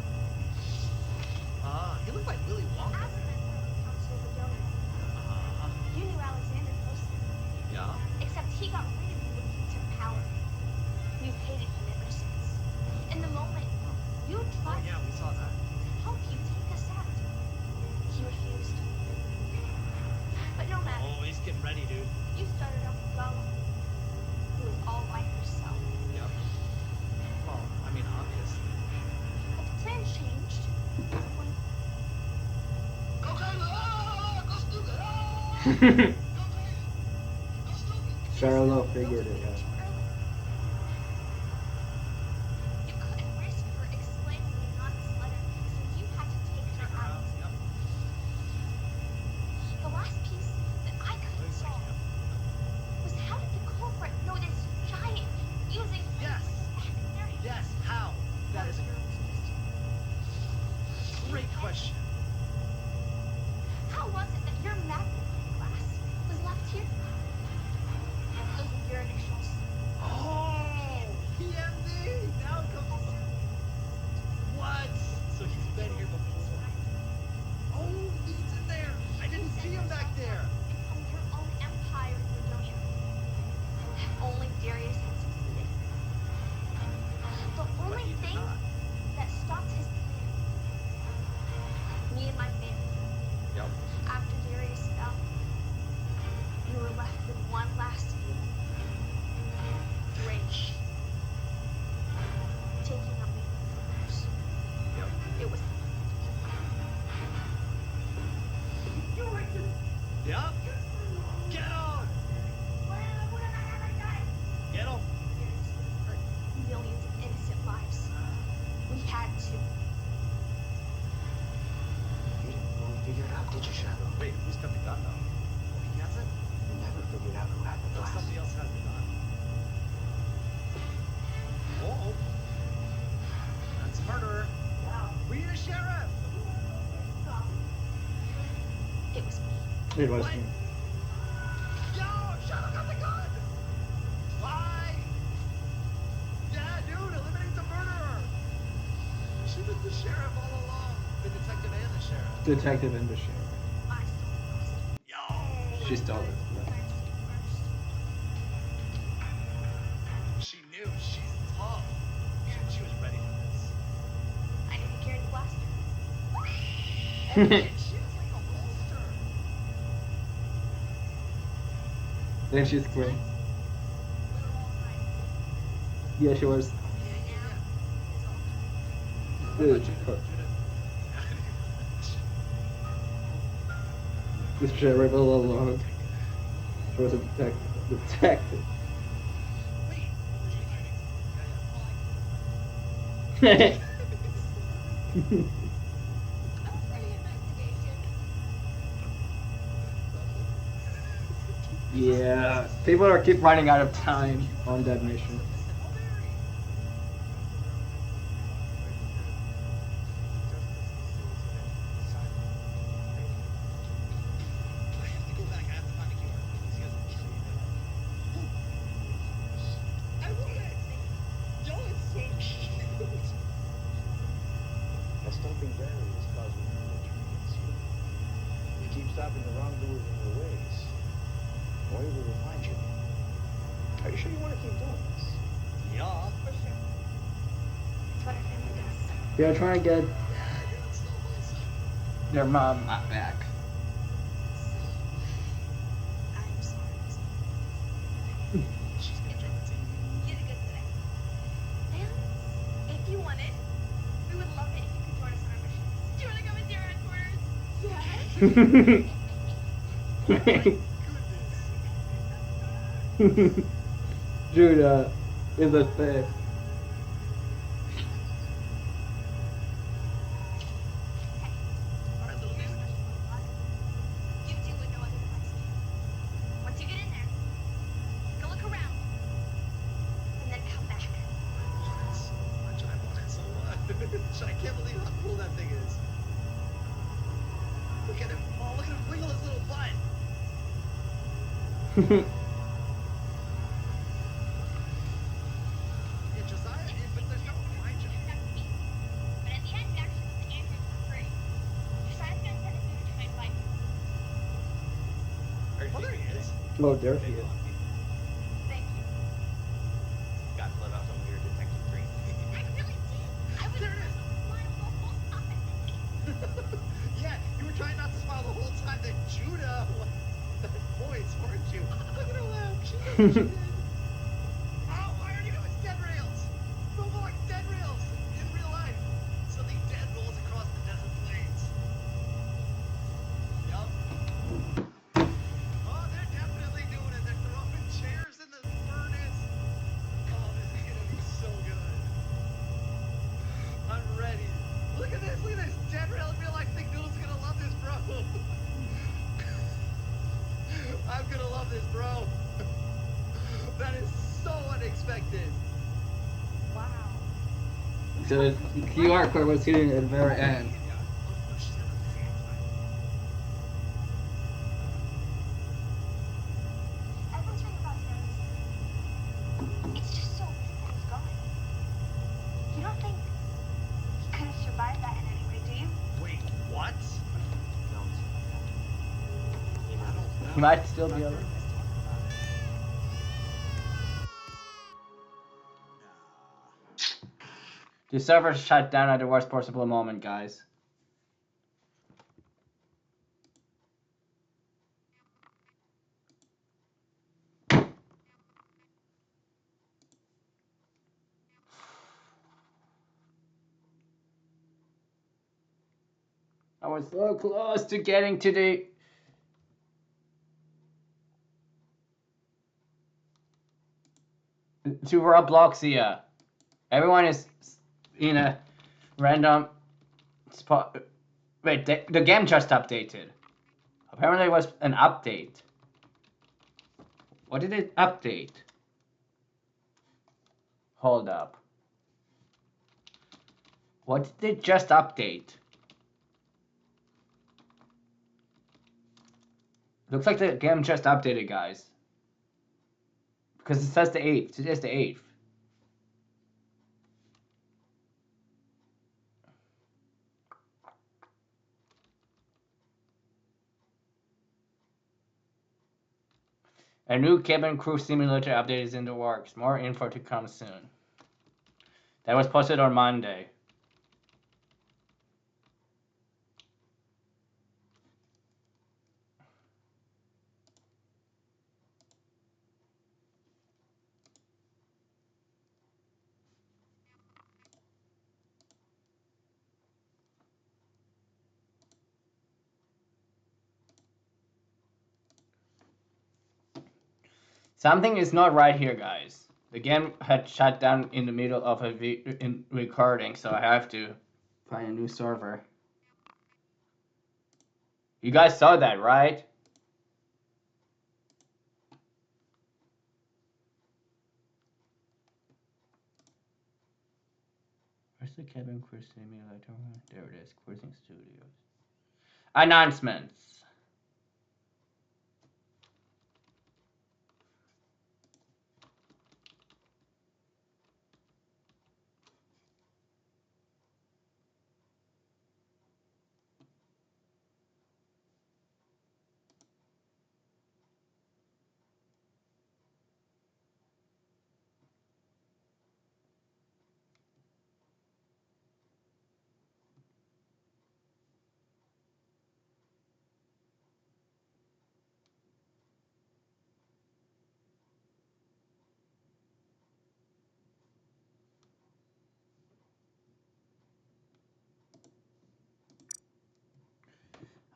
He looked like Willy Wonka. As a member of the Council of the Donor, you knew Alexander closely. Yeah. Except he got rid of you when he took power. We've hated him ever since. In the moment, you tried yeah, we saw that. to help you take us out. He refused. But no matter. Oh, he's getting ready, dude. You started off with Gollum, who was all by herself. Yep. Well, I mean, obviously. But the plan changed when Charlotte figured it out. you couldn't risk her explaining the anonymous letter, so you had to take her out. The last piece that I couldn't solve was how did the culprit know this giant using Yes. Yes. How? That is a great question. How was it that your magnifying glass was left here? Those were your initials. Oh, PMD. Now it comes. What? So he's been here before. Oh, he's in there. I didn't see him back there. Become your own empire in Verdonia. If only Darius had succeeded. The only thing that stopped his plan. Me and my family. Yep. After Darius fell, you were left with one last feeling. Rage. Taking out me first. Yep. It was Yep. Get on. Get him. Darius would have hurt millions of innocent lives. We had to. You didn't really figure it out, did you, Shiloh? Wait, who's got the gun, though? Oh, he has it? You never figured out who had the No, glass. somebody else has the gun. Oh. That's a murderer. We need a sheriff. It was me. It was What? me. Yo, Shiloh got the gun. Why? Yeah, dude, eliminate the murderer. She was the sheriff all along. The detective and the sheriff. Detective and the sheriff. I stole the She stole it. She knew. She's tough. She was ready for this. I knew you carried the blaster. She was like a holster. Then she screamed. Yeah, she was. Dude, the sheriff all along. She was a detective. Yeah, people are keep running out of time on that mission. That stomping barrier is causing human trees. stopping the wrongdoers in their ways, or we will find you. Are you sure you want to keep doing this? Yeah. For sure. It's what our family does. They're trying to get their mom back. I'm sorry. She's gonna drop it. You did good today. And if you want it, we would love it if you could join us on our missions. Do you want to come into your headquarters? Yes. Judah is a thief. You do what no other device can. Once you get in there, go look around, and then come back. I want it so much. I can't believe how cool that thing is. Look at him. Oh, look at him wiggle his little butt. Yeah, Josiah, but there's no point. But at the end, we actually get the android for free. Josiah's gonna send us through to try and find you. Oh, there he is. Oh, there he is. Thank you. Got to let out some of your detective dreams. I really did. I was There it is. smiling the whole time. Yeah, you were trying not to smile the whole time that Judah was that voice, weren't you? Look at her laugh. She knows what she did. Oh, I already know it's dead rails. Roblox dead rails in real life. Something dead rolls across the desert plains. Yup. Oh, they're definitely doing it. They're throwing chairs in the furnace. Oh, this is gonna be so good. I'm ready. Look at this. Look at this. Dead rail in real life. Think Noodle's gonna love this, bro. I'm gonna love this, bro. That is so unexpected. Wow. So the QR code was hidden at the very end. Everyone's talking about Jerome. It's just so weird that he's gone. You don't think he could have survived that in any way, do you? Wait, what? He might still be alive. The server shut down at the worst possible moment, guys. I was so close to getting to the Robloxia. Everyone is in a random spot. Wait, the game just updated. Apparently it was an update. What did it update? Hold up. What did it just update? Looks like the game just updated, guys. Because it says the 8th. Today's the 8th. A new cabin crew simulator update is in the works. More info to come soon. That was posted on Monday. Something is not right here, guys. The game had shut down in the middle of a recording, so I have to find a new server. You guys saw that, right? Where's the cabin crew simulator? There it is, Cruising Studios. Announcements.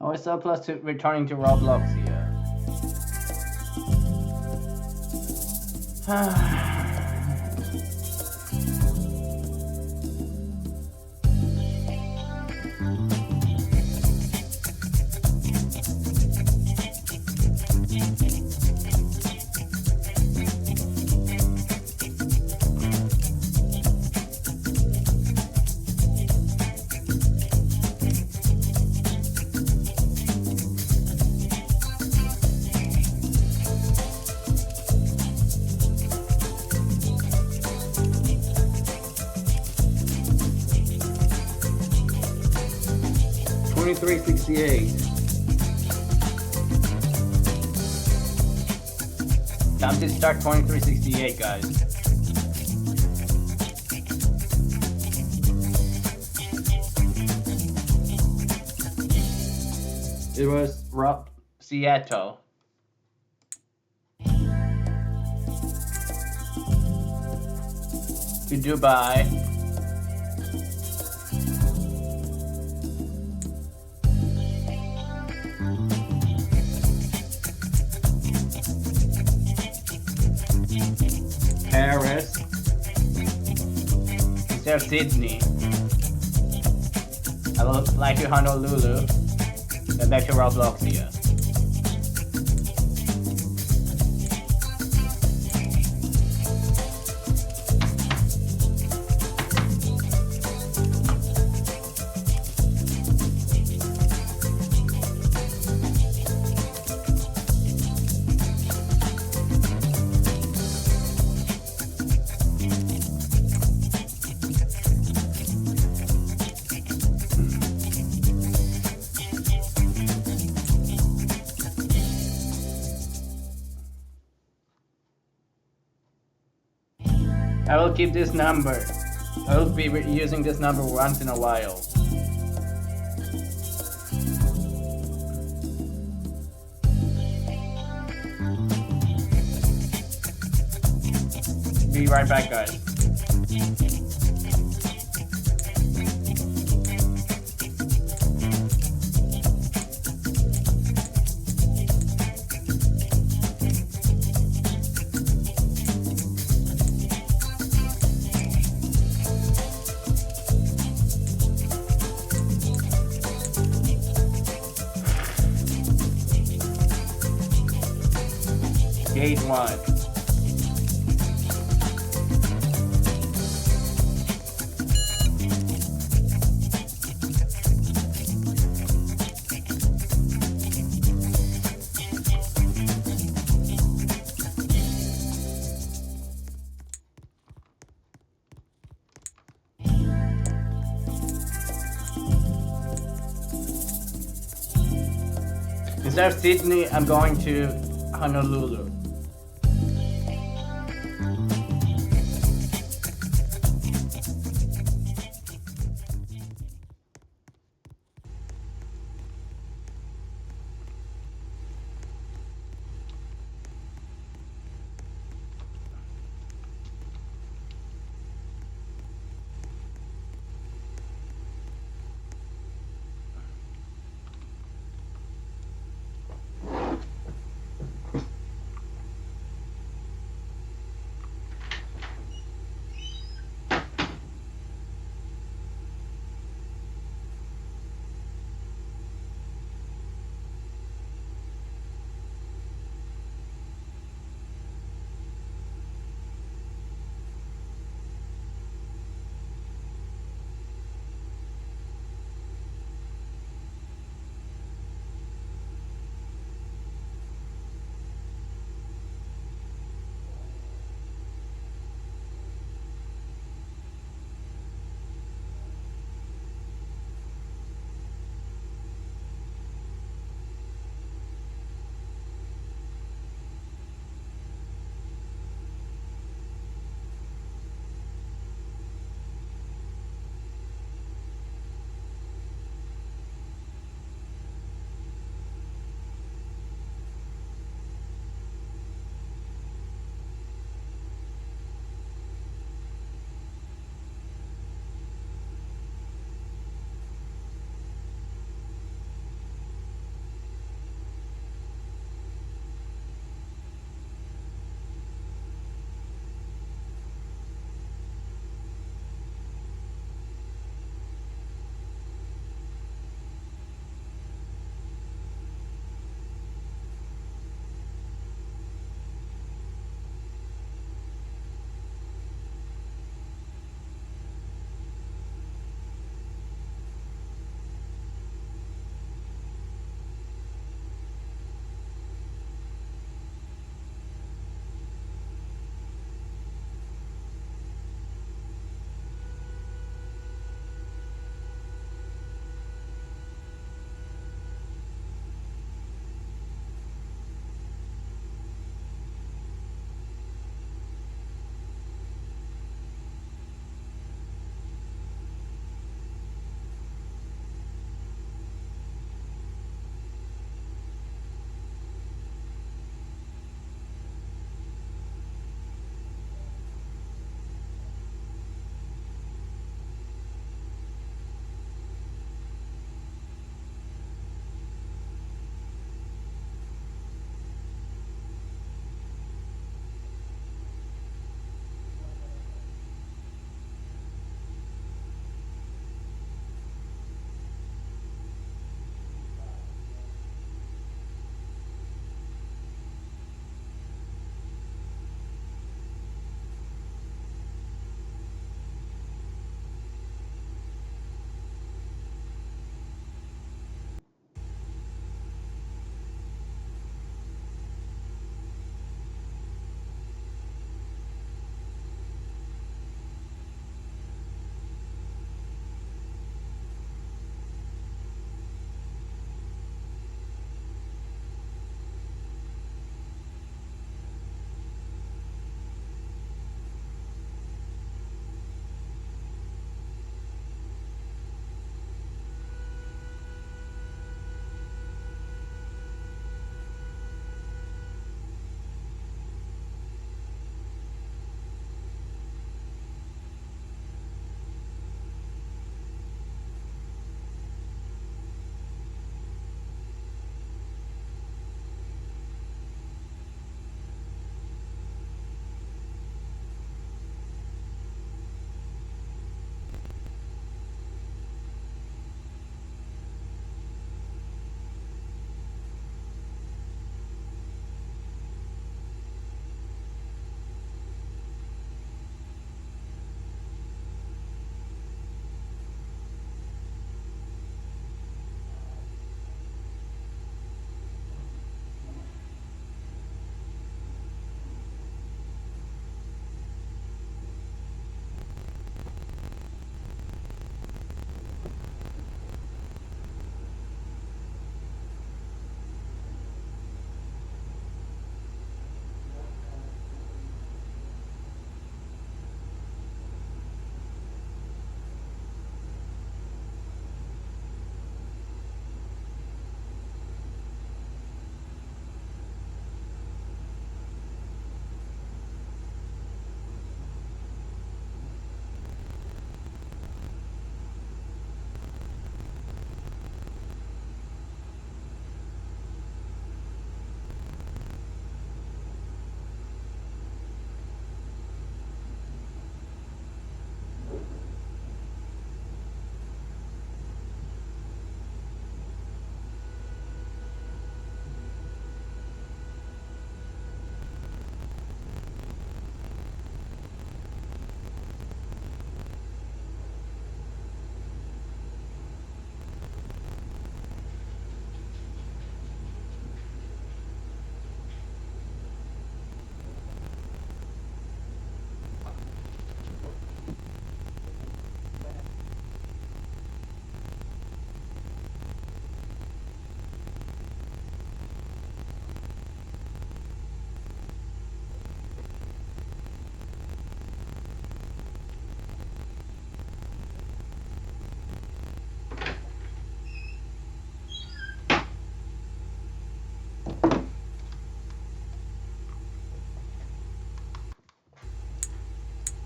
Oh, it's so close to returning to Roblox here. Time to start 2368, guys. It was Rob Seattle. To Dubai. Paris. Instead of Sydney. I will fly to Honolulu. Then back to Roblox here. I will keep this number. I will be using this number once in a while. Be right back, guys. Gate 1. Instead of Sydney, I'm going to Honolulu.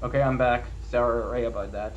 Okay, I'm back. Sorry about that.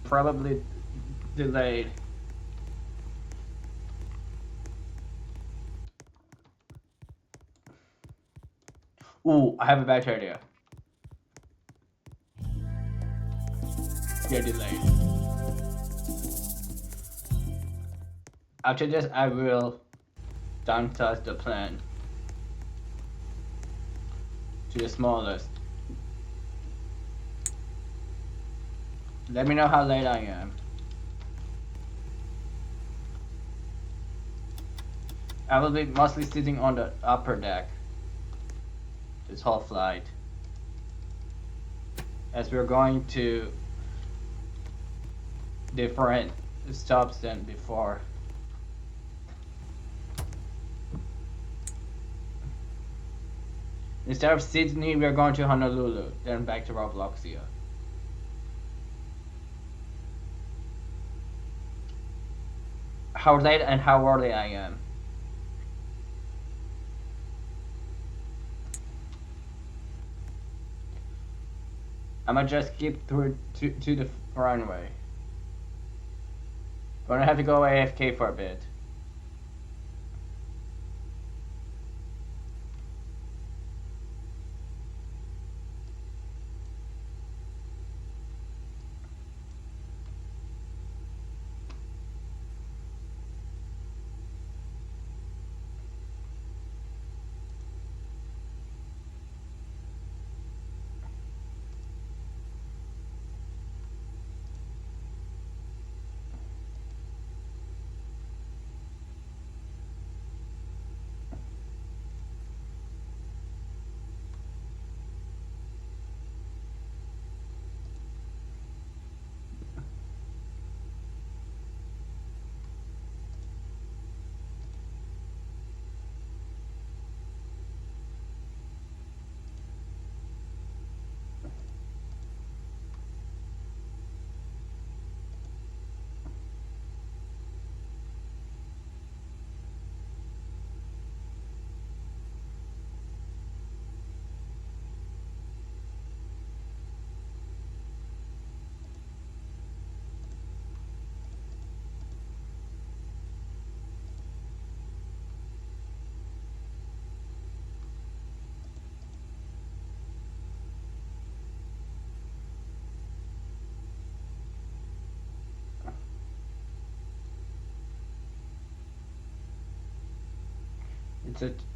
Probably delayed. Ooh, I have a better idea. You're delayed. After this, I will downsize the plan to the smallest. Let me know how late I am. I will be mostly sitting on the upper deck this whole flight, as we're going to different stops than before. Instead of Sydney, we're going to Honolulu, then back to Robloxia. How late and how early I am. I'ma just skip through to the runway. Gonna have to go AFK for a bit.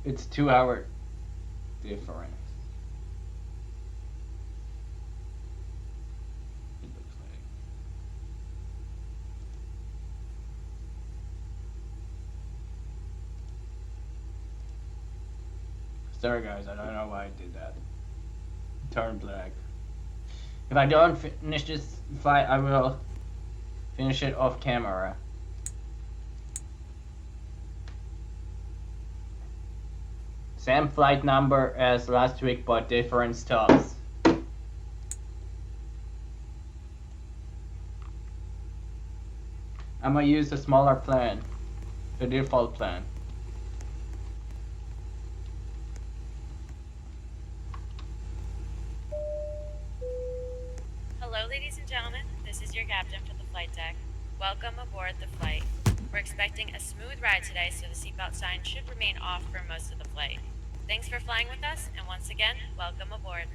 It's 2 hour difference. It looks like. Sorry guys, I don't know why I did that. Turn black. If I don't finish this fight, I will finish it off camera. Same flight number as last week, but different stops. I'm gonna use the smaller plan, the default plan. Hello, ladies and gentlemen. This is your captain for the flight deck. Welcome aboard the flight. We're expecting a smooth ride today, so the seatbelt sign should remain off for most of the flight. Thanks for flying with us, and once again, welcome aboard.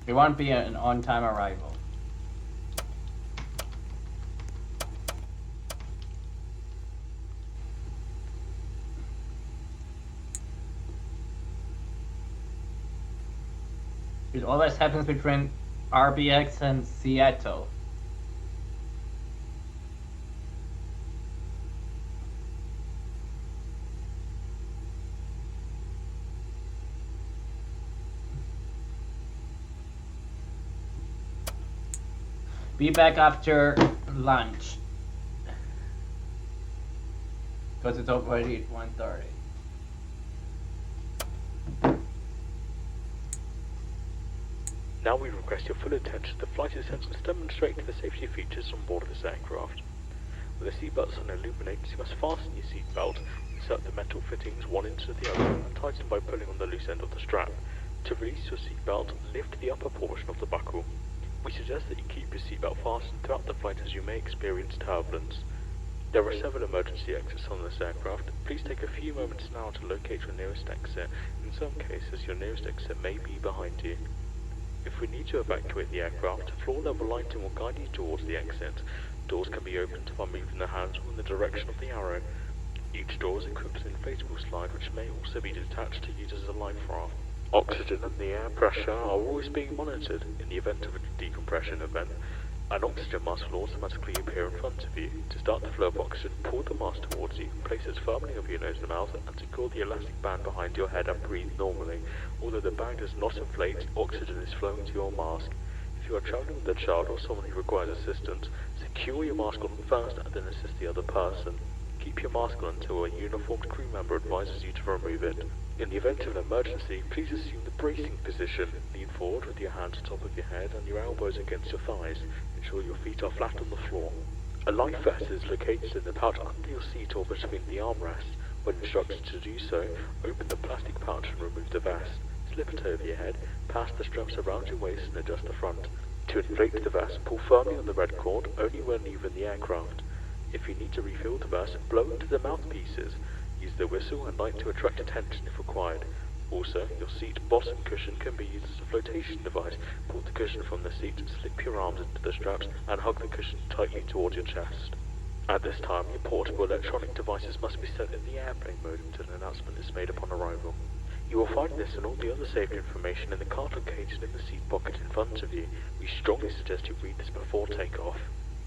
It won't be an on-time arrival. It always happens between RBX and Seattle. Be back after lunch. Because it's already at 1:30. Now we request your full attention to flight attendants demonstrating the safety features on board this aircraft. With the seatbelt sign illuminates, you must fasten your seatbelt, insert the metal fittings one into the other, and tighten by pulling on the loose end of the strap. To release your seatbelt, lift the upper portion of the buckle. We suggest that you keep your seatbelt fastened throughout the flight as you may experience turbulence. There are several emergency exits on this aircraft. Please take a few moments now to locate your nearest exit. In some cases, your nearest exit may be behind you. If we need to evacuate the aircraft, floor level lighting will guide you towards the exit. Doors can be opened by moving the handle in the direction of the arrow. Each door is equipped with an inflatable slide which may also be detached to use as a life raft. Oxygen and the air pressure are always being monitored. In the event of a decompression event, an oxygen mask will automatically appear in front of you. To start the flow of oxygen, pull the mask towards you, place it firmly over your nose and mouth, and secure the elastic band behind your head and breathe normally. Although the bag does not inflate, oxygen is flowing to your mask. If you are traveling with a child or someone who requires assistance, secure your mask on first and then assist the other person. Keep your mask on until a uniformed crew member advises you to remove it. In the event of an emergency, please assume the bracing position. Lean forward with your hands on top of your head and your elbows against your thighs. Ensure your feet are flat on the floor. A life vest is located in the pouch under your seat or between the armrests. When instructed to do so, open the plastic pouch and remove the vest. Slip it over your head, pass the straps around your waist and adjust the front. To inflate the vest, pull firmly on the red cord only when leaving the aircraft. If you need to refill the vest, blow into the mouthpieces. Use the whistle and light to attract attention if required. Also, your seat bottom cushion can be used as a flotation device. Pull the cushion from the seat, slip your arms into the straps, and hug the cushion tightly towards your chest. At this time, your portable electronic devices must be set in the airplane mode until an announcement is made upon arrival. You will find this and all the other safety information in the card located in the seat pocket in front of you. We strongly suggest you read this before takeoff.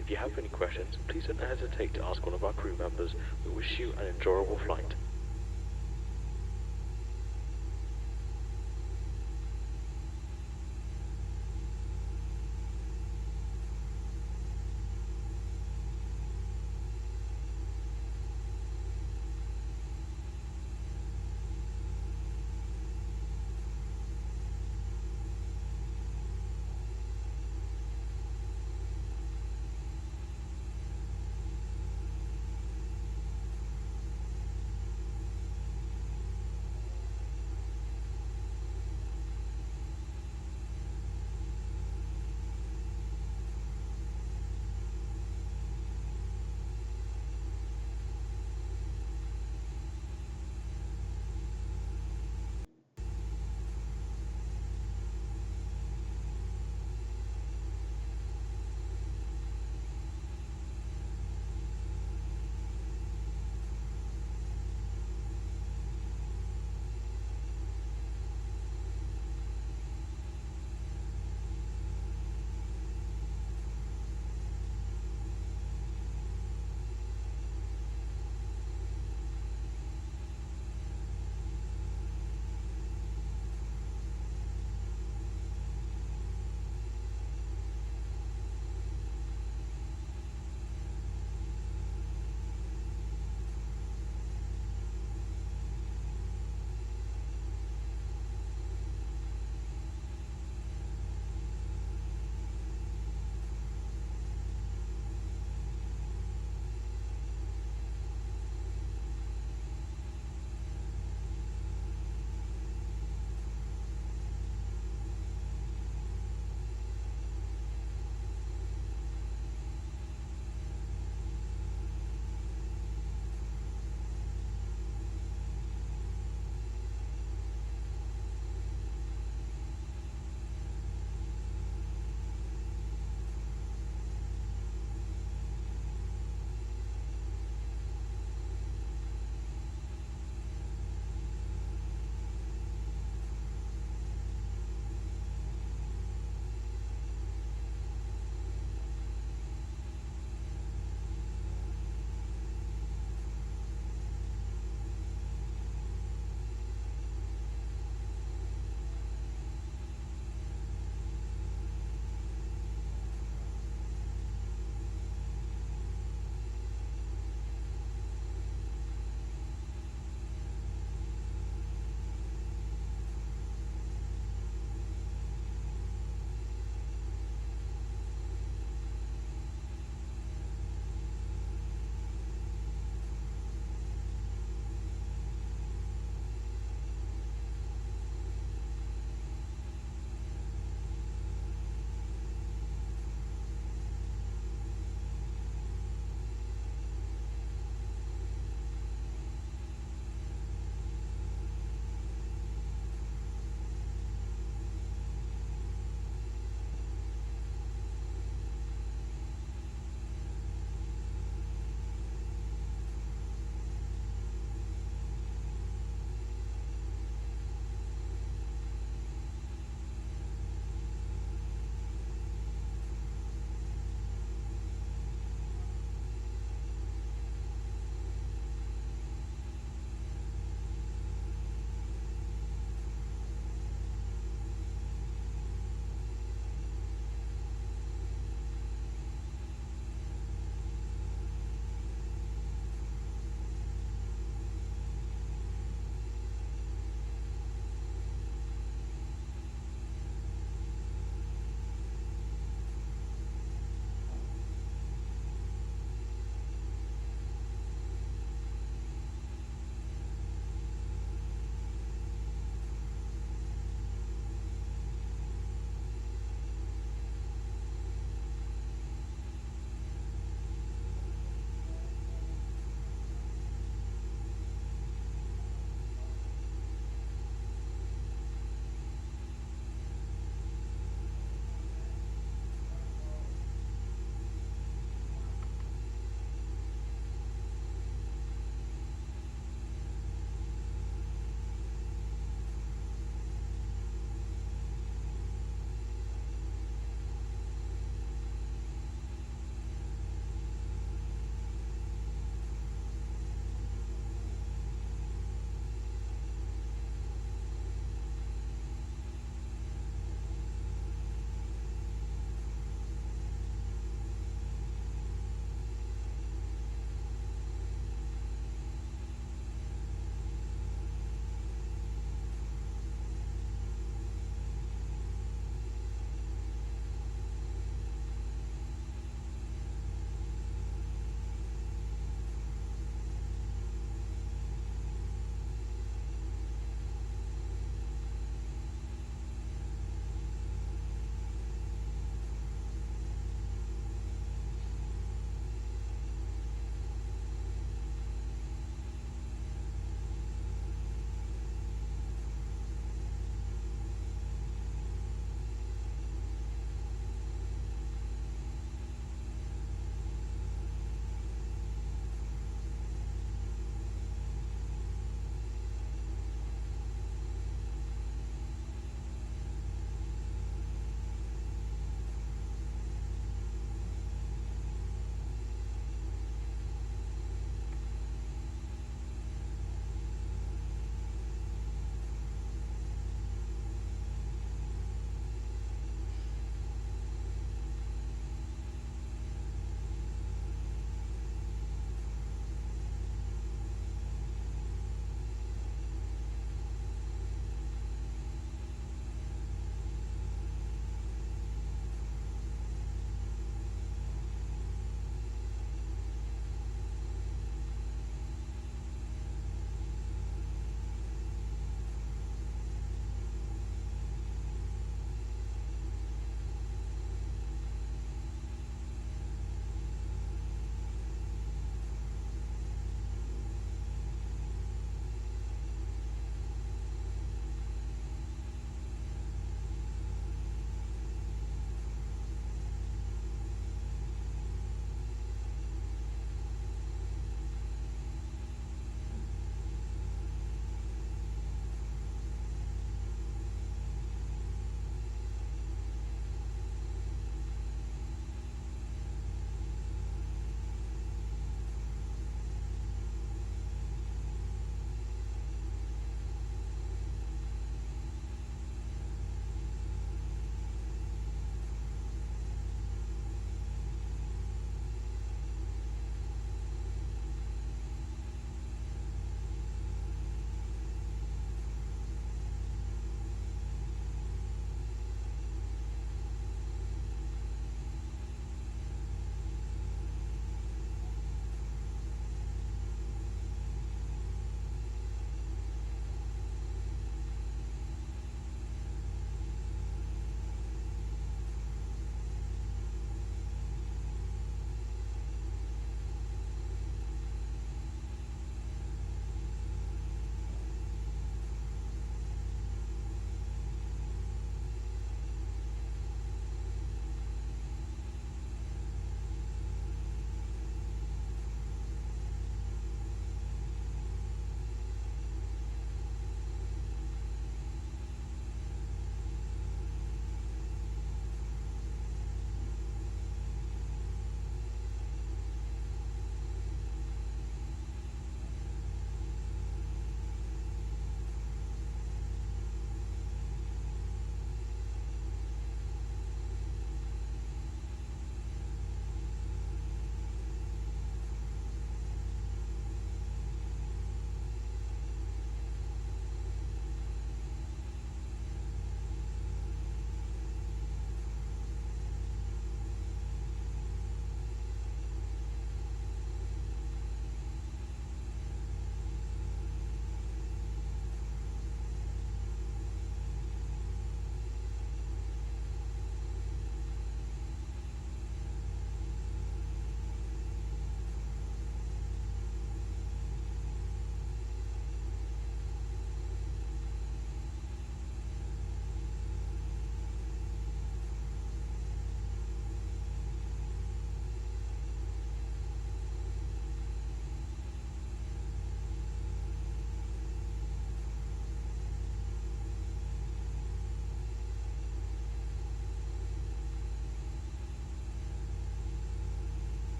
If you have any questions, please don't hesitate to ask one of our crew members. We wish you an enjoyable flight.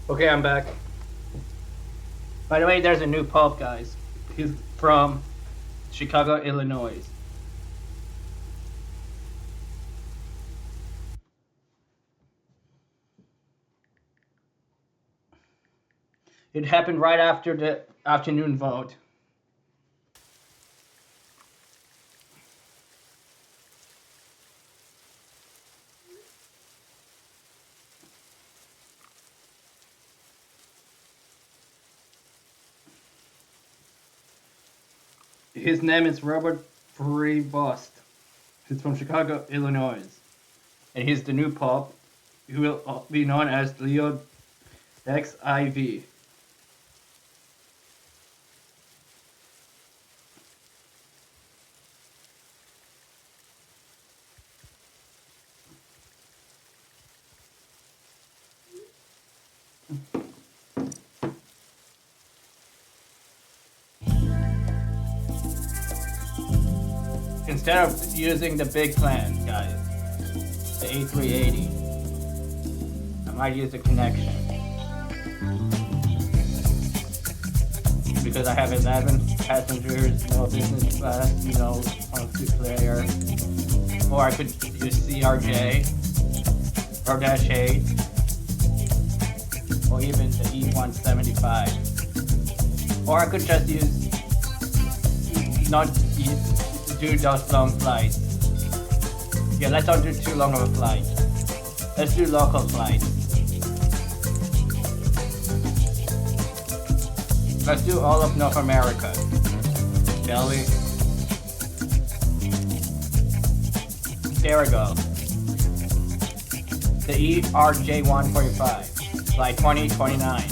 Okay, I'm back. By the way, there's a new pup, guys. He's from Chicago, Illinois. It happened right after the afternoon vote. His name is Robert Prevost. He's from Chicago, Illinois. And he's the new pup. He will be known as Leo XIV. Instead of using the big plan, guys, the A380, I might use the connection. Because I have 11 passengers, no business class, no multiplayer. Or I could use CRJ, or Dash 8, or even the E175. Or I could just use, do those long flights. Yeah, let's not do too long of a flight. Let's do local flights. Let's do all of North America. Shall we? There we go. The ERJ145, flight 2029.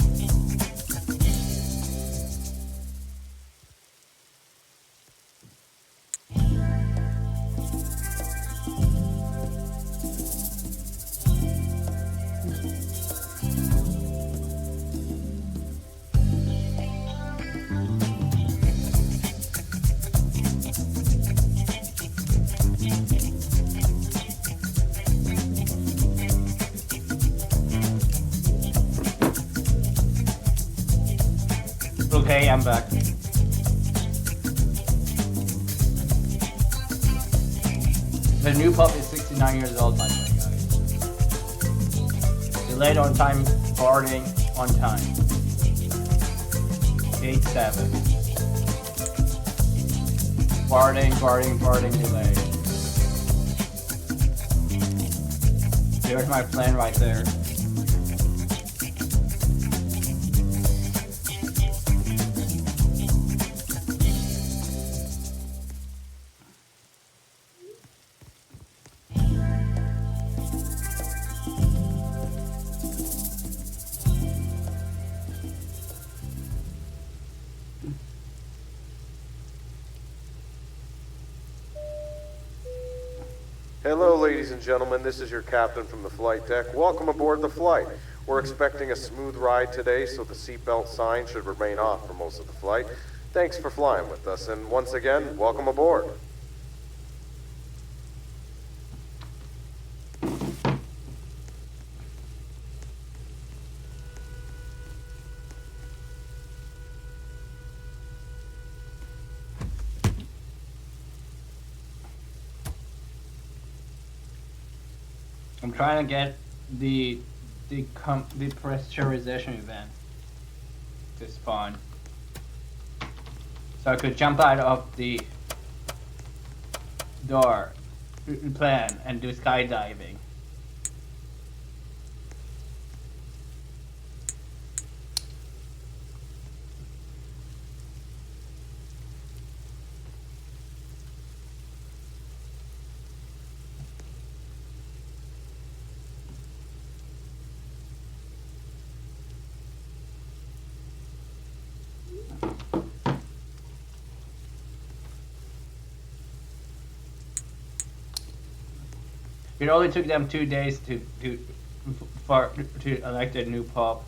Okay, I'm back. The new pup is 69 years old, by the way, guys. Delayed on time, boarding on time. 8-7. Boarding delay. There's my plane right there. Hello, ladies and gentlemen. This is your captain from the flight deck. Welcome aboard the flight. We're expecting a smooth ride today, so the seatbelt sign should remain off for most of the flight. Thanks for flying with us, and once again, welcome aboard. I'm trying to get the pressurization event to spawn, so I could jump out of the door plan and do skydiving. It only took them 2 days to elect a new pup.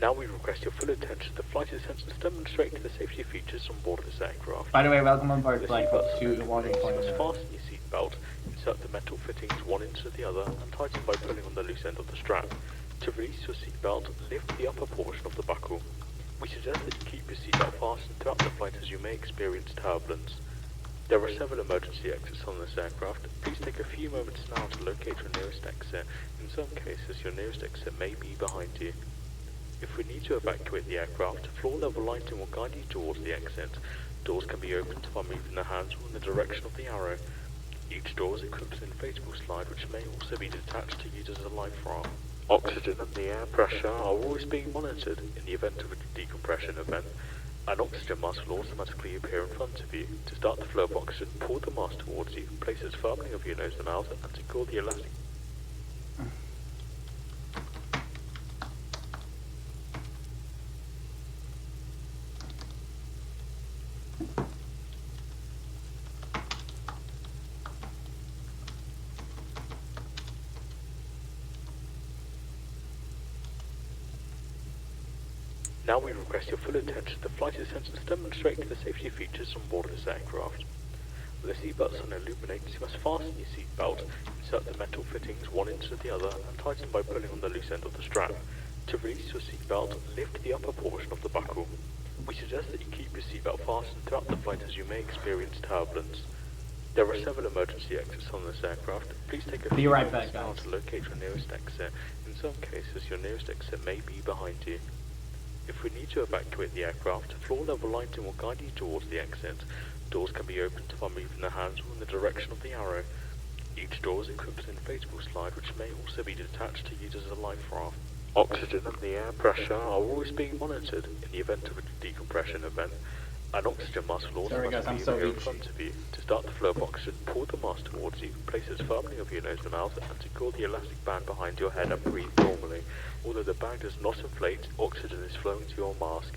Now we request your full attention to the flight attendants demonstrating the safety features on board this aircraft. By the way, welcome on board The flight seatbelts 2 to 1 you must fasten your seatbelt, insert the metal fittings one into the other, and tighten by pulling on the loose end of the strap. To release your seatbelt, lift the upper portion of the buckle. We suggest that you keep your seatbelt fastened throughout the flight as you may experience turbulence. There are several emergency exits on this aircraft. Please take a few moments now to locate your nearest exit. In some cases, your nearest exit may be behind you. If we need to evacuate the aircraft, floor level lighting will guide you towards the exit. Doors can be opened by moving the handle in the direction of the arrow. Each door is equipped with an inflatable slide which may also be detached to use as a life raft. Oxygen and the air pressure are always being monitored. In the event of a decompression event, an oxygen mask will automatically appear in front of you. To start the flow of oxygen, pull the mask towards you, place it firmly over your nose and mouth, and secure the elastic. Now we request your full attention to the flight attendants demonstrating the safety features on board this aircraft. With the seatbelts on illuminated, you must fasten your seatbelt, insert the metal fittings one into the other, and tighten by pulling on the loose end of the strap. To release your seatbelt, lift the upper portion of the buckle. We suggest that you keep your seatbelt fastened throughout the flight as you may experience turbulence. There are several emergency exits on this aircraft. Please take a few moments now to locate your nearest exit. In some cases, your nearest exit may be behind you. If we need to evacuate the aircraft, floor level lighting will guide you towards the exit. Doors can be opened by moving the handle in the direction of the arrow. Each door is equipped with an inflatable slide which may also be detached to use as a life raft. Oxygen and the air pressure are always being monitored. In the event of a decompression event, an oxygen mask will automatically appear in front of you. To start the flow of oxygen, pull the mask towards you, place it firmly over your nose and mouth, and secure the elastic band behind your head and breathe normally. Although the bag does not inflate, oxygen is flowing to your mask.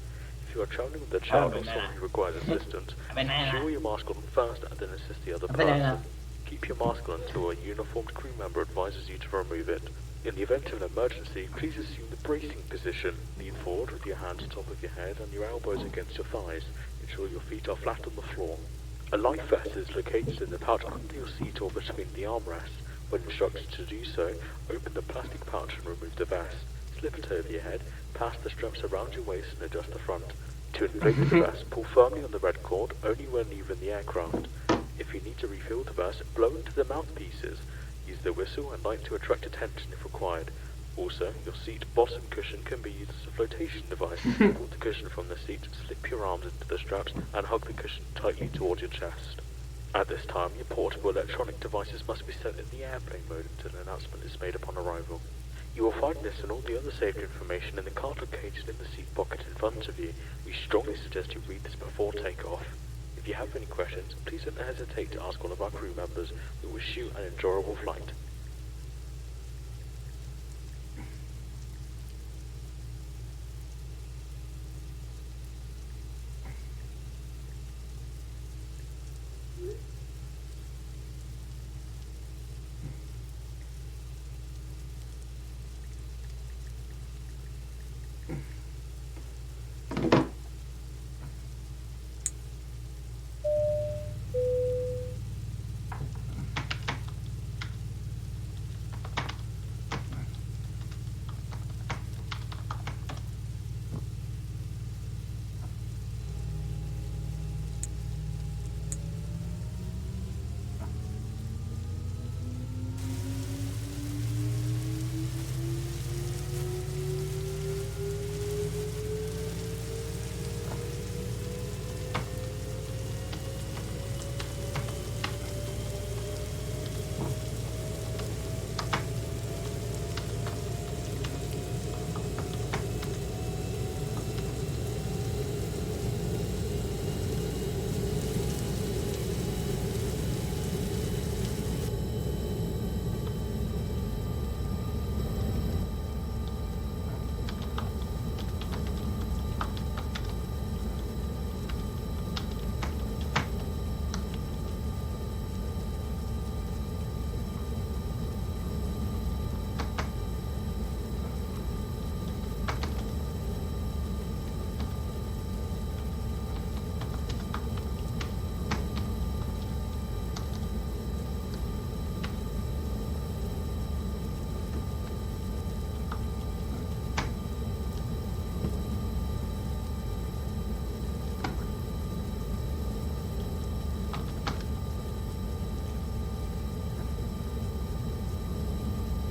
If you are traveling with a child or someone who requires assistance, ensure your mask on first and then assist the other person. Keep your mask on until a uniformed crew member advises you to remove it. In the event of an emergency, please assume the bracing position. Lean forward with your hands on top of your head and your elbows against your thighs. Ensure your feet are flat on the floor. A life vest is located in the pouch under your seat or between the armrests. When instructed to do so, open the plastic pouch and remove the vest. Slip it over your head, pass the straps around your waist and adjust the front. To inflate the vest, pull firmly on the red cord only when leaving the aircraft. If you need to refill the vest, blow into the mouthpieces. Use the whistle and light to attract attention if required. Also, your seat bottom cushion can be used as a flotation device. Pull the cushion from the seat, slip your arms into the straps, and hug the cushion tightly towards your chest. At this time, your portable electronic devices must be set in the airplane mode until an announcement is made upon arrival. You will find this and all the other safety information in the cartridge cages in the seat pocket in front of you. We strongly suggest you read this before takeoff. If you have any questions, please don't hesitate to ask one of our crew members. We wish you an enjoyable flight.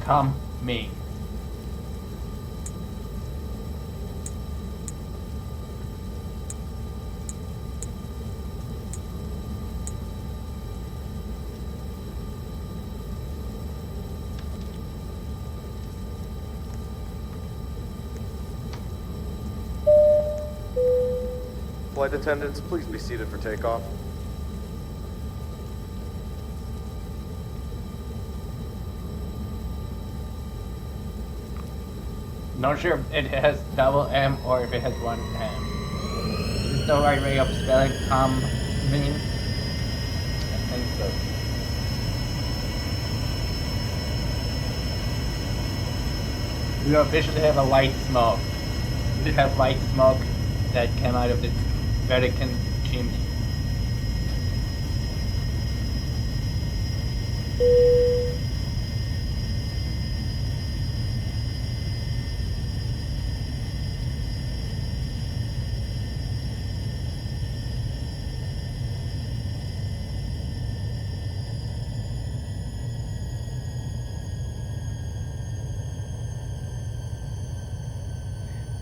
come me. Flight attendants, please be seated for takeoff. Not sure if it has double M or if it has one M. Is this the right way of spelling come mean? I think so. We officially have a white smoke. We have white smoke that came out of the Vatican chimney.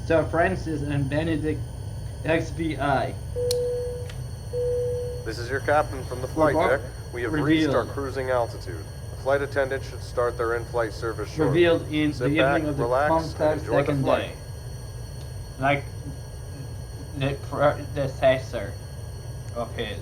Sir Francis and Benedict XVI. This is your captain from the flight deck. We have reached our cruising altitude. The flight attendant should start their in-flight service shortly. Revealed in Sit the back, evening of the relax, and Comstock's enjoy the second flight. day. Like the predecessor of his.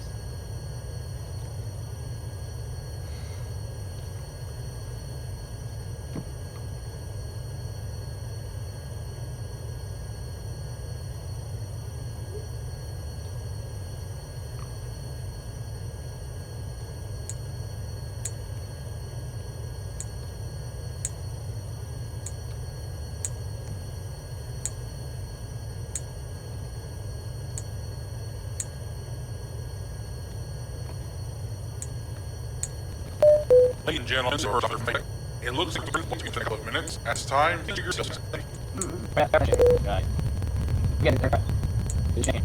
Ladies and gentlemen, it looks like the principal's going to take a couple of minutes. That's time to your system. Right. Get it, good change.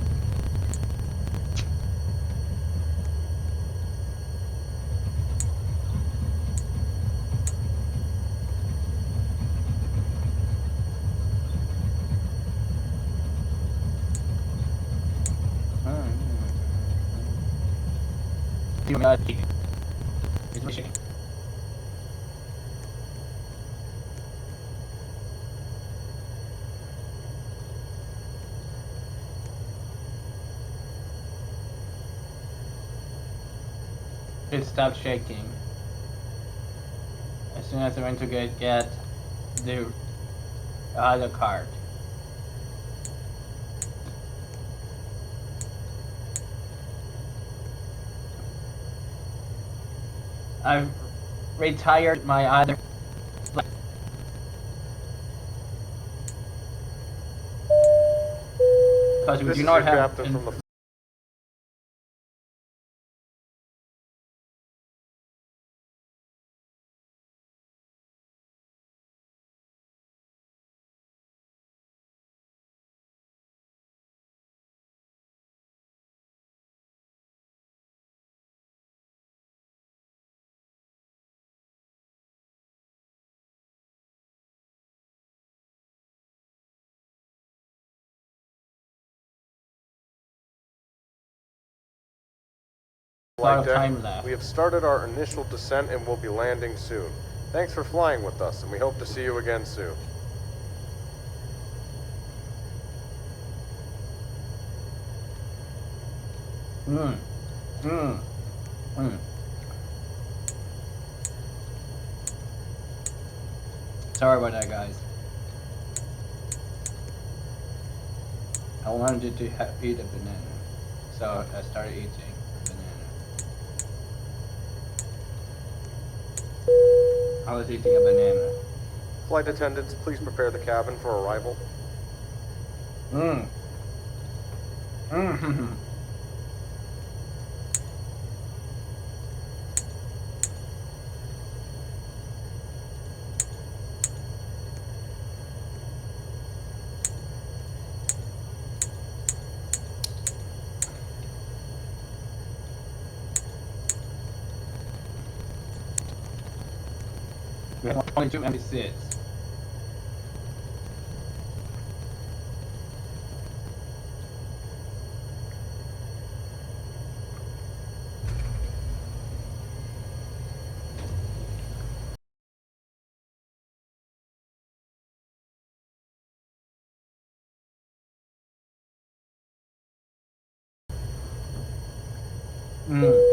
It's machine. It stopped shaking. As soon as I went to get the other card. I've retired my other. Because we This do is not your have. captain from the lot of deck. time left. We have started our initial descent and will be landing soon. Thanks for flying with us, and we hope to see you again soon. Sorry about that, guys. I wanted to eat a banana, so I started eating a banana. I was eating a banana. Flight attendants, please prepare the cabin for arrival. We have only 2 empty seats. Mm.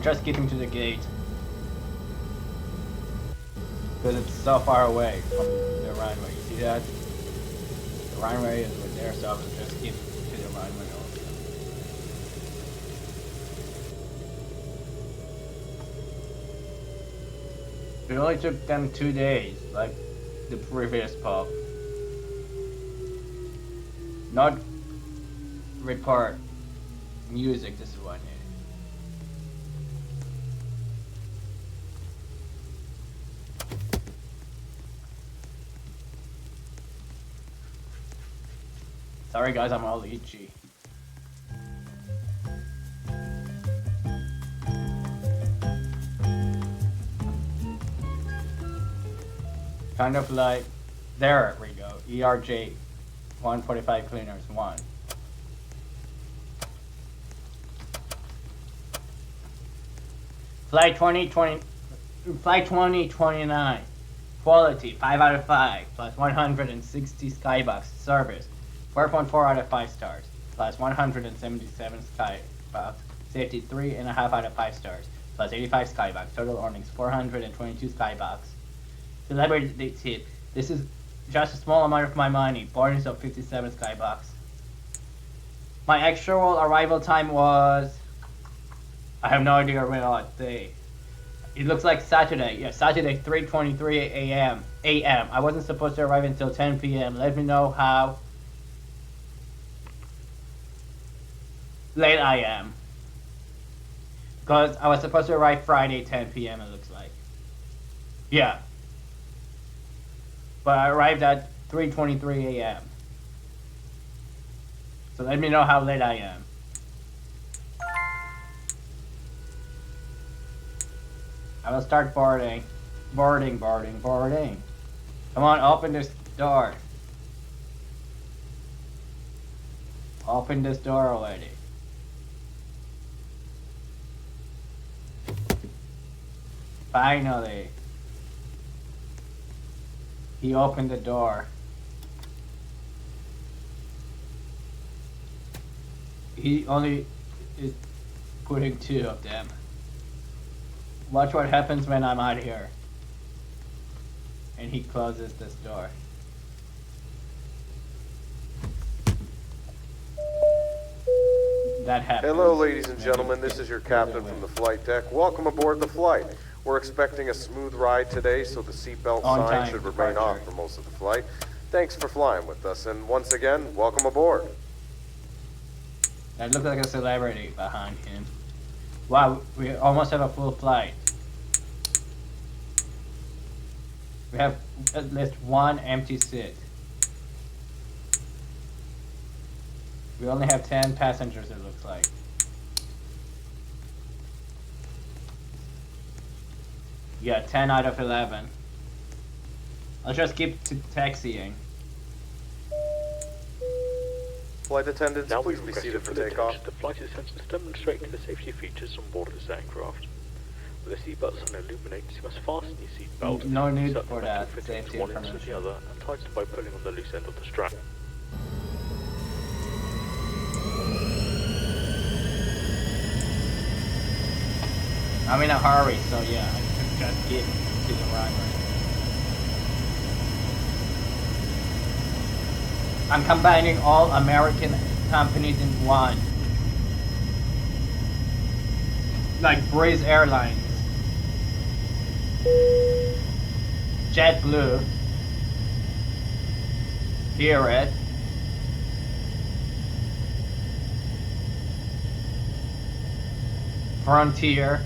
Just getting to the gate. Because it's so far away from the runway. You see that? The runway is right there, so I will just get to the runway also. It only took them 2 days, like the previous pub. Not record music, this is what I need. Sorry guys, I'm all itchy. Kind of like, there we go, ERJ 145 cleaners 1. Flight 2029, quality 5 out of 5, plus 160 skybox, service 4.4 out of 5 stars, plus 177 skybox, safety 3.5 out of 5 stars, plus 85 skybox, total earnings 422 skybox. Celebrity tip, this is just a small amount of my money, bonus of 57 skybox. My actual arrival time was, I have no idea when what day. It looks like Saturday, yeah, Saturday 3:23 a.m. I wasn't supposed to arrive until 10 p.m. Let me know how late I am. Because I was supposed to arrive Friday 10 p.m. it looks like. Yeah. But I arrived at 3:23 a.m. So let me know how late I am. I will start boarding. Boarding. Come on, open this door. Open this door already. Finally. He opened the door. He only is putting 2 of them. Watch what happens when I'm out here. And he closes this door. That happens. Hello, ladies and gentlemen. This is your captain from the flight deck. Welcome aboard the flight. We're expecting a smooth ride today, so the seatbelt sign should remain off for most of the flight. Thanks for flying with us, and once again, welcome aboard. I look like a celebrity behind him. Wow, we almost have a full flight. We have at least 1 empty seat. We only have 10 passengers, it looks like. Yeah, 10 out of 11. I'll just keep taxiing. Flight attendants, Now please we've be seated for requested takeoff. The flight attendants demonstrate the safety features on board this aircraft. With the seatbelt sign illuminates, you must fasten your seatbelt. No need Insert for the that metal safety fittings one into information. the other and tighten by pulling on the loose end of the strap. I'm in a hurry, so yeah, I can just get to the runway. I'm combining all American companies in one. Like Breeze Airlines, JetBlue, Spirit, Frontier,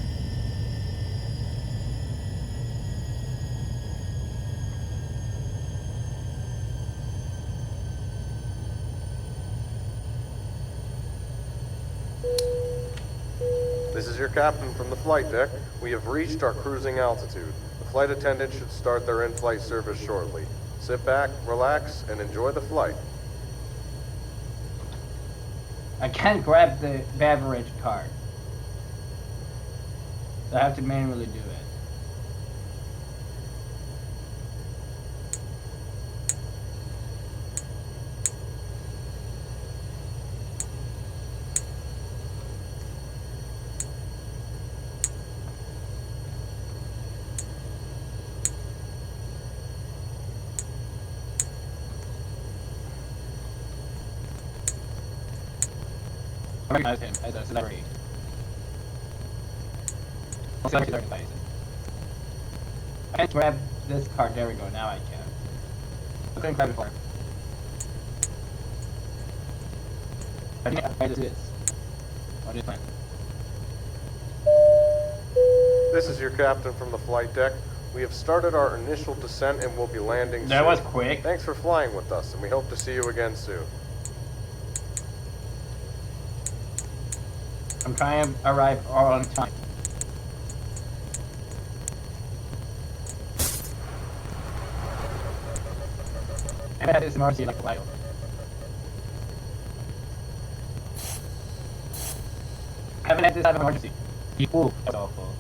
This is your captain from the flight deck. We have reached our cruising altitude. The flight attendant should start their in-flight service shortly. Sit back, relax, and enjoy the flight. I can't grab the beverage card. So I have to manually do it. I recognize him as a celebrity. Celebrity faces. I can't grab this card. There we go. Now I can. I couldn't grab it before. I think I just do this. What is plan? This is your captain from the flight deck. We have started our initial descent and will be landing soon. That was quick. Thanks for flying with us, and we hope to see you again soon. I'm trying to arrive on time. And that is Marcy like wild. I haven't had this out of emergency. Ooh, that's awful.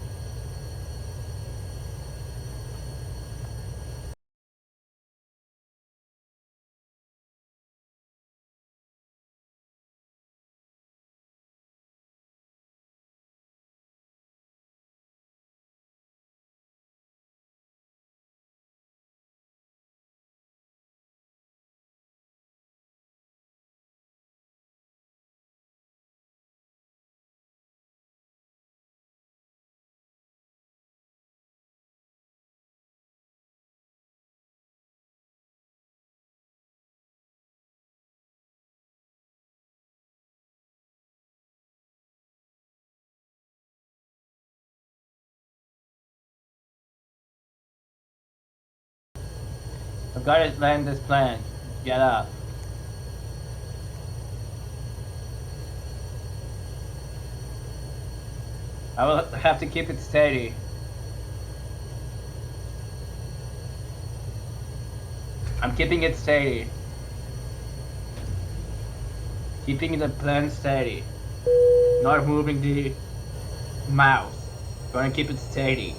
I've got to land this plane. Get up. I will have to keep it steady. I'm keeping it steady. Keeping the plane steady. Not moving the mouse. Gonna keep it steady.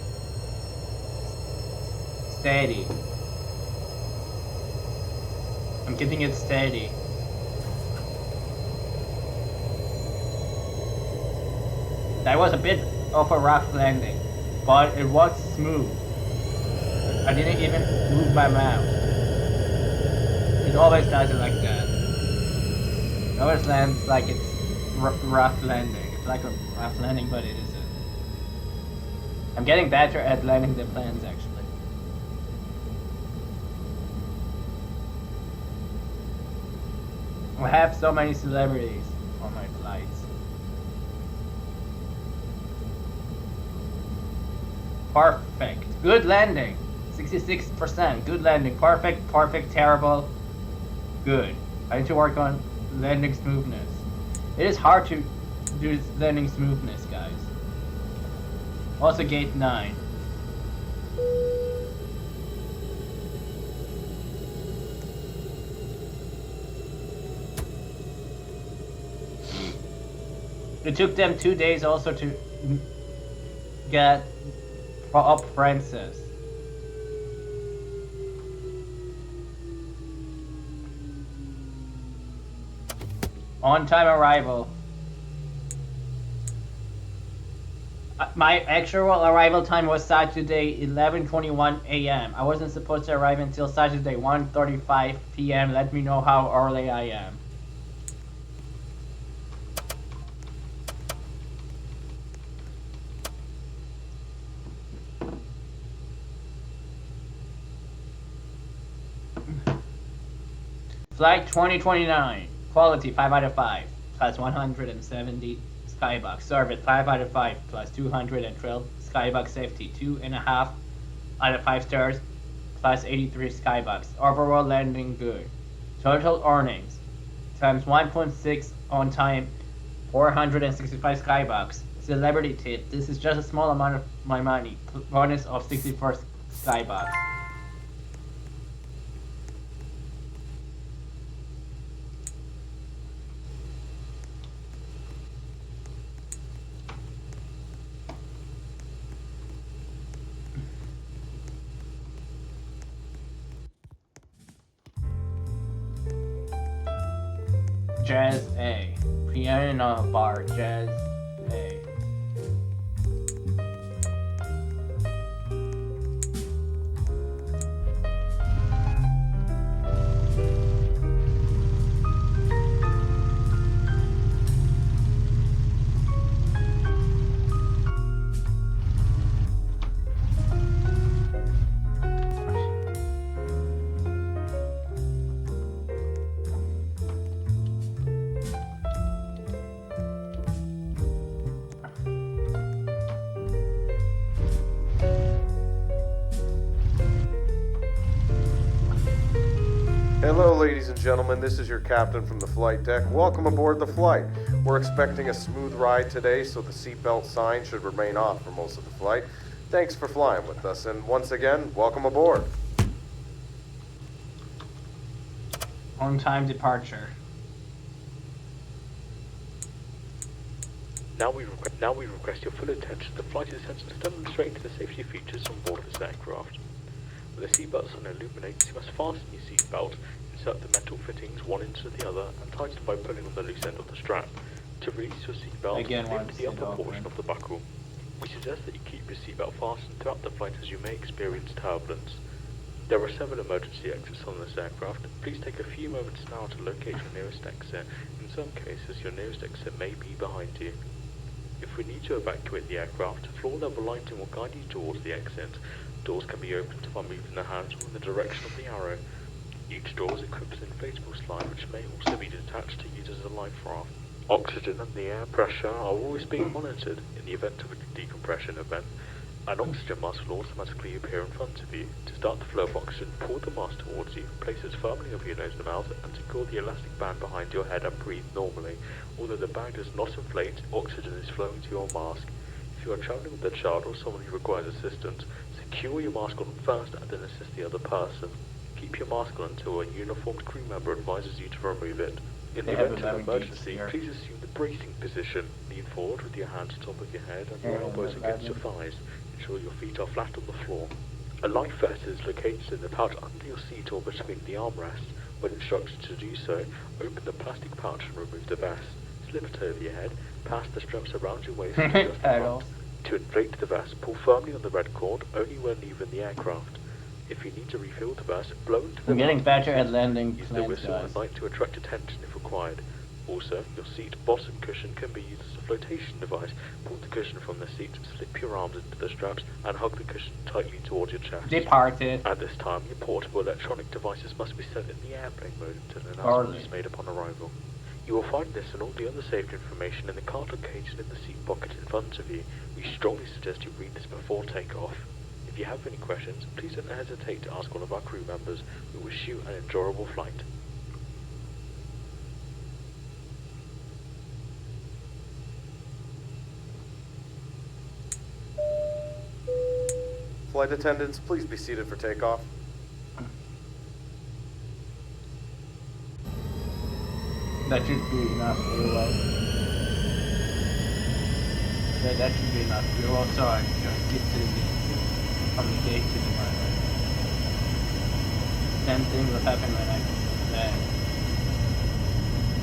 Steady. I'm keeping it steady. That was a bit of a rough landing, but it was smooth. I didn't even move my mouse. It always does it like that. It always lands like it's rough landing. It's like a rough landing, but it isn't. I'm getting better at landing the planes actually. I have so many celebrities on my flights. Perfect. Good landing. 66%. Good landing. Perfect, perfect, terrible. Good. I need to work on landing smoothness. It is hard to do landing smoothness, guys. Also gate 9. It took them 2 days also to get up Francis. On time arrival. My actual arrival time was Saturday 11:21 a.m. I wasn't supposed to arrive until Saturday 1:35 p.m. Let me know how early I am. Flight 2029. Quality 5 out of 5. Plus 170 Skybox. Service 5 out of 5. Plus 212 Skybox. Safety 2.5 out of 5 stars. Plus 83 Skybox. Overall landing good. Total earnings. Times 1.6 on time. 465 Skybox. Celebrity tip. This is just a small amount of my money. Bonus of 64 Skybox. Jazz A. Piano bar, Jazz A. Hello, ladies and gentlemen. This is your captain from the flight deck. Welcome aboard the flight. We're expecting a smooth ride today, so the seatbelt sign should remain off for most of the flight. Thanks for flying with us, and once again, welcome aboard. On-time departure. Now we request your full attention to flight attendants demonstrating the safety features on board this aircraft. With the seatbelt sign illuminates, you must fasten your seatbelt, insert the metal fittings one into the other, and tighten by pulling on the loose end of the strap. To release your seatbelt, lift the upper portion of the buckle. We suggest that you keep your seatbelt fastened throughout the flight as you may experience turbulence. There are several emergency exits on this aircraft. Please take a few moments now to locate your nearest exit. In some cases, your nearest exit may be behind you. If we need to evacuate the aircraft, floor level lighting will guide you towards the exit. Doors can be opened by moving the handle in the direction of the arrow. Each door is equipped with an inflatable slide which may also be detached to use as a life raft. Oxygen and the air pressure are always being monitored. In the event of a decompression event, an oxygen mask will automatically appear in front of you. To start the flow of oxygen, pull the mask towards you, place it firmly over your nose and mouth, and secure the elastic band behind your head and breathe normally. Although the bag does not inflate, oxygen is flowing to your mask. If you are traveling with a child or someone who requires assistance, secure your mask on first and then assist the other person. Keep your mask on until a uniformed crew member advises you to remove it. In the event of an emergency, please assume the bracing position. Lean forward with your hands on top of your head and your elbows against your thighs. Ensure your feet are flat on the floor. A life vest is located in the pouch under your seat or between the armrests. When instructed to do so, open the plastic pouch and remove the vest. Slip it over your head, pass the straps around your waist and adjust the front. To inflate the vest, pull firmly on the red cord only when leaving the aircraft. If you need to refill the vest, blow into the I'm getting better at landing use the planes, whistle guys. at night to attract attention if required. Also, your seat bottom cushion can be used as a flotation device. Pull the cushion from the seat, slip your arms into the straps, and hug the cushion tightly towards your chest. Departed. At this time, your portable electronic devices must be set in the airplane mode until an announcement is made upon arrival. You will find this and all the other safety information in the card located in the seat pocket in front of you. We strongly suggest you read this before takeoff. If you have any questions, please don't hesitate to ask one of our crew members. We wish you an enjoyable flight. Flight attendants, please be seated for takeoff. That should be enough, anyway. That should be enough. You're all sorry. Just get to the gate. From the gate to the runway. Same thing will happen when I land.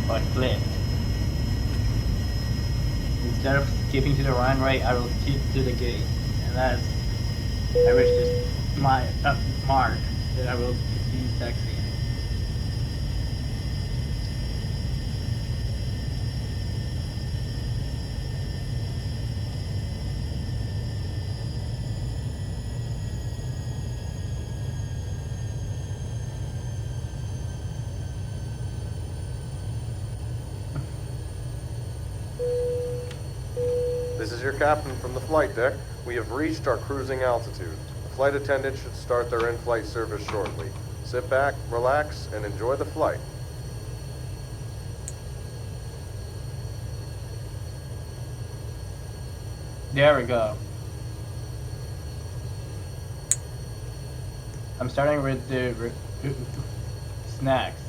But flipped. Instead of skipping to the runway, I will skip to the gate. And that's, I wish this my mark that I will continue taxiing. This is your captain from the flight deck. We have reached our cruising altitude. The flight attendant should start their in-flight service shortly. Sit back, relax, and enjoy the flight. There we go. I'm starting with the snacks.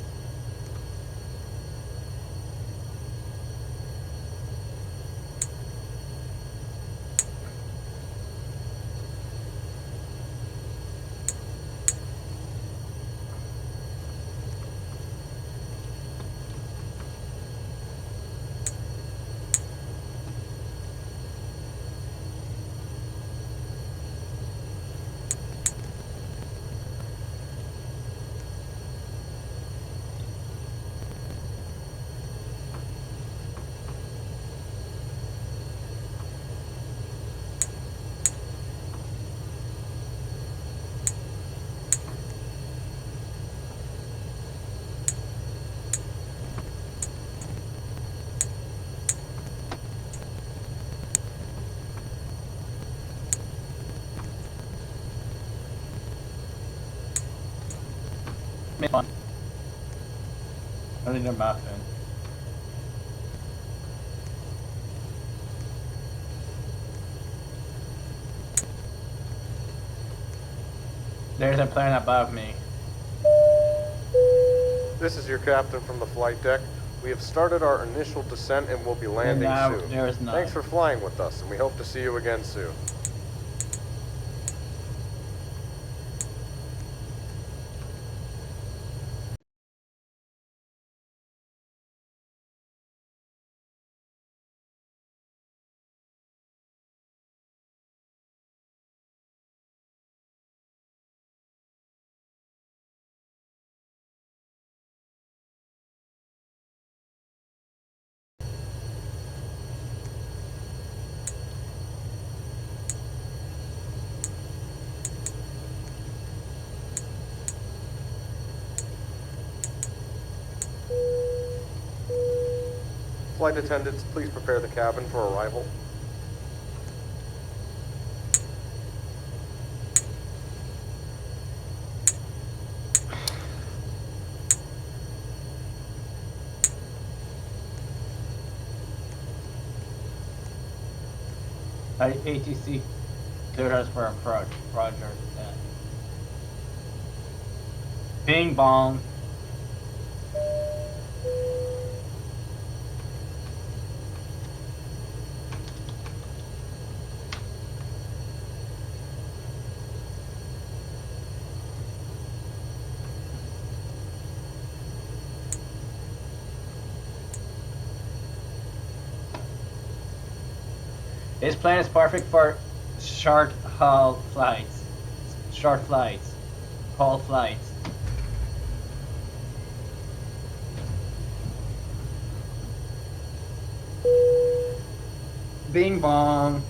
Fun. I need a muffin. There's a plane above me. This is your captain from the flight deck. We have started our initial descent and will be landing soon. There is none. Thanks for flying with us, and we hope to see you again soon. Flight attendants, please prepare the cabin for arrival. ATC cleared us for approach. Roger that. Bing bong. This plane is perfect for short haul flights. Short flights. Haul flights. Bing bong.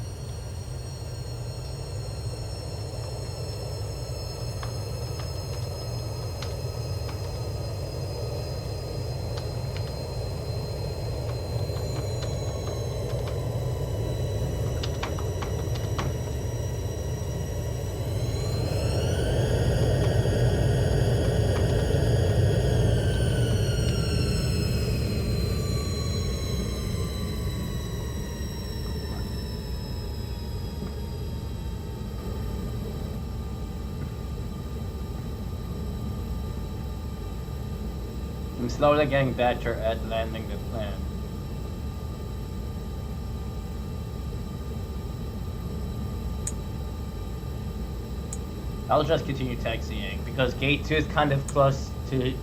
I'm slowly getting better at landing the plane. I'll just continue taxiing because gate 2 is kind of close to,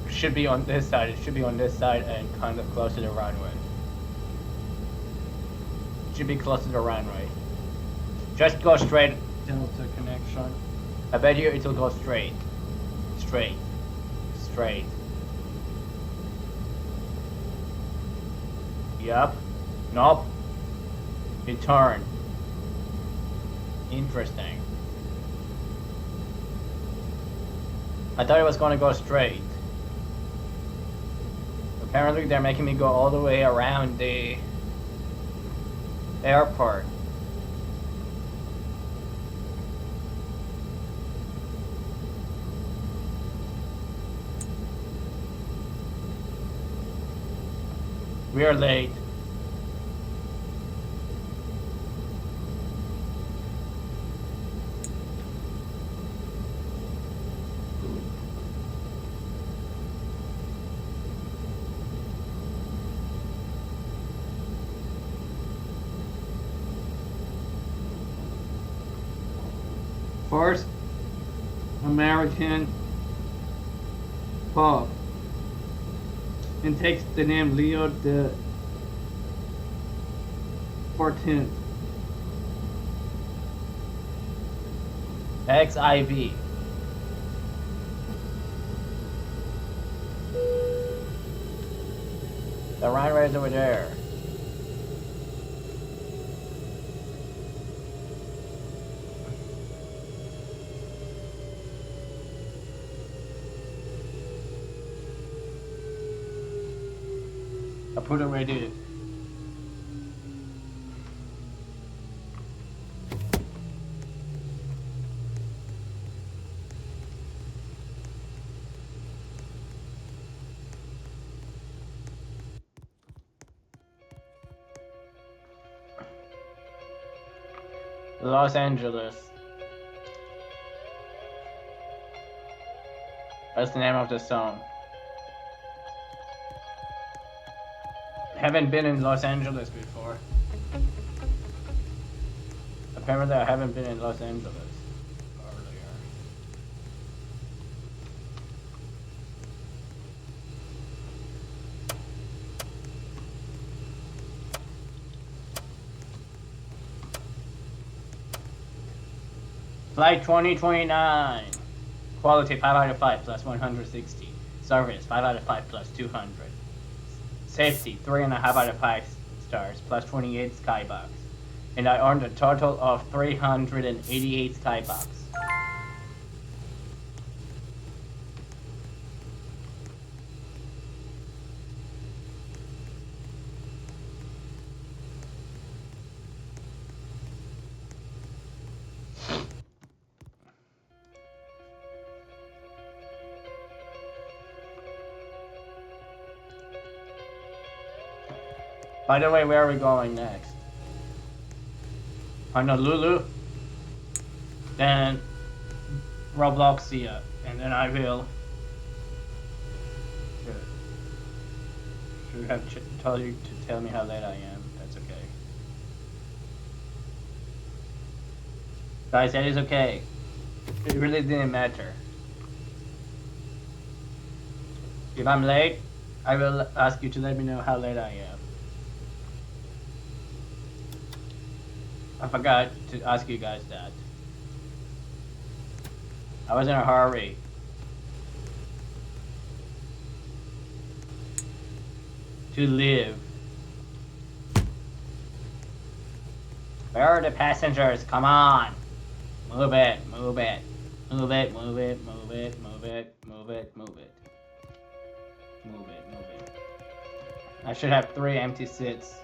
should be on this side, it should be on this side and kind of close to the runway. should be close to the runway. Just go straight Delta connection. I bet you it'll go straight. Straight. Straight. Yup. Nope. It turned. Interesting. I thought it was gonna go straight. Apparently they're making me go all the way around the airport. We are late. First American pub, and takes the name Leo the 14th. XIV. The runway is over there. I put it ready. Los Angeles. That's the name of the song. Haven't been in Los Angeles before. Apparently I haven't been in Los Angeles earlier. Flight 2029. Quality 5 out of 5 plus 160. Service 5 out of 5 plus 200. Safety 3.5 out of 5 stars plus 28 skybucks. And I earned a total of 388 skybucks. By the way, where are we going next? Honolulu? Then Robloxia, and then I will. Should have told you to tell me how late I am. That's okay. Guys, that is okay. It really didn't matter. If I'm late, I will ask you to let me know how late I am. I forgot to ask you guys that. I was in a hurry. To live. Where are the passengers? Come on! Move it, move it. Move it, move it, move it, move it, move it, move it. Move it, move it. I should have 3 empty seats.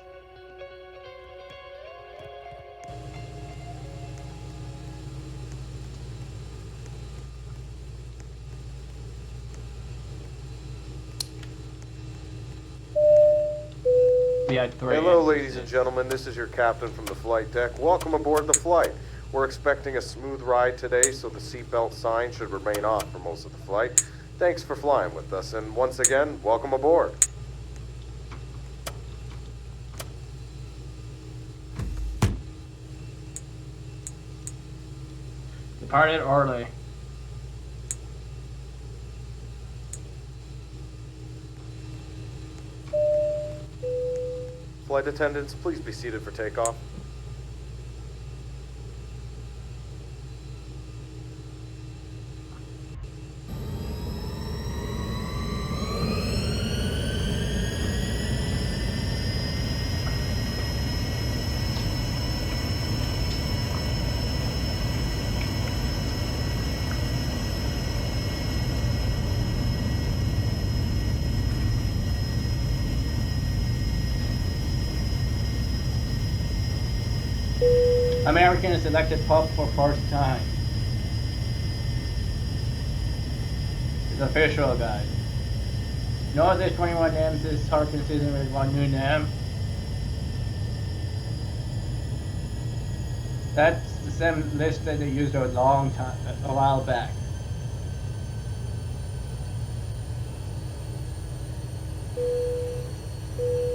Hello, ladies and gentlemen. This is your captain from the flight deck. Welcome aboard the flight. We're expecting a smooth ride today, so the seatbelt sign should remain off for most of the flight. Thanks for flying with us, and once again, welcome aboard. Departed early. Flight attendants, please be seated for takeoff. American is elected Pope for first time. It's official, guys. No, there's 21 names. This is hard considering with one new name. That's the same list that they used a while back.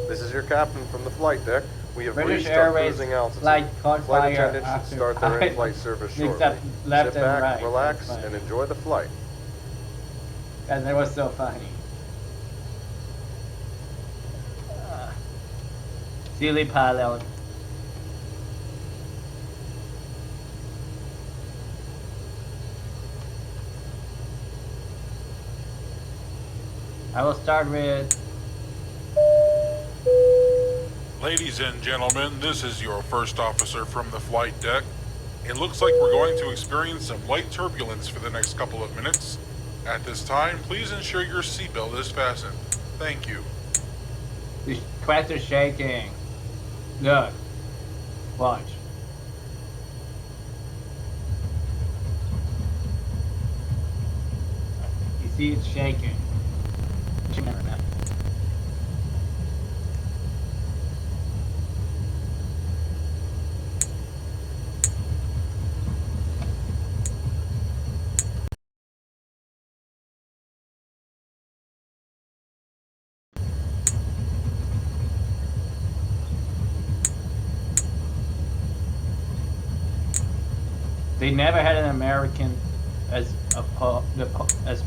This is your captain from the flight deck. We have British reached our Airways cruising altitude. flight caught Flight fire attendants should after start their fire in-flight service mixed shortly. up left Sit and back, right. relax, That's and fine. enjoy the flight. Guys, that was so funny. Silly pilot. I will start with... Ladies and gentlemen, this is your first officer from the flight deck. It looks like we're going to experience some light turbulence for the next couple of minutes. At this time, please ensure your seatbelt is fastened. Thank you. The crest is shaking. Look. Watch. You see it's shaking. They never had an American as a Pope. This is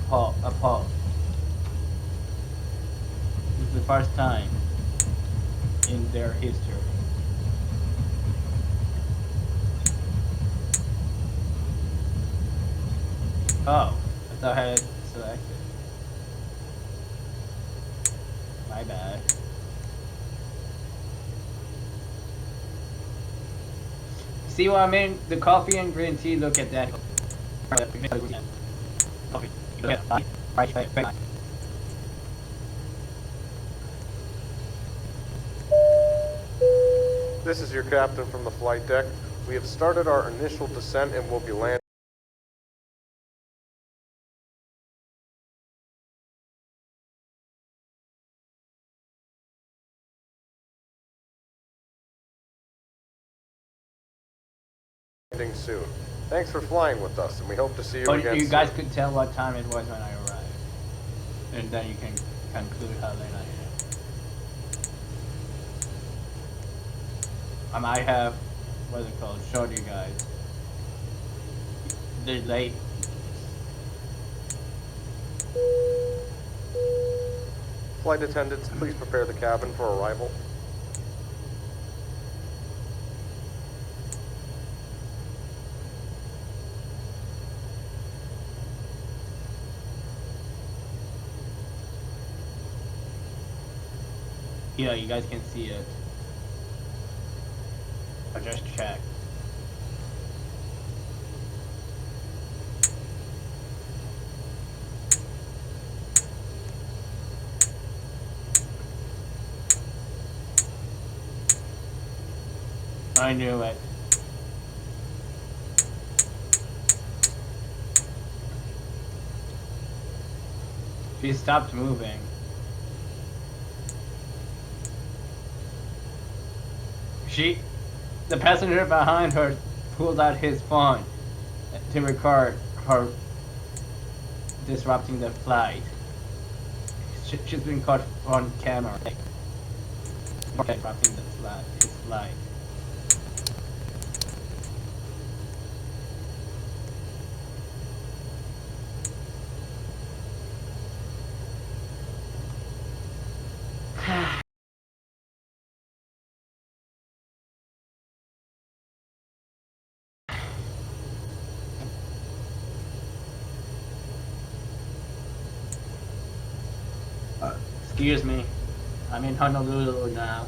the first time in their history. Oh, I thought I had it selected. My bad. See what I mean? The coffee and green tea, look at that. This is your captain from the flight deck. We have started our initial descent and will be landing. Soon. Thanks for flying with us, and we hope to see you But again you soon. guys could tell what time it was when I arrived. And then you can conclude how late I am. I might have, what's it called, showed you guys. The late. Flight attendants, please prepare the cabin for arrival. Yeah, you guys can see it. I just checked. I knew it. She stopped moving. The passenger behind her pulled out his phone to record her disrupting the flight. She's been caught on camera. Disrupting his flight. Excuse me. I'm in Honolulu now.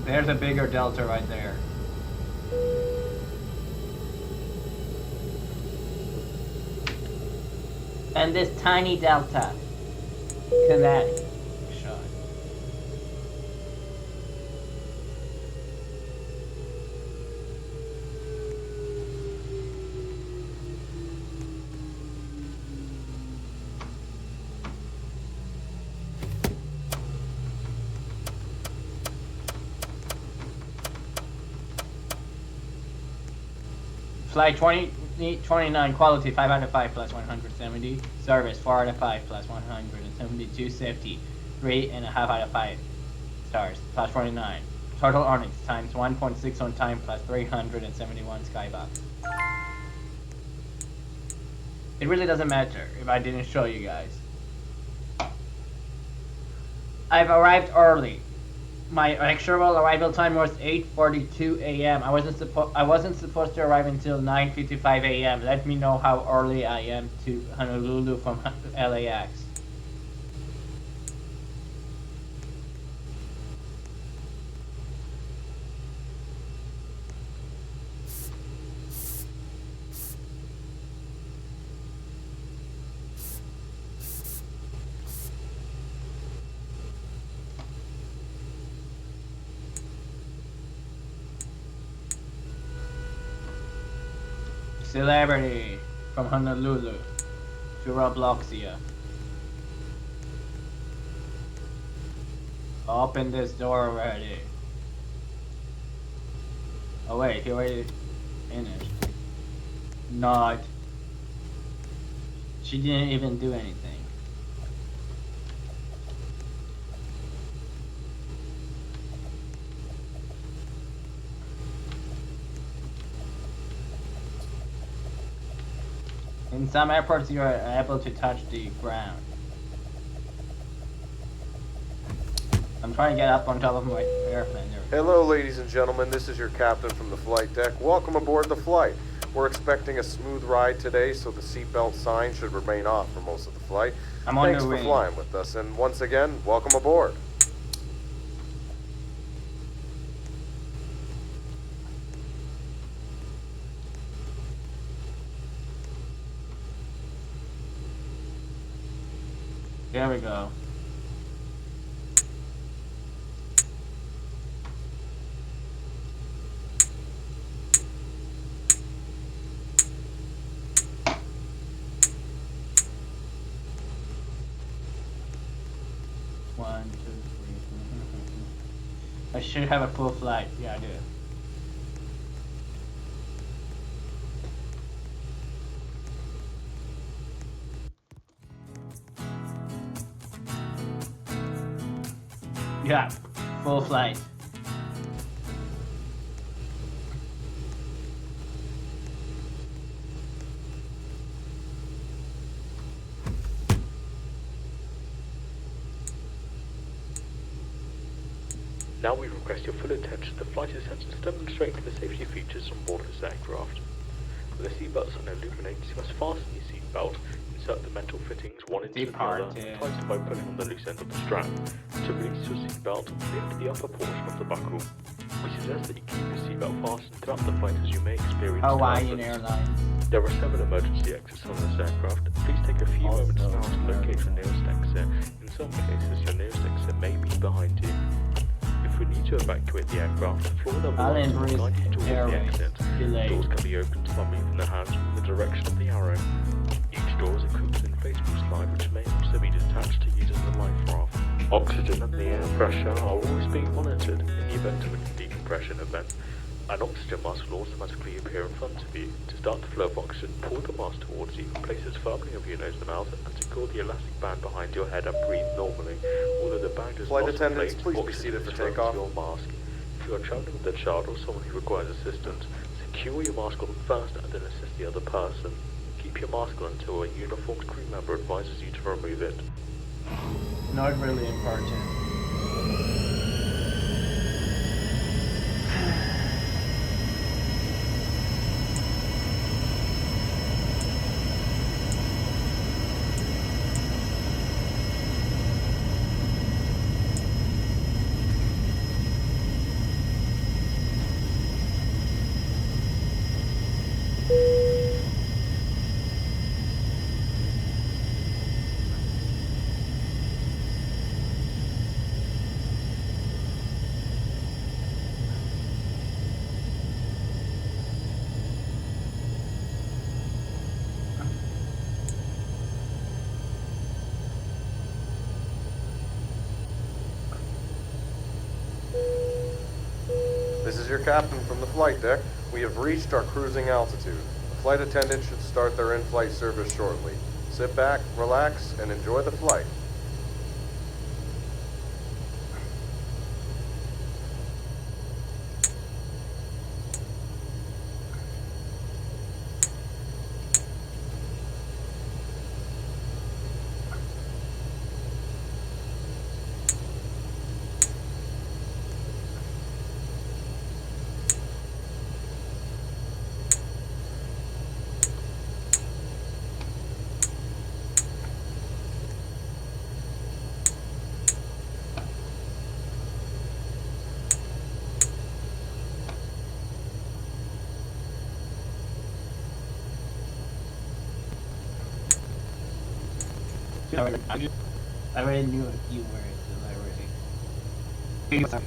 There's a bigger delta right there. And this tiny delta. Connect. Shot. Flight 29, quality 5 out of 5 plus 170. Service 4 out of 5 plus 172. Safety 3.5 out of 5 stars plus 49. Total earnings times 1.6 on time plus 371 skybox. It really doesn't matter if I didn't show you guys. I've arrived early. My actual arrival time was 8:42 a.m. I wasn't supposed to arrive until 9:55 a.m. Let me know how early I am to Honolulu from LAX. Celebrity from Honolulu to Robloxia. Open this door already. Oh wait, he already finished. Not. She didn't even do anything. In some airports, you are able to touch the ground. I'm trying to get up on top of my airplane there. Hello, ladies and gentlemen. This is your captain from the flight deck. Welcome aboard the flight. We're expecting a smooth ride today, so the seatbelt sign should remain off for most of the flight. I'm on Thanks the for wing. flying with us, and once again, welcome aboard. There we go. One, 2, 3. I should have a full flight. Yeah, I do. Yeah, full flight. Now we request your full attention. The flight attendants demonstrate the safety features on board this aircraft. With the seatbelt sign illuminates, you must fasten your seatbelt, insert the metal fittings one into the other, and tighten by pulling on the loose end of the strap. To release your seatbelt, lift the upper portion of the buckle. We suggest that you keep your seatbelt fastened throughout the flight as you may experience Hawaiian turbulence. Airlines. There are 7 emergency exits on this aircraft. Please take a few moments now to locate the nearest exit. In some cases, your nearest exit may be behind you. If we need to evacuate the aircraft, floor level lights will guide you towards the exit. Doors can be opened by moving the hands in the direction of the arrow. Each door is equipped with an inflatable slide which may also be detached to use as a life raft. Oxygen and the air pressure are always being monitored. In the event of a decompression event, an oxygen mask will automatically appear in front of you. To start the flow of oxygen, pull the mask towards you, place it firmly over your nose and mouth, and secure the elastic band behind your head and breathe normally. Although the band is Flight not attendants, inflated, please be oxygen seated is for flowing takeoff. to your mask. If you are traveling with a child or someone who requires assistance, secure your mask on first and then assist the other person. Keep your mask on until a uniformed crew member advises you to remove it. Not really important. This is your captain from the flight deck. We have reached our cruising altitude. The flight attendant should start their in-flight service shortly. Sit back, relax, and enjoy the flight. I already knew a few words, so I already. Sorry.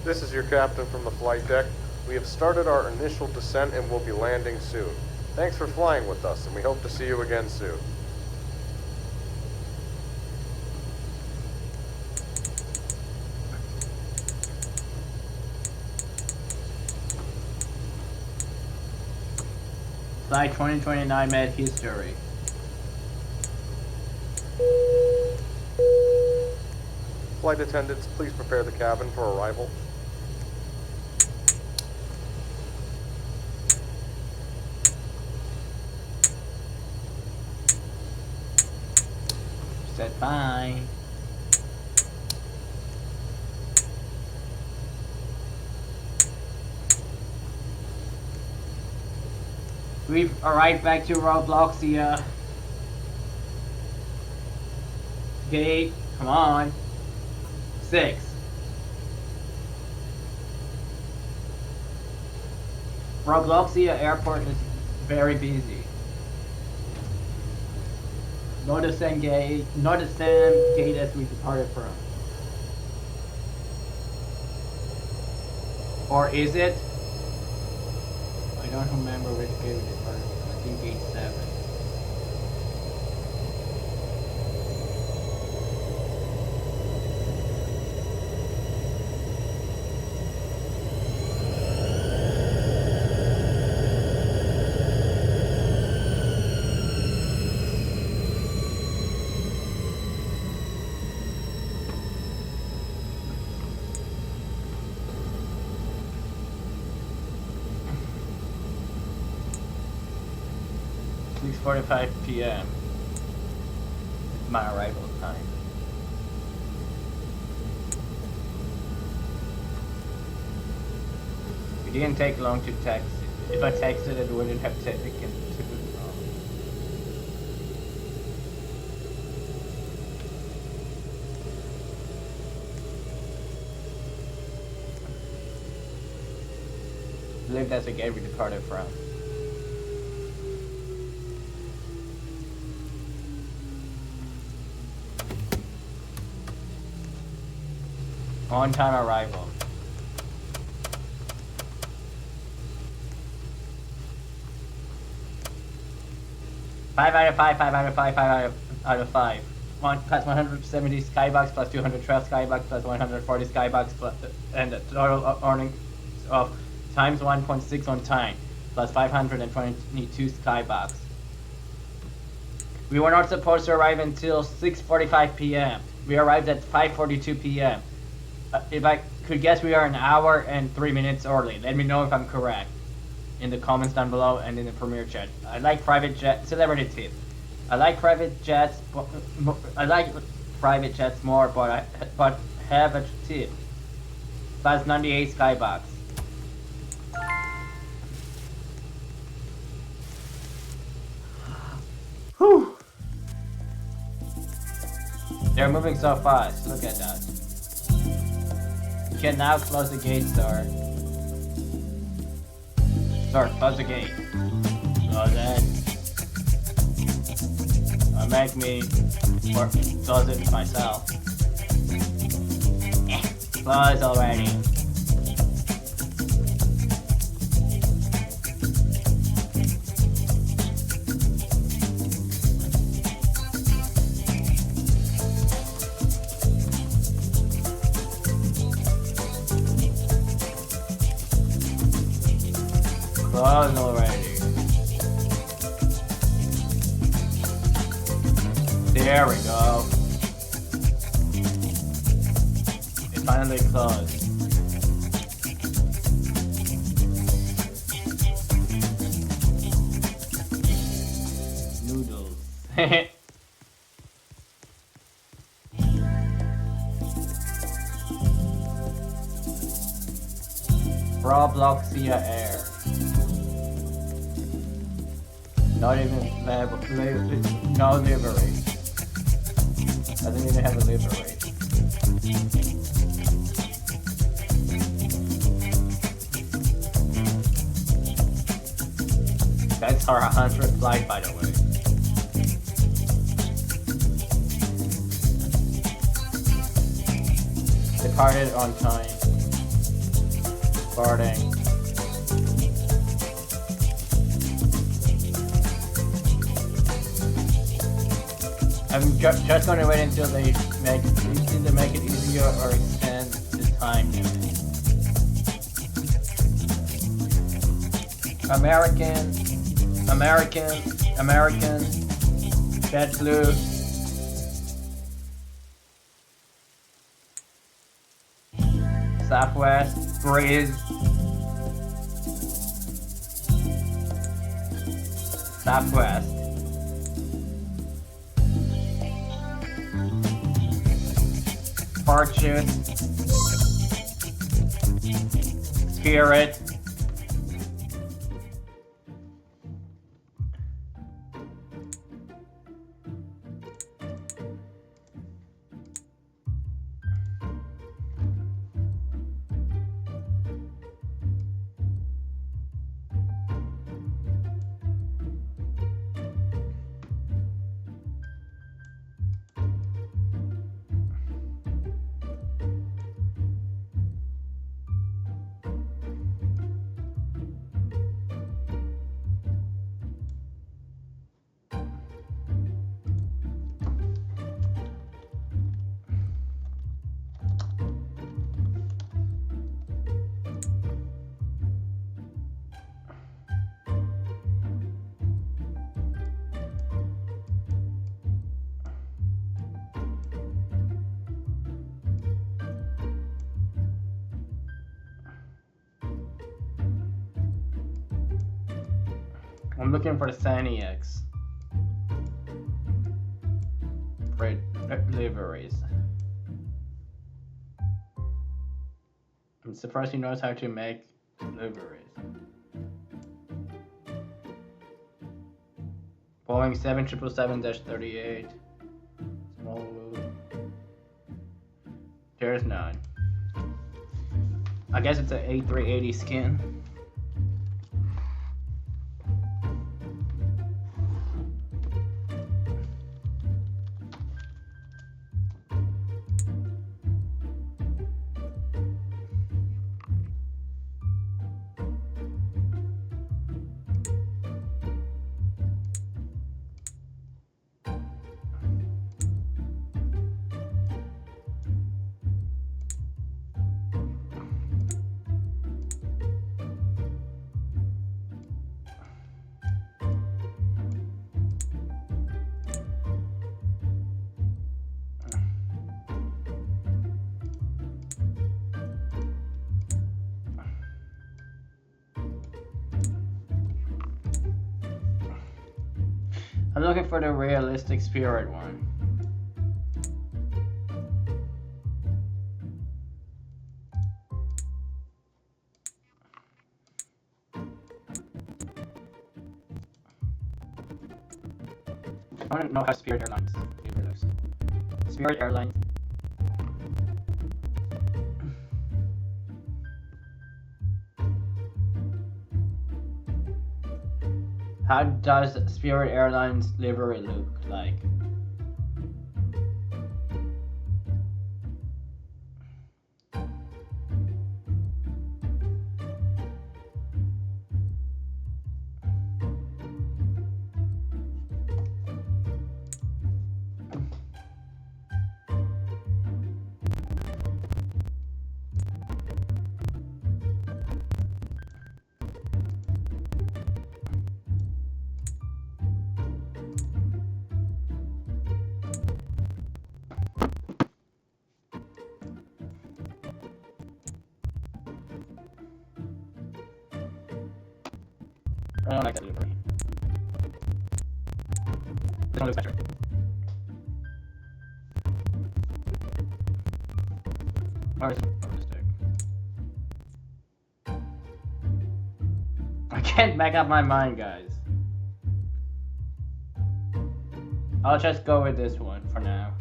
This is your captain from the flight deck. We have started our initial descent and will be landing soon. Thanks for flying with us, and we hope to see you again soon. Flight 2029 made history. Flight attendants, please prepare the cabin for arrival. Said bye. We've arrived back to Robloxia. Gate, come on. 6. Robloxia airport is very busy. Not the same gate as we departed from. Or is it? I don't remember which gate we departed from. I think gate 7. 6:45 p.m. It's my arrival time. It didn't take long to text. If I texted, it wouldn't have taken too long. I believe that's the gate we departed from. On-time arrival. Five out of five, 5 out of 5, 5 out of 5. Plus 170 skybucks, plus 212 skybucks, plus 140 skybucks, plus, and the total earnings of times 1.6 on time, plus 522 skybucks. We were not supposed to arrive until 6:45 p.m. We arrived at 5:42 p.m. If I could guess, we are an hour and 3 minutes early. Let me know if I'm correct in the comments down below and in the premiere chat. I like private jet, celebrity tip. I like private jets, more, but have a tip. Plus 98 skybucks. Whew. They're moving so fast. Look at that. You can now close the gate, sir. Sir, close the gate. Close it. Make me close it myself. Close already. Close already. There we go. It finally closed. Noodles. Roblox via air. Not even no livery. Doesn't even have a livery. That's our 100th flight, by the way. Departed on time. Boarding. I'm just going to wait until they make it easier or extend the time limit. American, JetBlue. Southwest, Breeze. Southwest. Fortune, Spirit, I'm looking for the Saniacs. liveries. I'm surprised he knows how to make liveries. Boeing 777-38. Small blue. There's none. I guess it's an A380 skin. I'm looking for the realistic Spirit one. I want to know how Spirit Airlines looks. Spirit Airlines. How does Spirit Airlines livery look like? I don't like that livery. This one looks better. Or is it realistic? I can't make up my mind, guys. I'll just go with this one for now.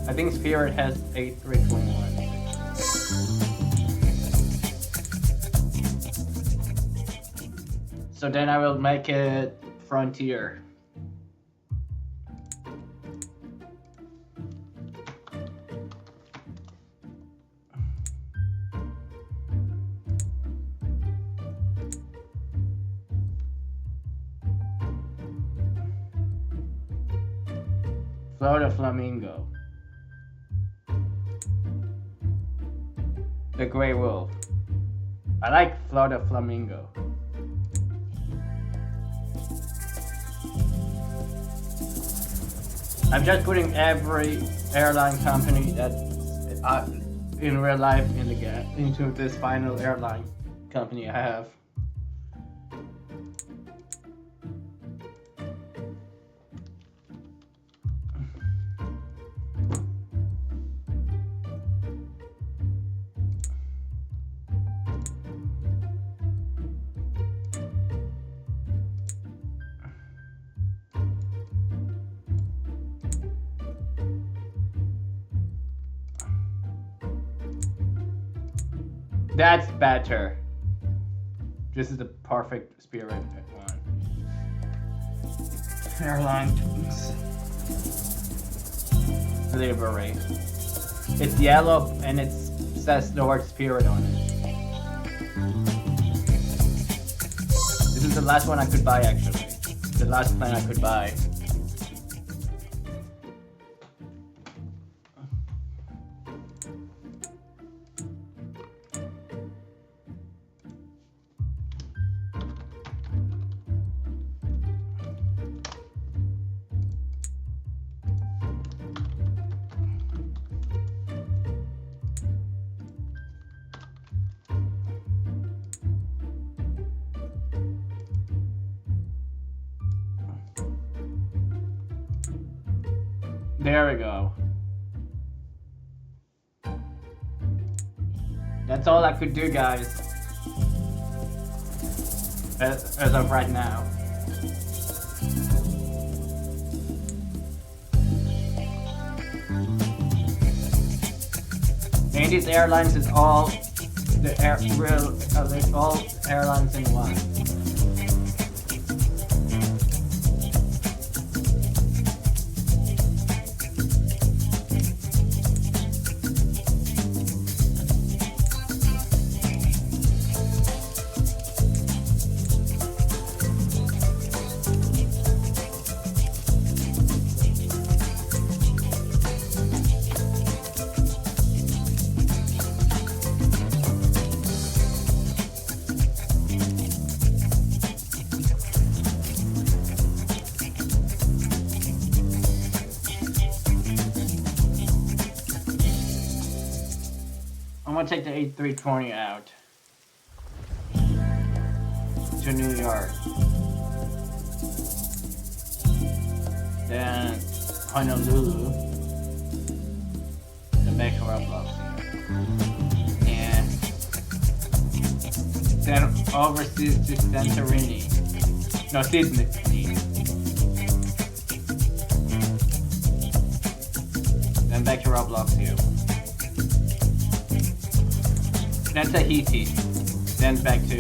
I think Spirit has A321. So then I will make it Frontier. Florida Flamingo. The Grey Wolf. I like Florida Flamingo. I'm just putting every airline company that's in real life into this final airline company I have. That's better. This is the perfect Spirit one. Airlines. Livery. It's yellow and it says the word Spirit on it. This is the last one I could buy actually. The last plane I could buy. There we go. That's all I could do, guys. As of right now. Andy's Airlines is all the all airlines in one. I'm gonna take the 8320 out to New York. Then Honolulu. Then back to Roblox. And then overseas to Santorini. No, Sydney. Then back to Roblox here. Then Tahiti, then back to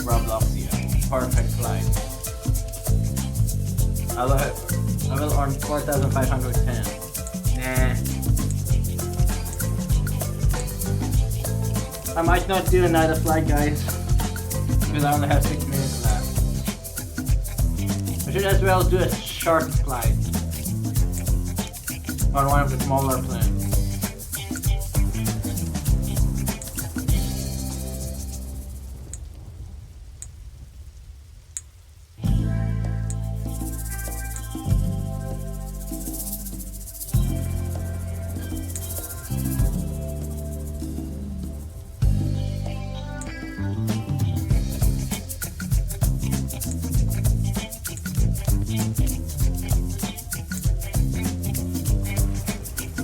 Roblox here. Perfect flight. I will earn 4,510. Nah. I might not do another flight, guys, because I only have 6 minutes left. I should as well do a short flight on one of the smaller planes.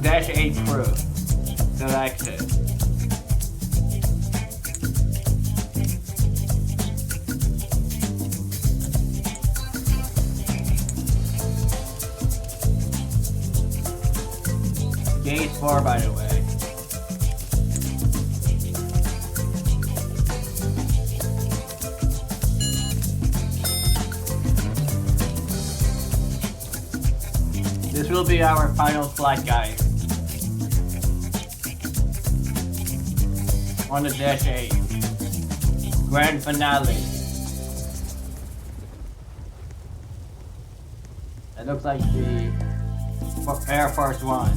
Dash 8 crew selected. Gate 4, by the way. This will be our final flight, guys. On the Dash 8. Grand finale. It looks like the Air Force One.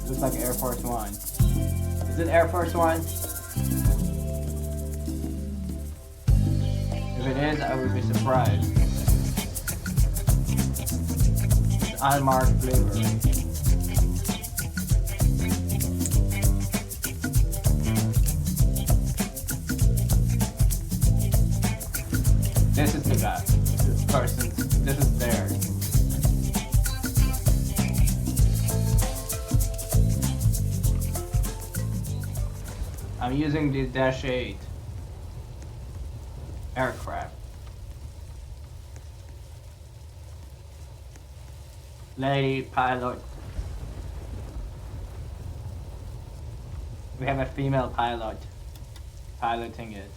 Looks like Air Force One. Is it Air Force One? If it is, I would be surprised. It's unmarked livery. This is the guy. This person. This is theirs. I'm using the Dash 8 aircraft. Lady pilot. We have a female pilot piloting it.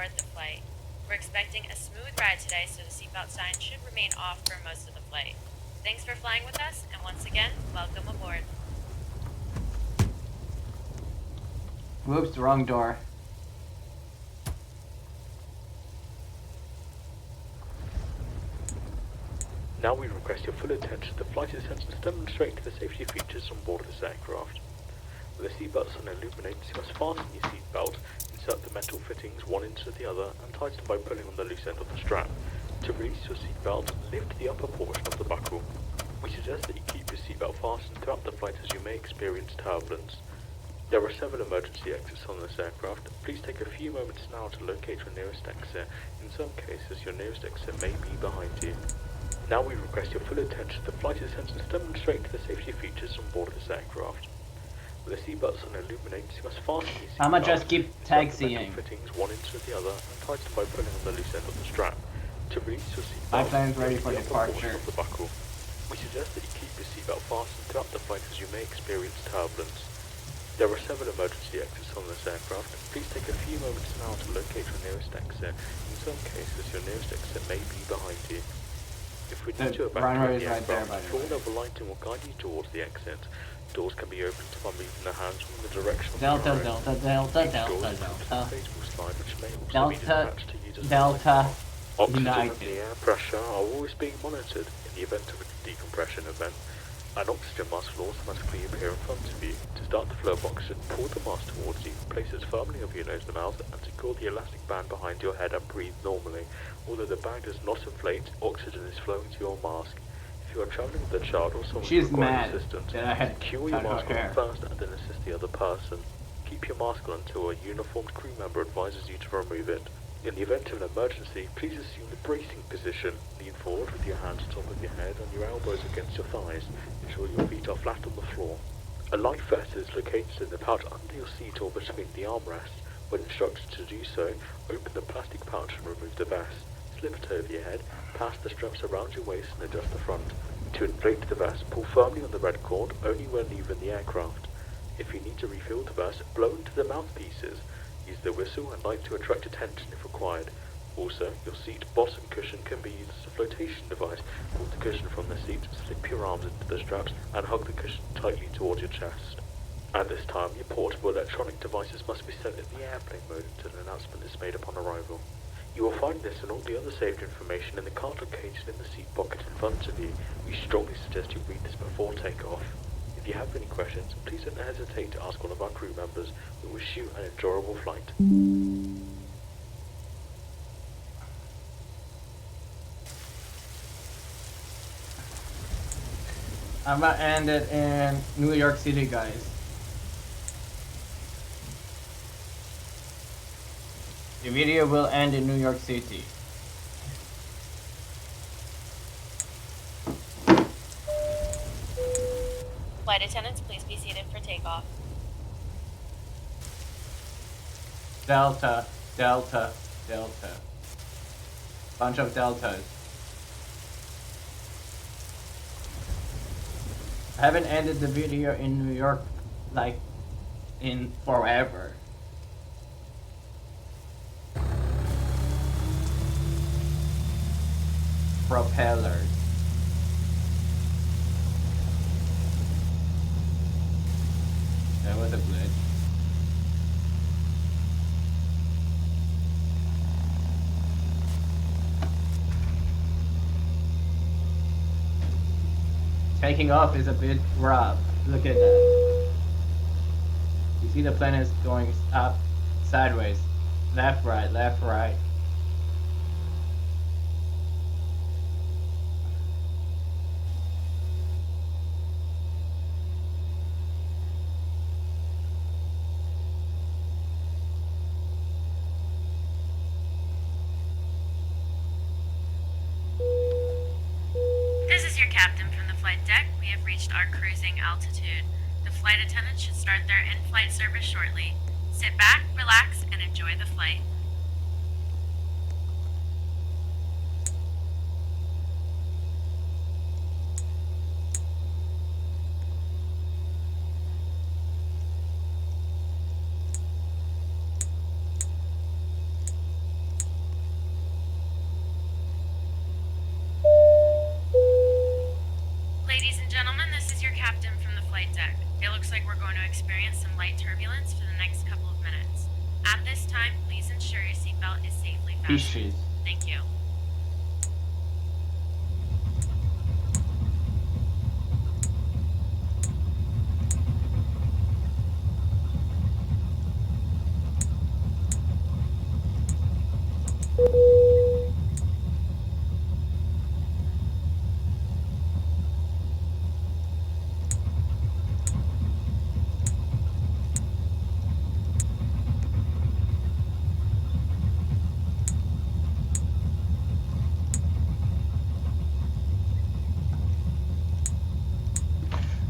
aboard the flight. We're expecting a smooth ride today, so the seatbelt sign should remain off for most of the flight. Thanks for flying with us, and once again, welcome aboard. Whoops, wrong door. Now we request your full attention. The flight attendants demonstrate the safety features on board this aircraft. With the seatbelt sign illuminates, you must fasten your seatbelt, insert the metal fittings one into the other, and tighten by pulling on the loose end of the strap. To release your seatbelt, lift the upper portion of the buckle. We suggest that you keep your seatbelt fastened throughout the flight as you may experience turbulence. There are several emergency exits on this aircraft. Please take a few moments now to locate your nearest exit. In some cases, your nearest exit may be behind you. Now we request your full attention. The flight attendants demonstrate the safety features on board this aircraft. With the seatbelt sign illuminates, you must fasten your seatbelt. I'ma just keep taxiing. Fittings one into the other and tighten by pulling on the loose end of the strap. To release your seatbelt, My plane's ready for lift the upper departure. portion of the buckle. We suggest that you keep your seatbelt fastened throughout the flight as you may experience turbulence. There are several emergency exits on this aircraft. Please take a few moments now to locate your nearest exit. In some cases, your nearest exit may be behind you. If we need to runway evacuate is the right there, aircraft, by the floor level lighting will guide you towards the exit. Doors can be opened by moving the hands from the direction of Delta, the Delta, Delta, Delta, Delta. slide, which may also be Delta, attached to you to Delta, Oxygen and United. the air pressure are always being monitored in the event of a decompression event. An oxygen mask will automatically appear in front of you. To start the flow of oxygen, pull the mask towards you, place it firmly over your nose and mouth, and secure the elastic band behind your head and breathe normally. Although the bag does not inflate, oxygen is flowing to your mask. If you are traveling with a child or someone She's who requires mad assistance, that I had secure your cut her mask on hair. first and then assist the other person. Keep your mask on until a uniformed crew member advises you to remove it. In the event of an emergency, please assume the bracing position. Lean forward with your hands on top of your head and your elbows against your thighs. Ensure your feet are flat on the floor. A life vest is located in the pouch under your seat or between the armrests. When instructed to do so, open the plastic pouch and remove the vest. Slip it over your head, pass the straps around your waist and adjust the front. To inflate the vest, pull firmly on the red cord only when leaving the aircraft. If you need to refill the vest, blow into the mouthpieces. Use the whistle and light to attract attention if required. Also, your seat bottom cushion can be used as a flotation device. Pull the cushion from the seat, slip your arms into the straps, and hug the cushion tightly towards your chest. At this time, your portable electronic devices must be set in the airplane mode until an announcement is made upon arrival. You will find this and all the other saved information in the card located in the seat pocket in front of you. We strongly suggest you read this before takeoff. If you have any questions, please don't hesitate to ask one of our crew members. We wish you an enjoyable flight. I'm gonna end it in New York City, guys. The video will end in New York City. Flight attendants, please be seated for takeoff. Delta, Delta, Delta. Bunch of deltas. I haven't ended the video in New York like in forever. Propellers. That was a glitch. Taking off is a bit rough. Look at that. You see the plane is going up, sideways, left, right, left, right. This is your captain from the flight deck. We have reached our cruising altitude. The flight attendants should start their in-flight service shortly. Sit back, relax, and enjoy the flight. It looks like we're going to experience some light turbulence for the next couple of minutes. At this time, please ensure your seatbelt is safely fastened. Fishes. Thank you.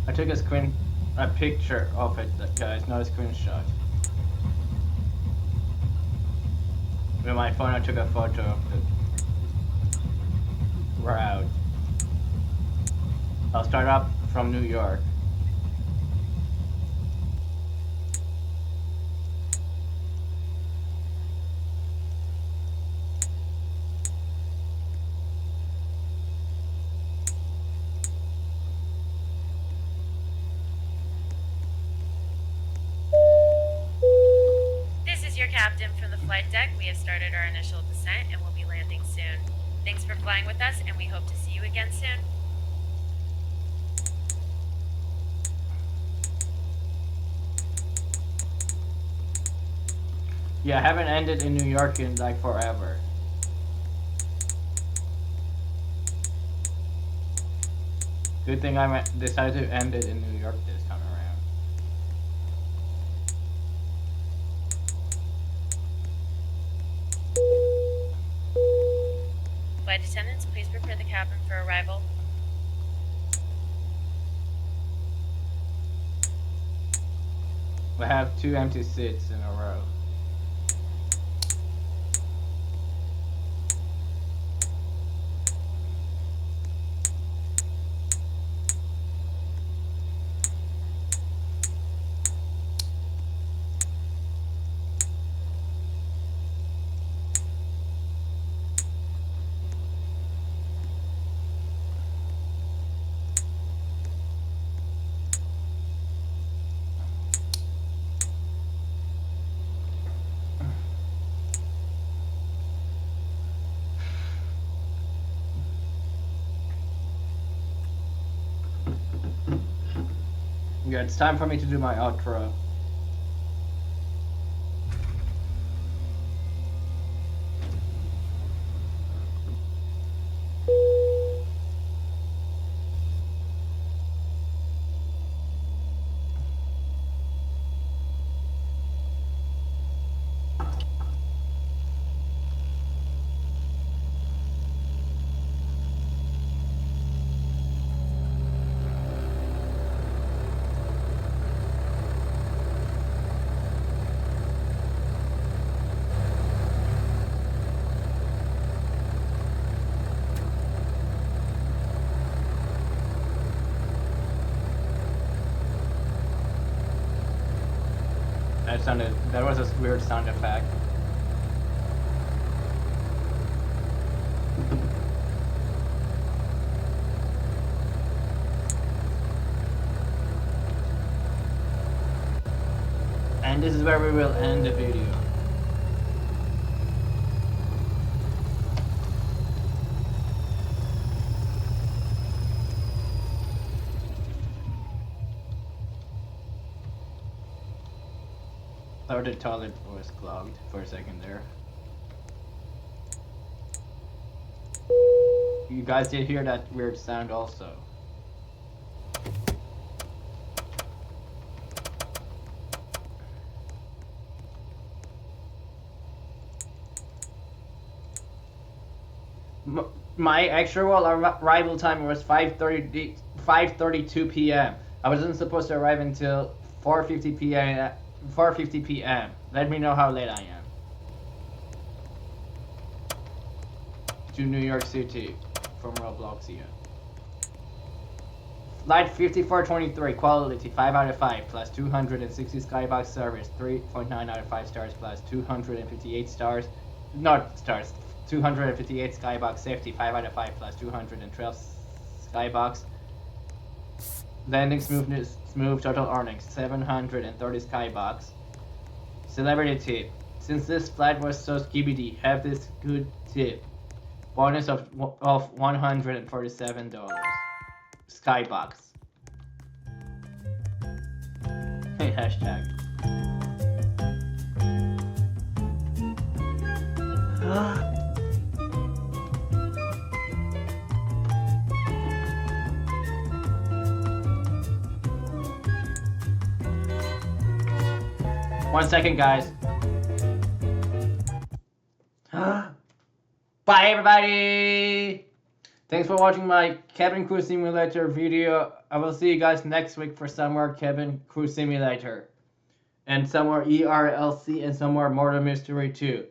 I took a picture of it, guys, not a screenshot. With my phone, I took a photo of the route. I'll start up from New York. This is your captain from the flight deck. We have started our initial descent and will be landing soon. Thanks for flying with us, and we hope to see you again soon. Yeah, I haven't ended in New York in like forever. Good thing I decided to end it in New York this time around. Flight attendants, please prepare the cabin for arrival. We have 2 empty seats in a row. Yeah, it's time for me to do my outro. That was a weird sound effect. And this is where we will end the video. Thought the toilet was clogged for a second there. You guys did hear that weird sound also. My actual arrival time was 5:32 p.m. I wasn't supposed to arrive until 4:50 p.m. 4:50 p.m. Let me know how late I am. To New York City from Robloxia. Flight 5423, quality 5 out of 5, plus 260 skybox service, 3.9 out of 5 stars, plus 258 stars, not stars, 258 skybox safety, 5 out of 5, plus 212 skybox. Landing smoothness, smooth total earnings, 730 skybucks. Celebrity tip. Since this flight was so skibidi, have this good tip. Bonus of $147. Skybucks. Hashtag. 1 second, guys. Bye, everybody! Thanks for watching my cabin crew simulator video. I will see you guys next week for some more cabin crew simulator. And some more ERLC and some more Murder Mystery 2.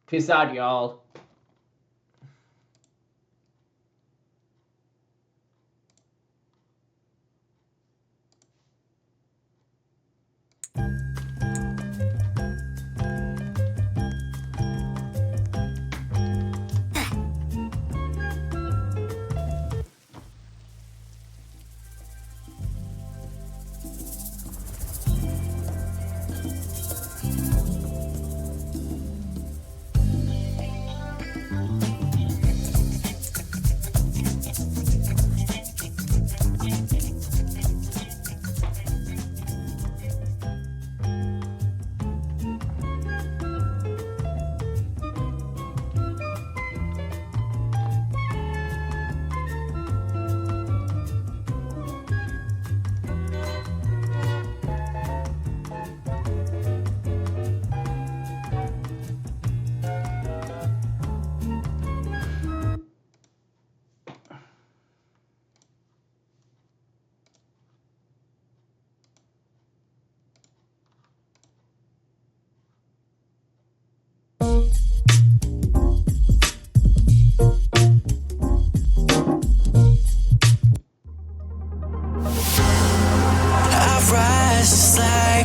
Peace out, y'all.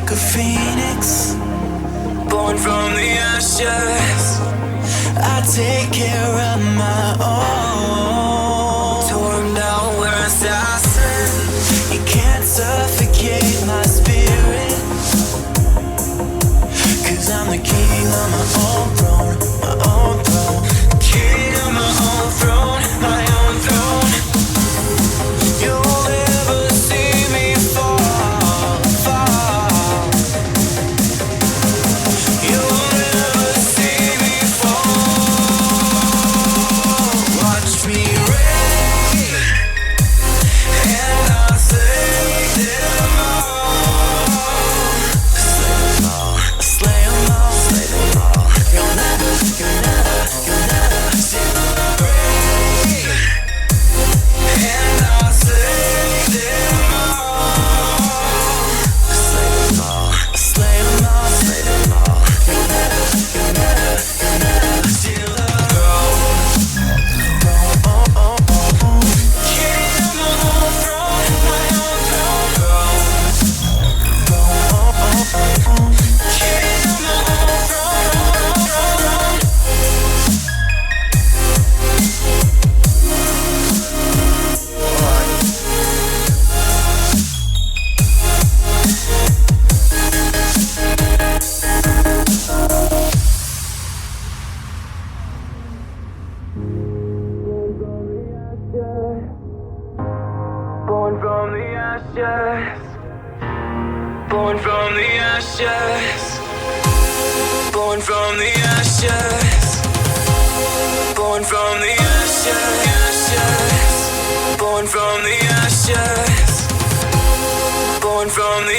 like a phoenix, born from the ashes. I take care of my own. Torn down where assassin, you can't suffocate my spirit. 'Cause I'm the king of my own throne, my own throne. King of my own throne, my own throne. You'll never see me fall, fall. You'll never see me fall. Watch me reign, and I'll slay them all. Slay them all, slay them all, slay them all. You'll never see me reign, and I'll slay them all. Slay them all, slay them all, slay them all. You'll never steal the throne. King of my own throne, my own throne. King of my own throne. Born from the ashes, born from the ashes, born from the ashes, born from the ashes, born from the ashes, born from the.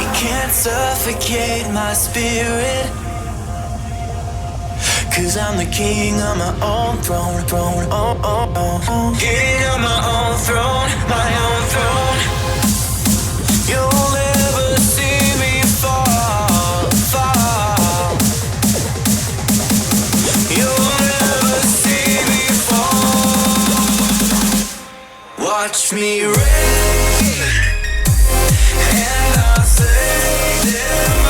You can't suffocate my spirit. 'Cause I'm the king of my own throne, throne, oh, oh, oh. King of my own throne, my own throne. You'll never see me fall, fall. You'll never see me fall. Watch me reign, and I'll slay them